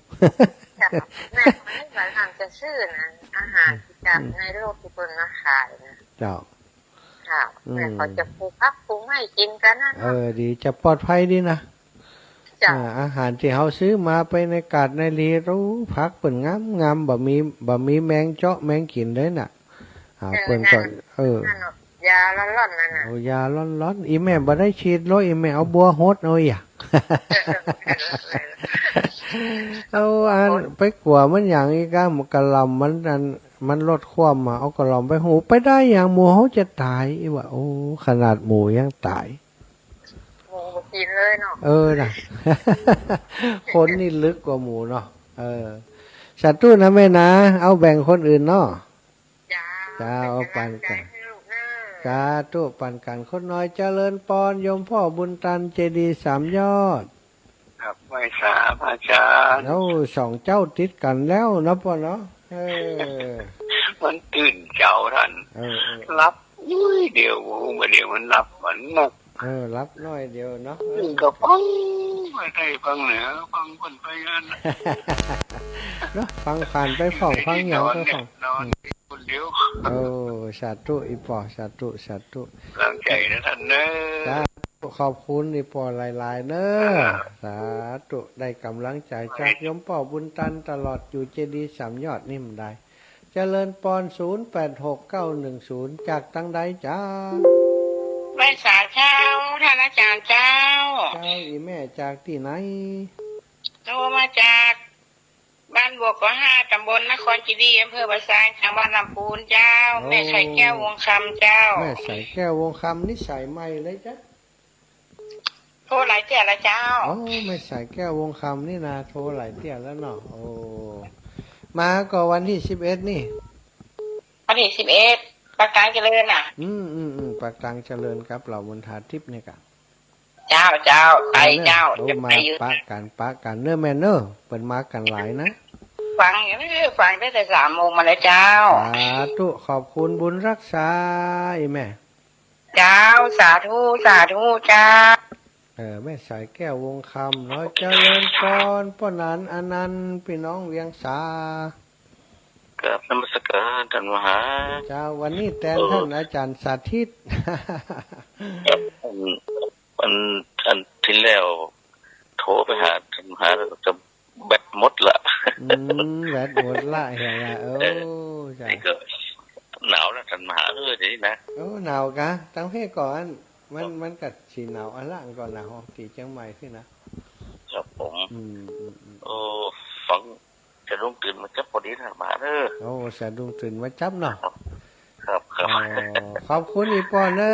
[SPEAKER 2] แม่ไม่เหมือนทางจะชื่อนะอาหารจากในโลกที่เพิ่นมาขายนะ
[SPEAKER 1] เจ้า
[SPEAKER 2] แม่เขาจะปลูกผักปลูกไม้กินกันนะ
[SPEAKER 1] ดีจะปลอดภัยดีนะอาหารที่เขาซื้อมาไปในกาดในรีรู้ผักเปิ่นงามบ่มีแมงเจาะแมงกินเลยน่ะเปิ่นก่อน
[SPEAKER 2] ยาร้อนๆนั่นน่ะ
[SPEAKER 1] ยาร้อนอีแม่บ่ได้ฉีดโลอีแม่เอาบัวโฮดเอาอ่ะเอาไปกลัวมันอย่างอีกมันกะลำมันลดความมาเอากะลำไปหูไปได้อย่างหมูเขาจะตายอีว่าโอ้ขนาดหมูยังตาย
[SPEAKER 2] กินเลยเนาะ
[SPEAKER 1] น่ะคนนี่ลึกกว่าหมูเนาะสัตว์ตู้นะแม่นะเอาแบ่งคนอื่นเนาะจ้าเอาปันกันจ้าตู้ปันกันคนน้อยเจริญปอนโยมพ่อบุญตันเจดีย์3 ยอด
[SPEAKER 5] ครับไหว้สาพระอาจารย์
[SPEAKER 1] 2 เจ้าติดกันแล้วนะพ่อเนาะ
[SPEAKER 5] มันตื่นเจ้าท่านรับเดี๋ยวมันรับมันหมก
[SPEAKER 1] รับน้อยเดียวเนาะ
[SPEAKER 5] ก็ฟังไม่ได้ฟังเหนือฟังคนไปงาน
[SPEAKER 1] เนาะฟังผ่านไปฟังอย่างก็ฟัง
[SPEAKER 5] นอนคนเดียว
[SPEAKER 1] สาธุอีปอสาธุ
[SPEAKER 5] ร่างใจนะท่านเนอะ
[SPEAKER 1] ขอบคุณอีปอหลายๆเนอะสาธุได้กำลังใจจากโยมพ่อบุญตันตลอดอยู่เจดีย์3 ยอดนี่มันได้เจริญปอน086910จากตั้งใดจ้า
[SPEAKER 2] ไหว้สาเช้าท่านอาจารย์เจ้า
[SPEAKER 1] อีแม่จากที่ไหน
[SPEAKER 2] โทรมาจากบ้านบวกก็5ตำบลนครคีรีอำเภอบ้านทรายจังหวัดลำพูนเจ้าแม่ใส่แก้ววงคำเจ้า
[SPEAKER 1] แม่ใส่แก้ววงคำนี่ใส่ใหม่เลยจ้ะ
[SPEAKER 2] โทรหลายเที่ยแล้วเจ้า
[SPEAKER 1] แม่ใส่แก้ววงคำนี่นะโทรหลายเที่ยแล้วเนาะมาก็วันที่11นี่
[SPEAKER 2] วันที่11ปากกลางเจริญน่ะ
[SPEAKER 1] ปากกลางเจริญครับเหล่ามณฑาทิพย์นี่กะ
[SPEAKER 2] เจ้าไปเจ้า
[SPEAKER 1] จะไปปากกันเนื้อแม่เนื้อเปิดมากันหลายนะ
[SPEAKER 2] ฟังอย่างนี้ฟังได้แต่3 โมงมาแล้วเจ้า
[SPEAKER 1] สาธุขอบคุณบุญรักษาอีแม่
[SPEAKER 2] เจ้าสาธุเจ้า
[SPEAKER 1] แม่สายแก้ววงคำน้อยเจริญพรป้อนันอนันต์พี่น้องเวียงสา
[SPEAKER 5] กับนมัสการท่านมหา
[SPEAKER 1] เจ้าวันนี้แทนท่านอาจารย์สาธิต
[SPEAKER 5] อันที่แล้วโทรไปหาท่านมหาจะแบตหมดละ
[SPEAKER 1] แบตหมดละเหี้ย
[SPEAKER 5] นี่ก็หนาวแล้ว กันมานี่นะ
[SPEAKER 1] โอ้หนาวกะตั้งเพก่อนมันกัดสีหนาวอันล่างก่อนหนาวตีเชียงใหม่ขึ้นนะครับ
[SPEAKER 5] ผมโอ้ฟังจะลุงตื่นมาจับพอดีทางมา
[SPEAKER 1] โอ้สะดุ้งตื่นมาจับเนาะ
[SPEAKER 5] ครับ
[SPEAKER 1] ขอบคุณอีปอเนอ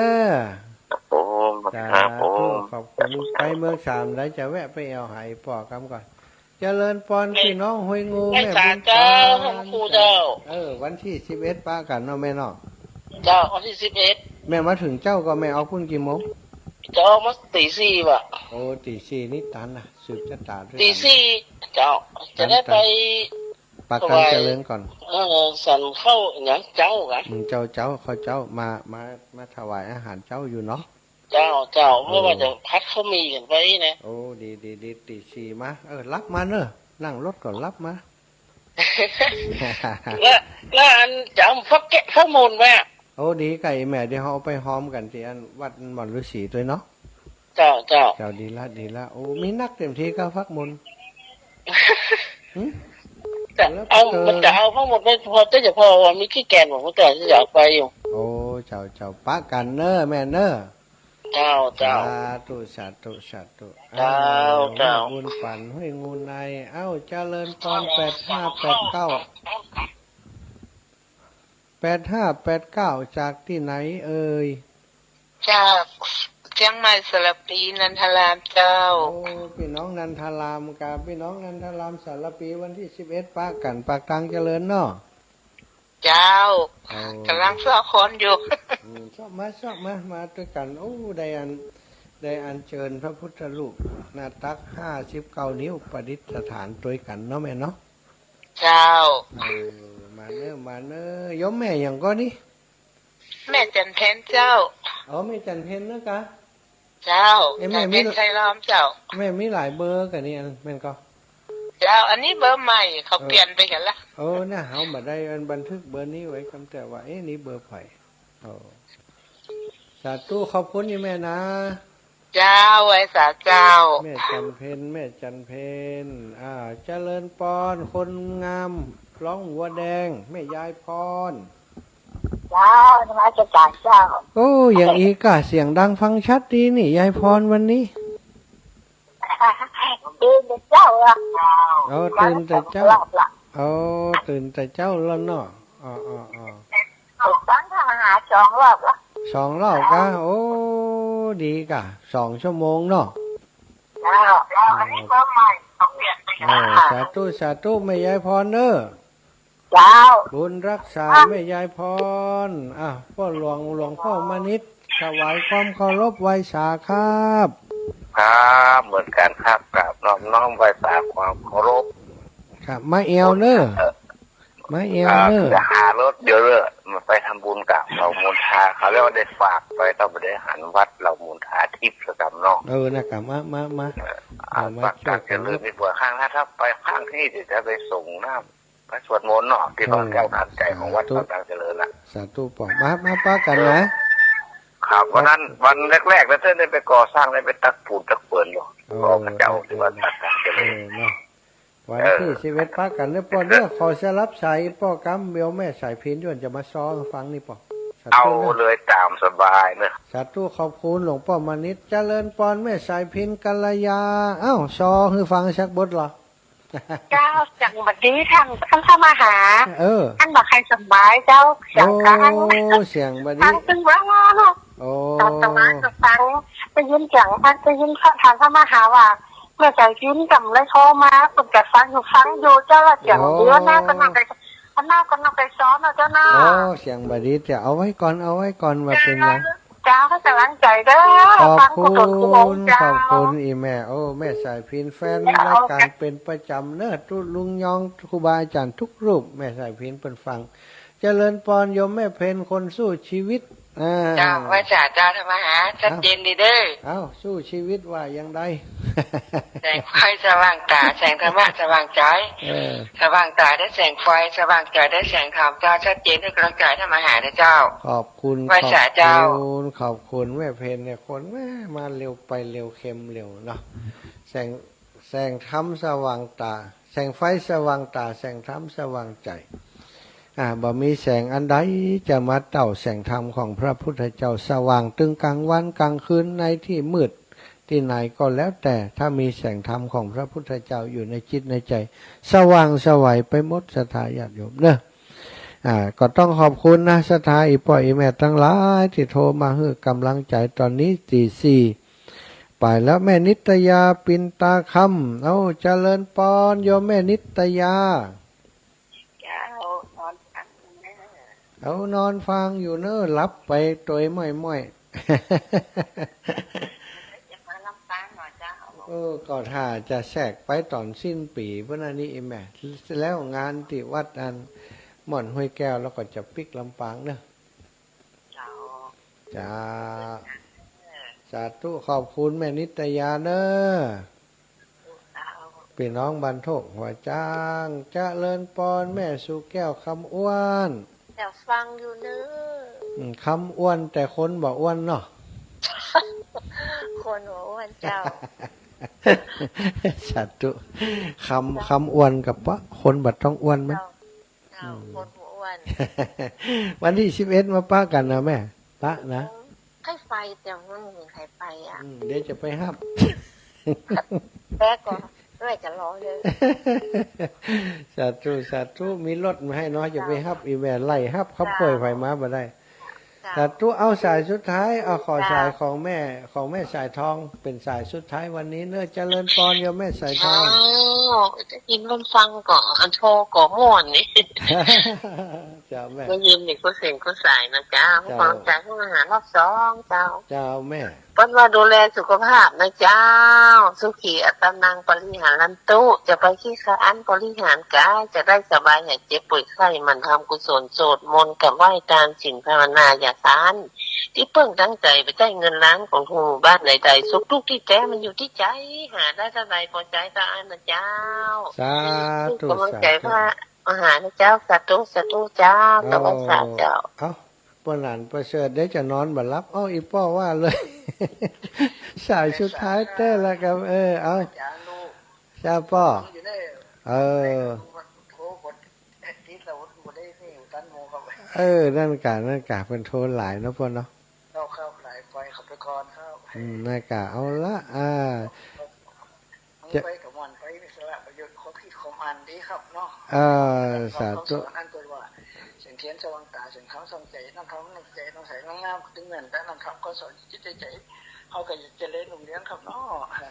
[SPEAKER 5] ครับผมครับผม
[SPEAKER 1] ขอบคุณไปเมืองสามแล้วจะแวะไปเอาหายปอกำก่อนเจริญปอนพี่น้องห้วยงู
[SPEAKER 2] แม่บุญเจ้าครูเจ้า
[SPEAKER 1] วันที่11ป้ากันเนาะแม่เนาะ
[SPEAKER 2] เจ้าวันที่11
[SPEAKER 1] แม่มาถึงเจ้าก็แม่เอาพุ่นกี่โมง
[SPEAKER 2] เจ้ามาตีสี่ว่ะ
[SPEAKER 1] โอ้ตีสี่นี่ตันนะสืบชะตาด้วย
[SPEAKER 2] ตีสี่เจ้าจะได้ไป
[SPEAKER 1] ปากกันเจริญก่อน
[SPEAKER 2] สั่นเข้าอย่างเจ้ากัน
[SPEAKER 1] เจ้าเขาเจ้ามาถวายอาหารเจ้าอยู่เนาะ
[SPEAKER 2] เจ้าเมื่อว่าจะพัดเขามีกันไว้นะ
[SPEAKER 1] โอ้ดีตีสี่มารับมาเนอะนั่งรถก่อนรับมา
[SPEAKER 2] แล้วอันจะเอาฟักแกะข้อมูลไว้
[SPEAKER 1] โอ้ดีไก่แม่เดี๋ยวเขาเอาไปหอมกันที่อันวัดหม่อนฤาษีด้วยเนาะ
[SPEAKER 2] เจ้า
[SPEAKER 1] ดีละโอ้มีนักเต็มที่ก็ฟักมุน
[SPEAKER 2] เอามันจะเอาข้อมูลไปพอจะพอว่ามีขี้แกนของแต่จะอยากไปอยู่
[SPEAKER 1] โอ้เจ้าป้ากันเนอแม่เนอ
[SPEAKER 2] เจ้า
[SPEAKER 1] สาธุบุญฝันห้วยงูในเจริญพร8589จากที่ไหนเอ่ย
[SPEAKER 2] จากเชียงใหม่สระปีนันทรามเจ้า
[SPEAKER 1] โอ้พี่น้องนันทรามกับพี่น้องนันทรามสระปีวันที่11ป้ากันปากกลางเจริญเนาะ
[SPEAKER 2] เจ้ากำลังสอบคนอยู่
[SPEAKER 1] ชอบมาด้วยกันโอ้ได้อัญเชิญพระพุทธรูปหน้าตัก59 นิ้วประดิษฐานด้วยกันเนาะแม่เนาะ
[SPEAKER 2] เจ้า
[SPEAKER 1] มาเนอยมแม่อย่างก็นี่
[SPEAKER 2] แม่จันเพนเจ้า
[SPEAKER 1] แม่จันเพนนะกะ
[SPEAKER 2] เจ้าแม่เป็นไทยล้อมเจ้า
[SPEAKER 1] แม่มีหลายเบอร์กันนี่แม่ก็
[SPEAKER 2] เจ้าอันนี้เบอร์ใหม่เขาเปลี่ยนไปกันละ
[SPEAKER 1] น่าเฮาบัดได้บันทึกเบอร์นี้ไว้คำแต่ว่านี่เบอร์ไผ่สาธุขอบคุณนี่แม่นะ
[SPEAKER 2] เจ้าไว้สาเจ้า
[SPEAKER 1] แม่จันเพนเจริญปอนคนงามร้องหัวแดงแม่ยายพร
[SPEAKER 2] เจ้าธรรมจักรเจ้า
[SPEAKER 1] โอ้อย่างอีกะเสียงดังฟังชัดดีนี่ยายพรวันนี้
[SPEAKER 2] ตื่นแต่เจ้า
[SPEAKER 1] ตื่นแต่เจ้าตื่นแต่เจ้าแล้วเนาะ
[SPEAKER 2] ตั้งทำอาหาร2 รอบละ
[SPEAKER 1] 2 รอบกะโอ้ดีกะ2 ชั่วโมงเนาะ
[SPEAKER 2] แล้วอันนี้เบอร์ใหม่เขาเปลี่ยนไป
[SPEAKER 1] กันสาธุแม่ยายพรเนอะ
[SPEAKER 2] เจ้า
[SPEAKER 1] บุญรักษาแม่ยายพรพ่อหลวงพ่อมณิตถวายความเคารพไว้สาครับ
[SPEAKER 5] เหมือนกันครับกับน้องไว้สาความเคารพ
[SPEAKER 1] ครับมาเอวเนอะ
[SPEAKER 5] จะหารถเดี๋ยวมาไปทำบุญกับเรามูลทาเขาเรียกว่าได้ฝากไปต้องไปได้หันวัดเรามูลทาทิพย์สกรรมน้อง
[SPEAKER 1] นะครับมา
[SPEAKER 5] ฝากจากจะลืมมีบัวข้างถ้าไปข้างที่จะไปส่งน้ำพระสวดมนต์เนาะที่น้องแก้วทันใจของวัดต่างๆเจริญนะ
[SPEAKER 1] สาธุปอกมาป้ากันนะครับ
[SPEAKER 5] วันนั้นวันแรกๆแล้วท่านได้ไปก่อสร้างได้ไปตักปูนตักเปิลอยู่ก็พระเจ้าที่วัดต่างๆเจริญ
[SPEAKER 1] วันที่11ป้ากันเนี่ยปอเด้อขอสลับสายป้อกำเบลแม่สายพินย้อนจะมาซ้อฟังนี่ปอ
[SPEAKER 5] เอาเลยตามสบายเนอะ
[SPEAKER 1] สาธุขอบคุณหลวงพ่อมณิตเจริญปอนแม่สายพินกัลยาซอคือฟังชักบดหรอ
[SPEAKER 2] เจ้าจังบัดนี้ทางเข้ามาหาท่านบอกใครสบายเจ้า
[SPEAKER 1] เสียงกันเสียงบัดนี้
[SPEAKER 2] ตึงว่าเนาะตอนสมาจะฟังไปยินเสียงท่านไปยินข้าทางเข้ามาหาว่าเมื่อใจยิ้มกับเลยโทรมาฝึกกับฟังอยู่เจ้าละเสียงเยอะหน้าก็นั่งไปซ้อมนะเจ้าหน้า
[SPEAKER 1] เสียงบัดนี้จะเอาไว้ก่อนว่าเป็นไง
[SPEAKER 2] เจ้าให้กำลังใจเด้อ
[SPEAKER 1] ขอบคุณอีแม่แม่สายพินแฟนรายการเป็นประจำเนอะทุลุงยองครูบาอาจารย์ทุกรูปแม่สายพินเป็นฟังเจริญปอนโยมแม่เพนคนสู้ชีวิต
[SPEAKER 2] เจ้าไว้จ่าเจ้าธรรมหาชัดเจนดีเด้อ
[SPEAKER 1] สู้ชีวิตว่ายังไง
[SPEAKER 2] แสงไฟสว่างตาแสงธรรมะสว่างใจสว่างตาได้แสงไฟสว่างใจได้แสงธรรมเจ้าชัดเจนให้กำลังใจธรรมหาเจ้า
[SPEAKER 1] ขอบคุณ
[SPEAKER 2] ไว้จ่าเจ้า
[SPEAKER 1] ขอบคุณแม่เพนเนี่ยคนแม่มาเร็วไปเร็วเค็มเร็วเนาะแสงธรรมสว่างตาแสงไฟสว่างตาแสงธรรมสว่างใจ บ่มีแสงอันใดจะมาเต่าแสงธรรมของพระพุทธเจ้าสว่างตึงกลางวันกลางคืนในที่มืดที่ไหนก็แล้วแต่ถ้ามีแสงธรรมของพระพุทธเจ้าอยู่ในจิตในใจสว่างไสวไปหมดศรัทธาญาติโยมเนอะก็ต้องขอบคุณนะศรัทธาอีพ่ออีแม่ทั้งหลายที่โทรมาให้กำลังใจตอนนี้ตีสี่ไปแล้วแม่นิตยาปินตาคำเอาเจริญปอนโยมแม่นิตยา
[SPEAKER 2] เจ้านอนพักนะ
[SPEAKER 1] เอานอนฟังอยู่เนอะหลับไปตัวม่อย
[SPEAKER 2] จะมาลำปางหน่อยเจ้า
[SPEAKER 1] ก็ถ้าจะแทรกไปตอนสิ้นปีเพื่อนนี้แม่แล้วงานที่วัดอันหม่อนห้วยแก้วแล้วก็จะปิกลำปางเนอะ
[SPEAKER 2] เจ้า
[SPEAKER 1] จ้าสาธุขอบคุณแม่นิตยาเนอะ
[SPEAKER 2] เจ้า
[SPEAKER 1] พี่น้องบรรทกหัวจ้างเจริญปอนแม่สุแก้วคำอ้วน
[SPEAKER 2] แต่ฟังอยู่เนอะ
[SPEAKER 1] คำอ้วนแต่คนบอกอ้วนเนาะ
[SPEAKER 2] คนหัวอ้วนเจ้า
[SPEAKER 1] สาธุคำอ้วนกับปะคนบัดต้องอ้วนมั้ย
[SPEAKER 2] เจ้าคนหัวอ้วน
[SPEAKER 1] วันที่11มาป้ากันนะแม่ป้านะ
[SPEAKER 2] ให้ไฟแต่ไม่มีใครไปอ่ะ
[SPEAKER 1] เดี๋ยวจะไปฮับ
[SPEAKER 2] แป๊กก็ด้วยจะรอเลย
[SPEAKER 1] สาธุมีรถมาให้น้อยจะไปฮับอีแม่ไล่ฮับเขาป่วยไฟมาบ่ได้สาธุเอาสายสุดท้ายเอาขอสายของแม่สายทองเป็นสายสุดท้ายวันนี้เนอะเจริญปอนโยมแม่สายทอง
[SPEAKER 2] จะกินมันฟังก่อนอันโทรก่อม่วนนี่
[SPEAKER 1] เจ้าแม่
[SPEAKER 2] มายืมเด็กก็เสียงก็สายนะเจ้าฟังจากผู้อาหารรอบสองเจ้า
[SPEAKER 1] เจ้าแม่
[SPEAKER 2] เปิ้นว่าดูแลสุขภาพนะเจ้า สุขีอัตนังบริหารลันตุจะไปขี้สะอันบริหารกายจะได้สบายอย่าเจ็บป่วยไข้มันทำกุศลโสดมนต์กับไหว้ตามสิ่งภาวนาอย่าซานที่เพิ่งตั้งใจไปได้เงินล้านของทุกหมู่บ้านใดๆสุขทุกข์ที่แท้มันอยู่ที่ใจ หาได้เท่าใดพอใจก็อันนะเจ้า
[SPEAKER 1] สาธุ
[SPEAKER 2] กำลัง
[SPEAKER 1] สา
[SPEAKER 2] ใจ
[SPEAKER 1] ธุ
[SPEAKER 2] พระมหานะเจ้าสาธุสาธุเจ้ากำลังสาเจ้า
[SPEAKER 1] เอาปนหลานประเสริฐได้จะนอนบัดรับเอาอีป้อว่าเลย สายสุดท้ายเต้ละครับเอาจ้าป้อเออนั่นกะเป็นโทนหลายเนาะพ่อเนาะ
[SPEAKER 6] เราเข้าหลายไฟขับไปก่อนเข้า
[SPEAKER 1] นั่นกะเอาละ
[SPEAKER 6] ไปกับมันไปมีสาระประโยชน์ของพี่ของมันดีครับเนาะ
[SPEAKER 1] สาธุ
[SPEAKER 6] นั่นตัวว่าเสียงเทียนสว่างตาเสียงเขาส่องใจนั่งเขานั่งใจนั่งใส่นั่งงามดึงเงินแต่นั่งเขาก็สอนจิตใจเขาก็จะเล่นหนุ่มเลี้ยงครับเนาะ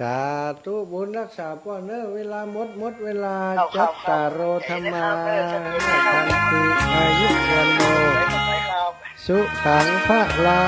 [SPEAKER 1] สาธุบุญรักษาพ่อเนอะเวลาหมดเวลาจัตตารโรธรรมาทันติอายุวันโนสุขังพระลา